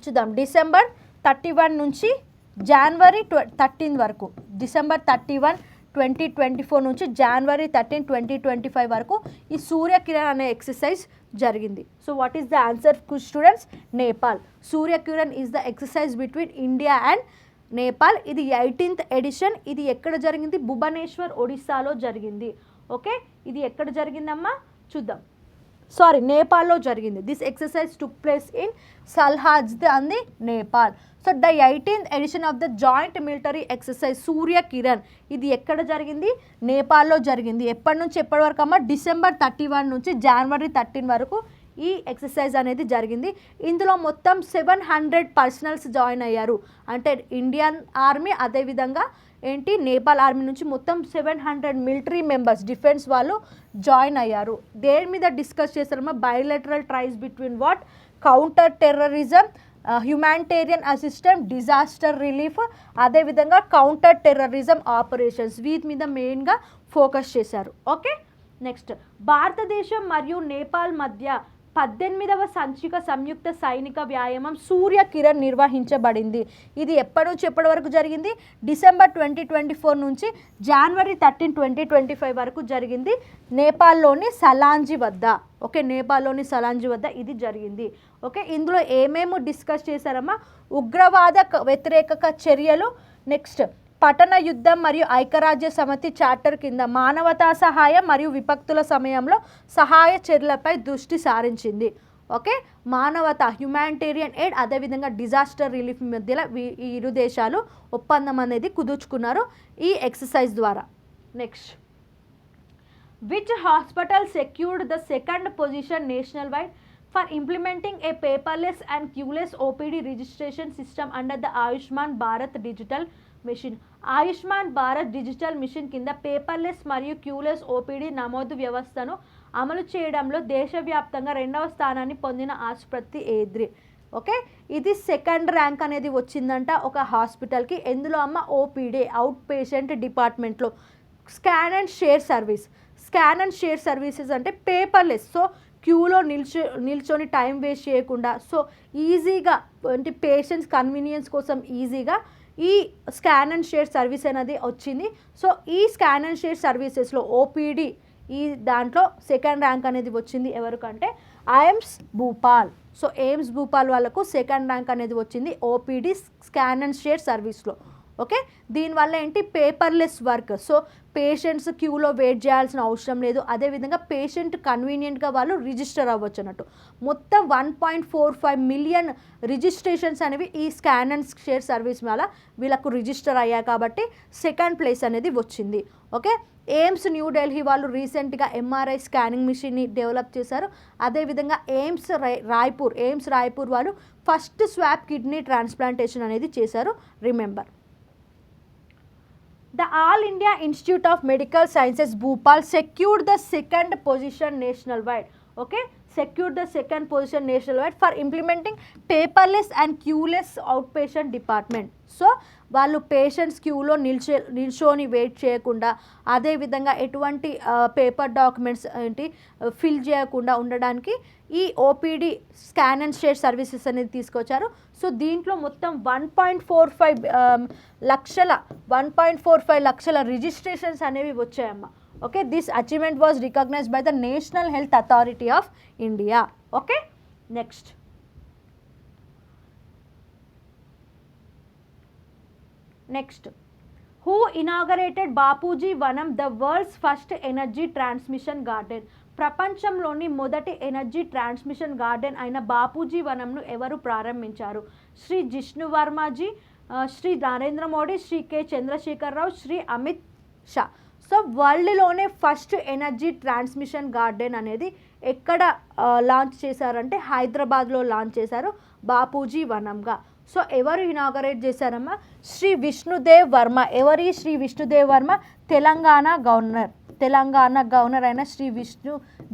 చూద్దాం, డిసెంబర్ 31 నుంచి జనవరి 13 వరకు, డిసెంబర్ 31, 2024 నుంచి జనవరి 13, 2025 వరకు ఈ సూర్య కిరణ్ అనే ఎక్సర్సైజ్ జరిగింది. So what is the answer students? Nepal. Surya Kiran is the exercise between India and Nepal. ఇది 18th ఎడిషన్. ఇది ఎక్కడ జరిగింది? భువనేశ్వర్, ఒడిస్సాలో జరిగింది. ఓకే, ఇది ఎక్కడ జరిగిందమ్మా? చూద్దాం. నేపాల్లో జరిగింది. This exercise took place in Saljhandi Nepal. So the 18th edition of the joint military exercise Surya Kiran ఇది ఎక్కడ జరిగింది? నేపాల్లో జరిగింది. ఎప్పటి నుంచి ఎప్పటి వరకు అమ్మా? డిసెంబర్ 31 నుంచి జనవరి 13 వరకు ఈ ఎక్సర్సైజ్ అనేది జరిగింది. ఇందులో మొత్తం 700 పర్సనల్స్ జాయిన్ అయ్యారు. అంటే ఇండియన్ ఆర్మీ, అదేవిధంగా నేపాల్ ఆర్మీ నుంచి మొత్తం 700 మిలిటరీ మెంబర్స్, డిఫెన్స్ వాళ్ళు జాయిన్ అయ్యారు. దేని మీద డిస్కస్ చేస్తారమ్మా? Bilateral ties between what? Counter terrorism, humanitarian assistant, disaster relief, అదేవిధంగా కౌంటర్ టెర్రరిజం ఆపరేషన్స్, వీటి మీద మెయిన్గా ఫోకస్ చేశారు. ఓకే, నెక్స్ట్, భారతదేశం మరియు నేపాల్ మధ్య 18వ సంచిక సంయుక్త సైనిక వ్యాయామం సూర్య కిరణ్ నిర్వహించబడింది. ఇది ఎప్పటి నుంచి ఎప్పటి వరకు జరిగింది? డిసెంబర్ 2024 నుంచి జనవరి 13, 2025 వరకు జరిగింది. నేపాల్లోని సలాంజీ వద్ద. ఓకే, నేపాల్లోని సలాంజీ వద్ద ఇది జరిగింది. ఓకే, ఇందులో ఏమేమి డిస్కస్ చేశారమ్మా? ఉగ్రవాద వ్యతిరేక చర్యలు, నెక్స్ట్ పట్టణ యుద్ధం మరియు ఐక్యరాజ్య సమితి చార్టర్ కింద మానవతా సహాయం మరియు విపత్తుల సమయంలో సహాయ చర్యలపై దృష్టి సారించింది. ఓకే, మానవత హ్యుమానిటేరియన్ ఎయిడ్ అదేవిధంగా డిజాస్టర్ రిలీఫ్ మధ్యలో ఈ ఇరు దేశాలు ఒప్పందం అనేది కుదుర్చుకున్నారు ఈ ఎక్సర్సైజ్ ద్వారా. Next, which hospital secured the second position national wide for implementing a paperless and queueless OPD registration system under the Ayushman Bharat digital mission. Ayushman Bharat digital mission కింద పేపర్లెస్ మరియు క్యూలెస్ ఓపీడీ నమోదు వ్యవస్థను అమలు చేయడంలో దేశవ్యాప్తంగా 2వ స్థానాన్ని పొందిన ఆసుపత్రి ఏది? ఓకే, ఇది సెకండ్ ర్యాంక్ అనేది వచ్చిందంట ఒక హాస్పిటల్కి. ఎందులో అమ్మ? ఓపీడీ, అవుట్ పేషెంట్ డిపార్ట్మెంట్లో. Scan and share service. Scan and share services అంటే పేపర్లెస్, సో క్యూలో నిల్చొని టైం వేస్ట్ చేయకుండా, సో ఈజీగా అంటే పేషెంట్స్ కన్వీనియన్స్ కోసం ఈజీగా ఈ స్కాన్ అండ్ షేర్ సర్వీస్ అనేది వచ్చింది. సో ఈ స్కాన్ అండ్ షేర్ సర్వీసెస్లో ఓపీడీ ఈ దాంట్లో సెకండ్ ర్యాంక్ అనేది వచ్చింది ఎవరికంటే AIIMS Bhupal. So AIIMS Bhupal వాళ్ళకు సెకండ్ ర్యాంక్ అనేది వచ్చింది ఓపీడీ స్కాన్ అండ్ షేర్ సర్వీస్లో. ఓకే, దీనివల్ల ఏంటి? Paperless work. సో పేషెంట్స్ క్యూలో వెయిట్ చేయాల్సిన అవసరం లేదు. అదేవిధంగా పేషెంట్ కన్వీనియంట్గా వాళ్ళు రిజిస్టర్ అవ్వచ్చు అన్నట్టు. మొత్తం 1.45 మిలియన్ రిజిస్ట్రేషన్స్ అనేవి ఈ స్కాన్ అండ్ షేర్ సర్వీస్ వల్ల వీళ్ళకు రిజిస్టర్ అయ్యాయి కాబట్టి సెకండ్ ప్లేస్ అనేది వచ్చింది. ఓకే, ఎయిమ్స్ న్యూఢిల్లీ వాళ్ళు రీసెంట్గా ఎంఆర్ఐ స్కానింగ్ మిషన్ని డెవలప్ చేశారు. అదేవిధంగా ఎయిమ్స్ రాయ్పూర్ వాళ్ళు ఫస్ట్ స్వాప్ కిడ్నీ ట్రాన్స్ప్లాంటేషన్ అనేది చేశారు. Remember, the All India Institute of Medical Sciences Bhopal secured the second position nationwide. Okay, secured the second position nationwide for implementing paperless and queueless outpatient department. So వాళ్ళు పేషెంట్స్ క్యూలో నిల్చొని వెయిట్ చేయకుండా, అదేవిధంగా ఎటువంటి పేపర్ డాక్యుమెంట్స్ ఏంటి ఫిల్ చేయకుండా ఉండడానికి ఈ OPD scan and share services అనేది తీసుకొచ్చారు. సో దీంట్లో మొత్తం 1.45 లక్షల రిజిస్ట్రేషన్స్ అనేవి వచ్చాయమ్మ. Okay, this achievement was recognised by the national health authority of India. Okay, next, who inaugurated Bapuji Vanam, the world's first energy transmission garden? ప్రపంచంలోని మొదటి ఎనర్జీ ట్రాన్స్మిషన్ గార్డెన్ అయిన బాపూజీ వనంను ఎవరు ప్రారంభించారు? శ్రీ జిష్ణు వర్మజీ, శ్రీ నరేంద్ర మోడీ, శ్రీ కె చంద్రశేఖరరావు, శ్రీ అమిత్ షా. సో వరల్డ్లోనే ఫస్ట్ ఎనర్జీ ట్రాన్స్మిషన్ గార్డెన్ అనేది ఎక్కడ లాంచ్ చేశారంటే హైదరాబాద్లో లాంచ్ చేశారు బాపూజీ వనంగా. సో ఎవరు ఇనాగరేట్ చేశారమ్మా? శ్రీ విష్ణుదేవ్ వర్మ. ఎవరి? శ్రీ విష్ణుదేవ్ వర్మ, తెలంగాణ గవర్నర్ అయిన శ్రీ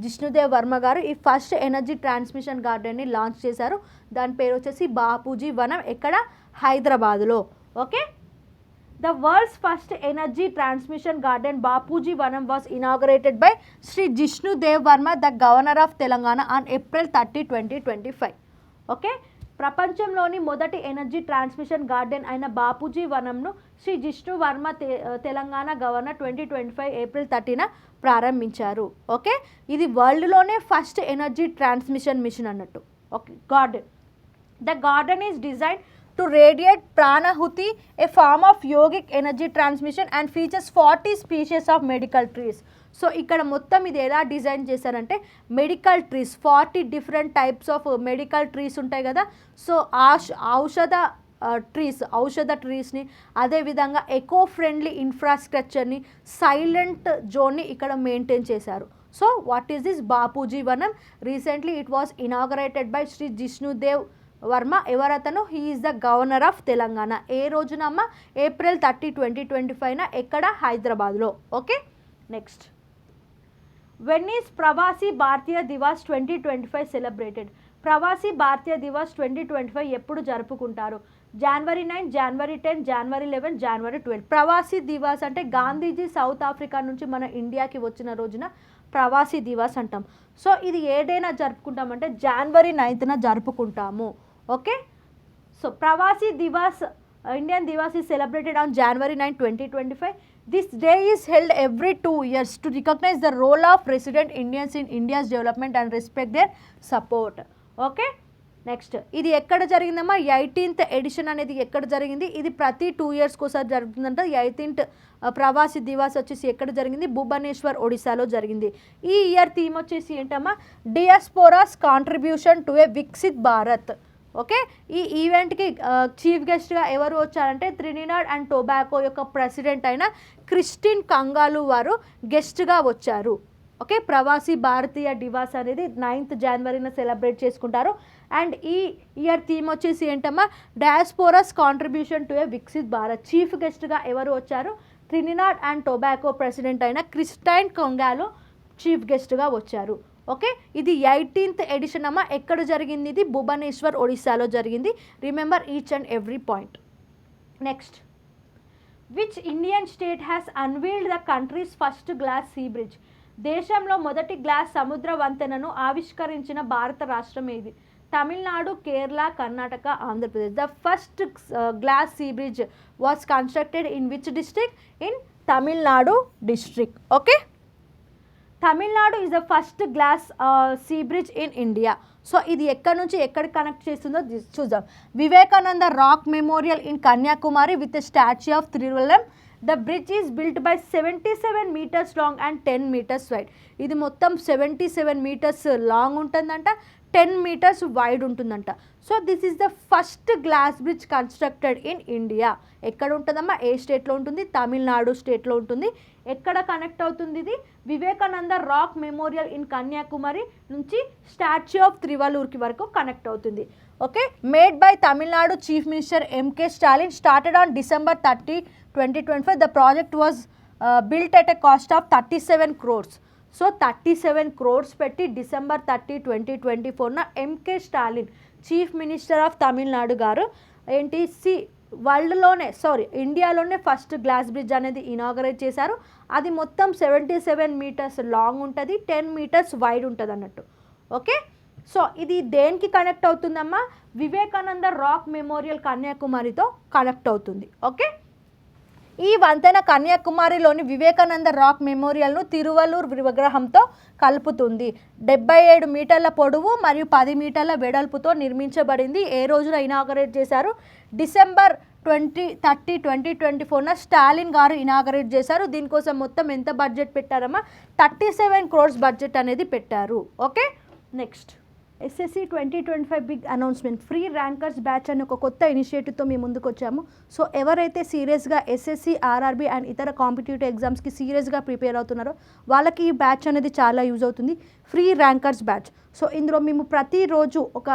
జిష్ణుదేవ్ వర్మ గారు ఈ ఫస్ట్ ఎనర్జీ ట్రాన్స్మిషన్ గార్డెన్ని లాంచ్ చేశారు. దాని పేరు వచ్చేసి బాపూజీ వనం. ఎక్కడ? హైదరాబాదులో. Okay, the world's first energy transmission garden Bapuji Vanam was inaugurated by Shri Jishnudev Varma, the governor of Telangana, on April 30, 2025. Okay, ప్రపంచంలోని మొదటి ఎనర్జీ ట్రాన్స్మిషన్ గార్డెన్ అయిన బాపూజీ వనంను శ్రీ జిష్ణు వర్మ తెలంగాణ గవర్నర్ 2025 April 30న ప్రారంభించారు. ఓకే, ఇది వరల్డ్లోనే ఫస్ట్ ఎనర్జీ ట్రాన్స్మిషన్ మిషన్ అన్నట్టు. Okay, garden. The garden is design to radiate pranahuti, a form of yogic energy transmission and features 40 species of medical trees. So ఇక్కడ మొత్తం ఇది ఎలా డిజైన్ చేశారంటే medical trees 40 different types of medical trees ఉంటాయి కదా. సో ఔషధ ట్రీస్ని, అదేవిధంగా ఎకో ఫ్రెండ్లీ ఇన్ఫ్రాస్ట్రక్చర్ని, సైలెంట్ జోన్ని ఇక్కడ మెయింటైన్ చేశారు. So what is this Bapuji Vanam? Recently it was inaugurated by Shri Jishnudev Varma. ఎవరతను? He is the governor of Telangana. ఏ రోజునమ్మ? April 30, 2025న. ఎక్కడ? హైదరాబాద్లో. Okay, next, when is Pravasi Bharatiya Divas 2025 celebrated? Pravasi Bharatiya Divas 2025 ఎప్పుడు జరుపుకుంటారు? January 9, January 10, January 11, January 12. ప్రవాసీ దివాస్ అంటే గాంధీజీ సౌత్ ఆఫ్రికా నుంచి మన ఇండియాకి వచ్చిన రోజున ప్రవాసీ దివాస్ అంటాం. సో ఇది ఏ డేనా జరుపుకుంటామంటే January 9న జరుపుకుంటాము. Okay, so Pravasi Divas, Indian Divas is celebrated on January 9, 2025. This day is held every 2 years to recognize the role of resident Indians in India's development and respect their support. Okay, next ఇది ఎక్కడ జరిగిందమ్మా 18th ఎడిషన్ అనేది ఎక్కడ జరిగింది, ఇది ప్రతి 2 yearsకి ఒకసారి జరుగుతుందంట. 18th ప్రవాసీ దివాస్ వచ్చేసి ఎక్కడ జరిగింది, భువనేశ్వర్ ఒడిశాలో జరిగింది. ఈ ఇయర్ థీమ్ వచ్చేసి ఏంటమ్మా, diaspora's contribution to a Viksit Bharat. Okay, ఈ ఈవెంట్కి చీఫ్ గెస్ట్గా ఎవరు వచ్చారంటే త్రినిడాడ్ అండ్ టొబాకో యొక్క ప్రెసిడెంట్ అయిన క్రిస్టిన్ కంగాలు వారు గెస్ట్గా వచ్చారు. ఓకే, ప్రవాసీ భారతీయ దివాస్ అనేది 9th Januaryన సెలబ్రేట్ చేసుకుంటారు. అండ్ ఈ ఇయర్ థీమ్ వచ్చేసి ఏంటమ్మా, diaspora's contribution to a Viksit Bharat. Chief గెస్ట్గా ఎవరు వచ్చారు, త్రినిడాడ్ అండ్ టొబాకో ప్రెసిడెంట్ అయిన క్రిస్టైన్ కొంగాలో చీఫ్ గెస్ట్గా వచ్చారు. ఓకే, ఇది 18th ఎడిషన్ అమ్మ. ఎక్కడ జరిగింది, ఇది భువనేశ్వర్ ఒడిశాలో జరిగింది. Remember each and every point. Next, which Indian state has unveiled the countries first glass sea bridge. దేశంలో మొదటి గ్లాస్ సముద్ర వంతెనను ఆవిష్కరించిన భారత రాష్ట్రం ఏది. Tamil Nadu, Kerala, Karnataka, Andhra Pradesh. The first glass sea bridge was constructed in which district, in Tamil Nadu district. Okay, Tamil Nadu is the first glass sea bridge in India. So ఇది ఎక్కడి నుంచి ఎక్కడ కనెక్ట్ చేస్తుందో చూద్దాం. Vivekananda rock memorial in Kanyakumari with statue of Thiruvalluvar. The bridge is built by 77 meters long and 10 meters wide. ఇది మొత్తం 77 meters లాంగ్ ఉంటుందంట, 10 meters వైడ్ ఉంటుందంట. So this is the first glass bridge constructed in India. ఎక్కడ ఉంటుందమ్మా, ఏ స్టేట్లో ఉంటుంది, తమిళనాడు స్టేట్లో ఉంటుంది. ఎక్కడ కనెక్ట్ అవుతుంది ఇది, Vivekananda rock memorial in Kanyakumari నుంచి స్టాచ్యూ ఆఫ్ త్రివల్లూర్కి వరకు కనెక్ట్ అవుతుంది. Okay, made by Tamil Nadu chief minister MK Stalin, started on December 30, 2025. The project was built at a cost of 37 crores. So 37 crores పెట్టి December 30, 2024న MK Stalin chief minister of Tamil Nadu గారు ఏంటి ఇండియాలోనే ఫస్ట్ గ్లాస్ బ్రిడ్జ్ అనేది ఇనాగరేట్ చేశారు. అది మొత్తం 77 meters లాంగ్ ఉంటుంది, 10 meters వైడ్ ఉంటుంది అన్నట్టు. ఓకే, సో ఇది దేనికి కనెక్ట్ అవుతుందమ్మా, వివేకానంద రాక్ మెమోరియల్ కన్యాకుమారితో కనెక్ట్ అవుతుంది. ఓకే, ఈ వంతెన కన్యాకుమారిలోని వివేకానంద రాక్ మెమోరియల్ను తిరువల్లూర్ విగ్రహంతో కలుపుతుంది. 77 మీటర్ల పొడవు మరియు 10 మీటర్ల వెడల్పుతో నిర్మించబడింది. ఏ రోజున ఇనాగరేట్ చేశారు, December 30, 2024న స్టాలిన్ గారు ఇనాగరేట్ చేశారు. దీనికోసం మొత్తం ఎంత బడ్జెట్ పెట్టారమ్మా, 37 crores బడ్జెట్ అనేది పెట్టారు. Okay, next SSC 2025 big announcement. Free rankers batch అని ఒక కొత్త ఇనిషియేటివ్తో మేము ముందుకు వచ్చాము. సో ఎవరైతే సీరియస్గా SSC, RRB అండ్ ఇతర కాంపిటేటివ్ ఎగ్జామ్స్కి సీరియస్గా ప్రిపేర్ అవుతున్నారో వాళ్ళకి ఈ బ్యాచ్ అనేది చాలా యూజ్ అవుతుంది, ఫ్రీ ర్యాంకర్స్ బ్యాచ్. సో ఇందులో మేము ప్రతిరోజు ఒక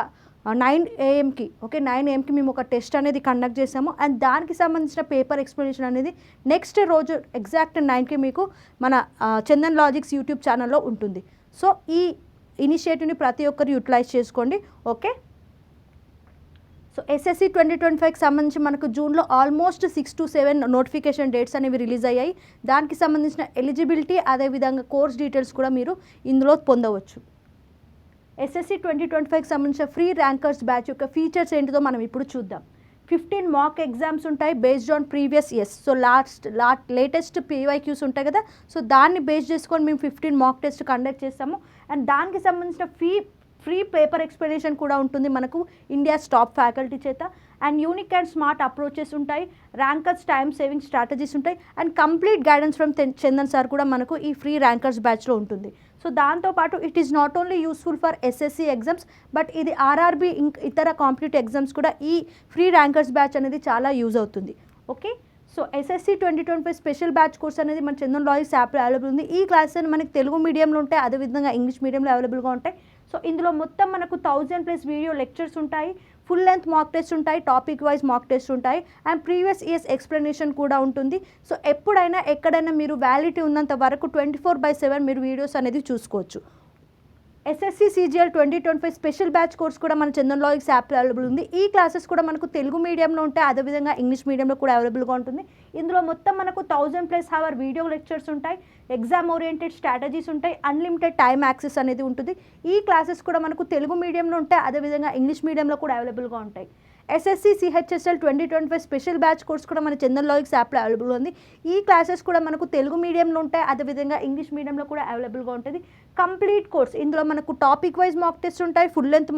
9 AM ఓకే 9 AM మేము ఒక టెస్ట్ అనేది కండక్ట్ చేసాము. అండ్ దానికి సంబంధించిన పేపర్ ఎక్స్ప్లెనేషన్ అనేది నెక్స్ట్ రోజు ఎగ్జాక్ట్ 9కి మీకు మన చందన్ లాజిక్స్ యూట్యూబ్ ఛానల్లో ఉంటుంది. సో ఈ ఇనిషియేటివ్ని ప్రతి ఒక్కరు యూటిలైజ్ చేసుకోండి. ఓకే, సో SSC 2025కి సంబంధించి మనకు జూన్లో ఆల్మోస్ట్ 6 to 7 నోటిఫికేషన్ డేట్స్ అనేవి రిలీజ్ అయ్యాయి. దానికి సంబంధించిన ఎలిజిబిలిటీ అదేవిధంగా కోర్స్ డీటెయిల్స్ కూడా మీరు ఇందులో పొందవచ్చు. SSC 2025కి సంబంధించిన ఫ్రీ ర్యాంకర్స్ బ్యాచ్ యొక్క ఫీచర్స్ ఏంటిదో మనం ఇప్పుడు చూద్దాం. 15 మాక్ ఎగ్జామ్స్ ఉంటాయి based on previous years. So latest PYQs ఉంటాయి కదా, సో దాన్ని బేస్ చేసుకొని మేము 15 మాక్ టెస్ట్ కండక్ట్ చేస్తాము. అండ్ దానికి సంబంధించిన ఫ్రీ పేపర్ ఎక్స్ప్లెనేషన్ కూడా ఉంటుంది మనకు ఇండియాస్ టాప్ ఫ్యాకల్టీ చేత. And unique and smart approaches ఉంటాయి, ర్యాంకర్స్ టైమ్ సేవింగ్ స్ట్రాటజీస్ ఉంటాయి, and complete guidance from Chandan sir కూడా మనకు ఈ ఫ్రీ ర్యాంకర్స్ బ్యాచ్లో ఉంటుంది. సో దాంతోపాటు it is not only useful for SSC exams, but ఇది RRB ఇతర కాంపిటేటివ్ ఎగ్జామ్స్ కూడా ఈ ఫ్రీ ర్యాంకర్స్ బ్యాచ్ అనేది చాలా యూజ్ అవుతుంది. Okay, so SSC 2025 special batch course అనేది మన చందన్ లాజిక్స్ యాప్లో అవైలబుల్ ఉంది. ఈ క్లాసెస్ మనకి తెలుగు మీడియంలో ఉంటాయి, అదేవిధంగా ఇంగ్లీష్ మీడియంలో అవైలబుల్గా ఉంటాయి. సో ఇందులో మొత్తం మనకు 1000+ వీడియో లెక్చర్స్ ఉంటాయి, ఫుల్ లెంత్ మాక్ టెస్ట్ ఉంటాయి, టాపిక్ వైజ్ మాక్ టెస్ట్ ఉంటాయి, అండ్ ప్రీవియస్ ఇయర్స్ ఎక్స్ప్లెనేషన్ కూడా ఉంటుంది. సో ఎప్పుడైనా ఎక్కడైనా మీరు వ్యాలిడిటీ ఉన్నంత వరకు 24/7 మీరు వీడియోస్ అనేది చూసుకోవచ్చు. SSC CGL 2025 special batch course కూడా మన చందన్ లాజిక్స్ యాప్లో అవైలబుల్ ఉంది. ఈ క్లాసెస్ కూడా మనకు తెలుగు మీడియంలో ఉంటాయి, అదేవిధంగా ఇంగ్లీష్ మీడియంలో కూడా అవైలబుల్గా ఉంటుంది. ఇందులో మొత్తం మనకు 1000+ అవర్ వీడియో లెక్చర్స్ ఉంటాయి, ఎగ్జామ్ ఓరియంటెడ్ స్ట్రాటజీస్ ఉంటాయి, అన్లిమిటెడ్ టైమ్ యాక్సెస్ అనేది ఉంటుంది. ఈ క్లాసెస్ కూడా మనకు తెలుగు మీడియంలో ఉంటాయి, అదేవిధంగా ఇంగ్లీష్ మీడియంలో కూడా అవైలబుల్గా ఉంటాయి. SSC CHSL 2025 special batch course కూడా మన చందన్ లాజిక్స్ యాప్లో అవైలబుల్ ఉంది. ఈ క్లాసెస్ కూడా మనకు తెలుగు మీడియంలో ఉంటాయి, అదేవిధంగా ఇంగ్లీష్ మీడియంలో కూడా అవైలబుల్గా ఉంటుంది. కంప్లీట్ కోర్స్ ఇందులో మనకు టాపిక్ వైజ్ మాక్ టెస్ట్ ఉంటాయి, ఫుల్ లెంత్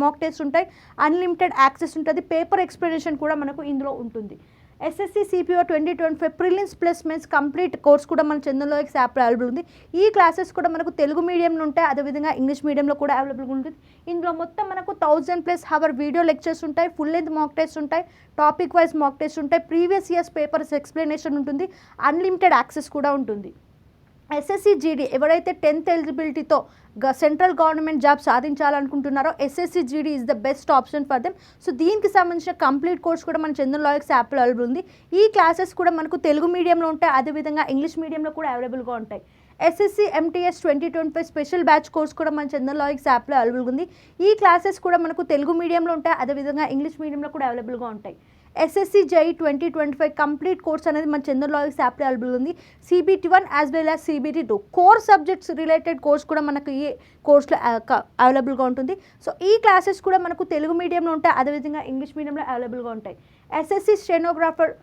మాక్ టెస్ట్ ఉంటాయి, అన్లిమిటెడ్ యాక్సెస్ ఉంటుంది, పేపర్ ఎక్స్ప్లెనేషన్ కూడా మనకు ఇందులో ఉంటుంది. SSC CPO 2025 prelims plus mains complete course కూడా మన చందన్ లాజిక్స్ యాప్లో అవైలబుల్ ఉంది. ఈ క్లాసెస్ కూడా మనకు తెలుగు మీడియంలో ఉంటాయి, అదేవిధంగా ఇంగ్లీష్ మీడియంలో కూడా అవైలబుల్గా ఉంటుంది. ఇందులో మొత్తం మనకు 1000+ వీడియో లెక్చర్స్ ఉంటాయి, ఫుల్ లెంత్ మాక్ టెస్ట్ ఉంటాయి, టాపిక్ వైజ్ మాక్ టెస్ట్ ఉంటాయి, ప్రీవియస్ ఇయర్స్ పేపర్స్ ఎక్స్ప్లెనేషన్ ఉంటుంది, అన్లిమిటెడ్ యాక్సెస్ కూడా ఉంటుంది. ఎస్ఎస్సి జీడీ ఎవరైతే 10th ఎలిజిబిలిటీతో సెంట్రల్ గవర్నమెంట్ జాబ్ సాధించాలనుకుంటున్నారో SSC GD is the best option for them. So దీనికి సంబంధించిన కంప్లీట్ కోర్స్ కూడా మన చందన్ లాజిక్స్ యాప్లో అవైలబుల్ ఉంది. ఈ క్లాసెస్ కూడా మనకు తెలుగు మీడియంలో ఉంటాయి, అదేవిధంగా ఇంగ్లీష్ మీడియంలో కూడా అవైలబుల్గా ఉంటాయి. SSC MTS 2025 special batch course కూడా మన చందన్ లాజిక్స్ యాప్లో అవైలబుల్ ఉంది. ఈ క్లాసెస్ కూడా మనకు తెలుగు మీడియంలో ఉంటాయి, అదేవిధంగా ఇంగ్లీష్ మీడియంలో కూడా అవైలబుల్గా ఉంటాయి. ఎస్ఎస్సి జై 2025 కంప్లీట్ కోర్స్ అనేది మన చందన్ లాజిక్స్ యాప్లో అవైలబుల్ ఉంది. CBT1 as well as CBT2 core subjects related course కూడా మనకు ఈ కోర్స్లో అవైలబుల్గా ఉంటుంది. సో ఈ క్లాసెస్ కూడా మనకు తెలుగు మీడియంలో ఉంటాయి, అదేవిధంగా ఇంగ్లీష్ మీడియంలో అవైలబుల్గా ఉంటాయి. ఎస్ఎస్సి స్టెనోగ్రాఫర్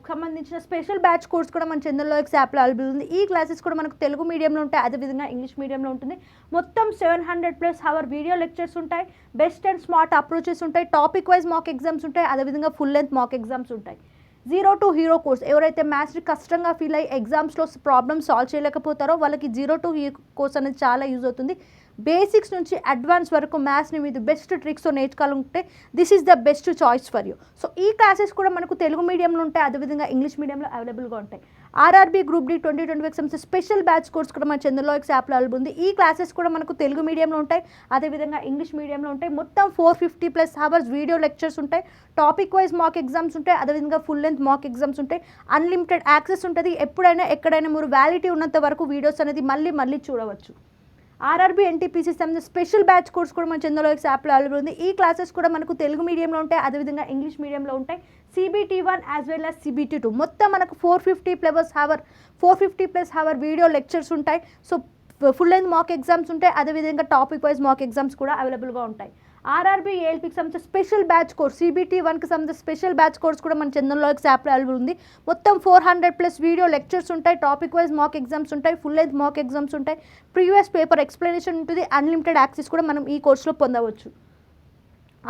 సంబంధించిన స్పెషల్ బ్యాచ్ కోర్స్ కూడా మన చందన్ లాజిక్స్ యాప్లో అవైలబుల్ ఉంది. ఈ క్లాసెస్ కూడా మనకు తెలుగు మీడియంలో ఉంటాయి, అదేవిధంగా ఇంగ్లీష్ మీడియంలో ఉంటుంది. మొత్తం 700+ వీడియో లెక్చర్స్ ఉంటాయి, బెస్ట్ అండ్ స్మార్ట్ అప్రోచెస్ ఉంటాయి, టాపిక్ వైజ్ మాక్ ఎగ్జామ్స్ ఉంటాయి, అదేవిధంగా ఫుల్ లెంత్ మాక్ ఎగ్జామ్స్ ఉంటాయి. 0 to హీరో కోర్స్ ఎవరైతే మ్యాథ్స్ కష్టంగా ఫీల్ అయ్యి ఎగ్జామ్స్లో ప్రాబ్లమ్స్ సాల్వ్ చేయలేకపోతారో వాళ్ళకి 0 to హీరో కోర్స్ అనేది చాలా యూజ్ అవుతుంది. బేసిక్స్ నుంచి అడ్వాన్స్ వరకు మ్యాథ్స్ని మీరు బెస్ట్ ట్రిక్స్ నేర్చుకోవాలంటే this is the best choice for you. So ఈ క్లాసెస్ కూడా మనకు తెలుగు మీడియంలో ఉంటాయి, అదేవిధంగా ఇంగ్లీష్ మీడియంలో అవైలబుల్గా ఉంటాయి. ఆర్ఆర్బీ గ్రూప్ డి 2025 సంబంధించిన స్పెషల్ బ్యాచ్ కోర్స్ కూడా మన చందన్ లాజిక్స్ యాప్లో అవైలబుల్ ఉంది. ఈ క్లాసెస్ కూడా మనకు తెలుగు మీడియంలో ఉంటాయి, అదేవిధంగా ఇంగ్లీష్ మీడియంలో ఉంటాయి. మొత్తం 450+ వీడియో లెక్చర్స్ ఉంటాయి, టాపిక్ వైజ్ మాక్ ఎగ్జామ్స్ ఉంటాయి, అదేవిధంగా ఫుల్ లెంత్ మాక్ ఎగ్జామ్స్ ఉంటాయి, అన్లిమిటెడ్ యాక్సెస్ ఉంటుంది. ఎప్పుడైనా ఎక్కడైనా మీరు వ్యాలిటీ ఉన్నంత వరకు వీడియోస్ అనేది మళ్ళీ చూడవచ్చు. ఆర్ఆర్బీ ఎన్టీపీసీ సంబంధించిన స్పెషల్ బ్యాచ్ కోర్స్ కూడా మన చందన్ లాజిక్స్ యాప్లో అవైలబుల్ ఉంది. ఈ క్లాసెస్ కూడా మనకు తెలుగు మీడియంలో ఉంటాయి, అదేవిధంగా ఇంగ్లీష్ మీడియంలో ఉంటాయి. CBT1 as well as CBT2 మొత్తం మనకు 450+ వీడియో లెక్చర్స్ ఉంటాయి. So full length mock exams ఉంటాయి, అదేవిధంగా టాపిక్ వైజ్ మాక్ ఎగ్జామ్స్ కూడా అవైలబుల్గా ఉంటాయి. ఆర్ఆర్బీ ఏఎల్పీకి సంబంధించిన స్పెషల్ బ్యాచ్ కోర్స్ CBT1కి సంబంధించిన స్పెషల్ బ్యాచ్ కోర్స్ కూడా మన చందన్ లాజిక్స్ యాప్లో అవైలబుల్ ఉంది. మొత్తం 400+ వీడియో లెక్చర్స్ ఉంటాయి, టాపిక్ వైజ్ మాక్ ఎగ్జామ్స్ ఉంటాయి, ఫుల్ లెంత్ మాక్ ఎగ్జామ్స్ ఉంటాయి, ప్రీవియస్ పేపర్ ఎక్స్ప్లెనేషన్ ఉంటుంది, అన్లిమిటెడ్ యాక్సెస్ కూడా మనం ఈ కోర్సులో పొందవచ్చు.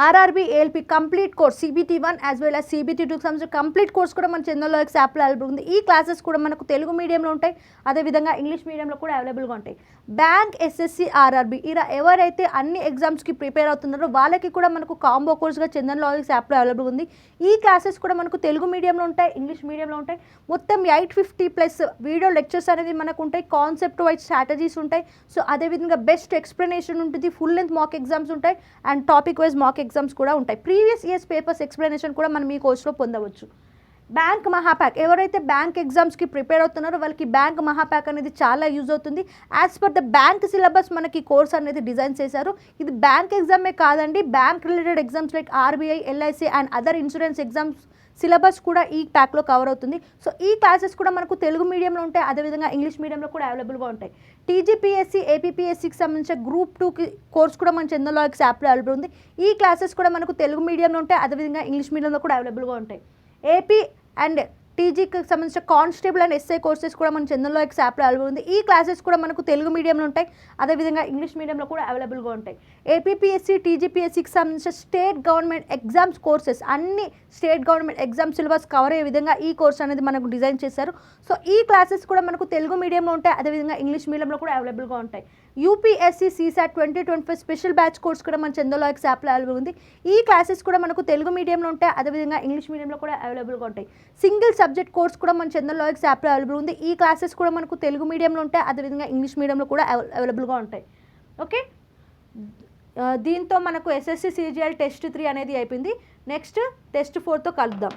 RRB ALP complete course CBT1 as well as CBT2కి సంబంధించిన కంప్లీట్ కోర్స్ కూడా మన చందన్ లాజిక్స్ యాప్లో అవైలబుల్ ఉంది. ఈ క్లాసెస్ కూడా మనకు తెలుగు మీడియంలో ఉంటాయి, అదేవిధంగా ఇంగ్లీష్ మీడియంలో కూడా అవైలబుల్గా ఉంటాయి. బ్యాంక్, SSC, ఆర్ఆర్బీ ఇలా ఎవరైతే అన్ని ఎగ్జామ్స్కి ప్రిపేర్ అవుతున్నారో వాళ్ళకి కూడా మనకు కాంబో కోర్స్గా చందన్ లాజిక్స్ యాప్లో అవైలబుల్ ఉంది. ఈ క్లాసెస్ కూడా మనకు తెలుగు మీడియంలో ఉంటాయి, ఇంగ్లీష్ మీడియంలో ఉంటాయి. మొత్తం 850+ వీడియో లెక్చర్స్ అనేది మనకు ఉంటాయి, కాన్సెప్ట్ వైజ్ స్ట్రాటజీస్ ఉంటాయి. సో అదేవిధంగా బెస్ట్ ఎక్స్ప్లెనేషన్ ఉంటుంది, ఫుల్ లెంత్ మాక్ ఎగ్జామ్స్ ఉంటాయి, and topic wise mock exams కూడా ఉంటాయి. ప్రీవియస్ ఇయర్స్ పేపర్స్ ఎక్స్ప్లెనేషన్ కూడా మనం ఈ కోర్సులో పొందవచ్చు. బ్యాంక్ మహాప్యాక్ ఎవరైతే బ్యాంక్ ఎగ్జామ్స్కి ప్రిపేర్ అవుతున్నారో వాళ్ళకి బ్యాంక్ మహాప్యాక్ అనేది చాలా యూజ్ అవుతుంది. As per the bank syllabus మనకి కోర్స్ అనేది డిజైన్ చేశారు. ఇది బ్యాంక్ ఎగ్జామే కాదండి, bank related exams like RBI, LIC and other insurance exams syllabus కూడా ఈ ప్యాక్లో కవర్ అవుతుంది. సో ఈ క్లాసెస్ కూడా మనకు తెలుగు మీడియంలో ఉంటాయి, అదేవిధంగా ఇంగ్లీష్ మీడియంలో కూడా అవైలబుల్గా ఉంటాయి. TGPSC, APPSCకి సంబంధించిన గ్రూప్ 2కి కోర్స్ కూడా మన చందన్ లాజిక్స్ యాప్లో అవైలబుల్ ఉంది. ఈ క్లాసెస్ కూడా మనకు తెలుగు మీడియంలో ఉంటాయి, అదేవిధంగా ఇంగ్లీష్ మీడియంలో కూడా అవైలబుల్గా ఉంటాయి. AP అండ్ TGకి సంబంధించిన కానిస్టేబుల్ అండ్ SI కోర్సెస్ కూడా మన చందన్ లాజిక్స్ యాప్లో అవైలబుల్ ఉంది. ఈ క్లాసెస్ కూడా మనకు తెలుగు మీడియంలో ఉంటాయి, అదేవిధంగా ఇంగ్లీష్ మీడియంలో కూడా అవైలబుల్గా ఉంటాయి. APPSC, TGPSCకి సంబంధించిన స్టేట్ గవర్నమెంట్ ఎగ్జామ్స్ కోర్సెస్ అన్ని state government exam syllabus cover అయ్యే విధంగా ఈ కోర్స్ అనేది మనకు డిజైన్ చేశారు. సో ఈ క్లాసెస్ కూడా మనకు తెలుగు మీడియంలో ఉంటాయి, అదేవిధంగా ఇంగ్లీష్ మీడియంలో కూడా అవైలబుల్గా ఉంటాయి. UPSC CSAT 2025 special batch course కూడా మన చందన్ లాజిక్స్ యాప్లో అవైలబుల్ ఉంది. ఈ క్లాసెస్ కూడా మనకు తెలుగు మీడియంలో ఉంటాయి, అదేవిధంగా ఇంగ్లీష్ మీడియంలో కూడా అవైలబుల్గా ఉంటాయి. సింగిల్ సబ్జెక్ట్ కోర్స్ కూడా మన చందన్ లాజిక్స్ యాప్లో అవైలబుల్ ఉంది. ఈ క్లాసెస్ కూడా మనకు తెలుగు మీడియంలో ఉంటాయి, అదేవిధంగా ఇంగ్లీష్ మీడియంలో కూడా అవైలబుల్గా ఉంటాయి. ఓకే, దీంతో మనకు SSC CGL టెస్ట్ 3 అనేది అయిపోయింది. నెక్స్ట్ టెస్ట్ 4తో కలుద్దాం.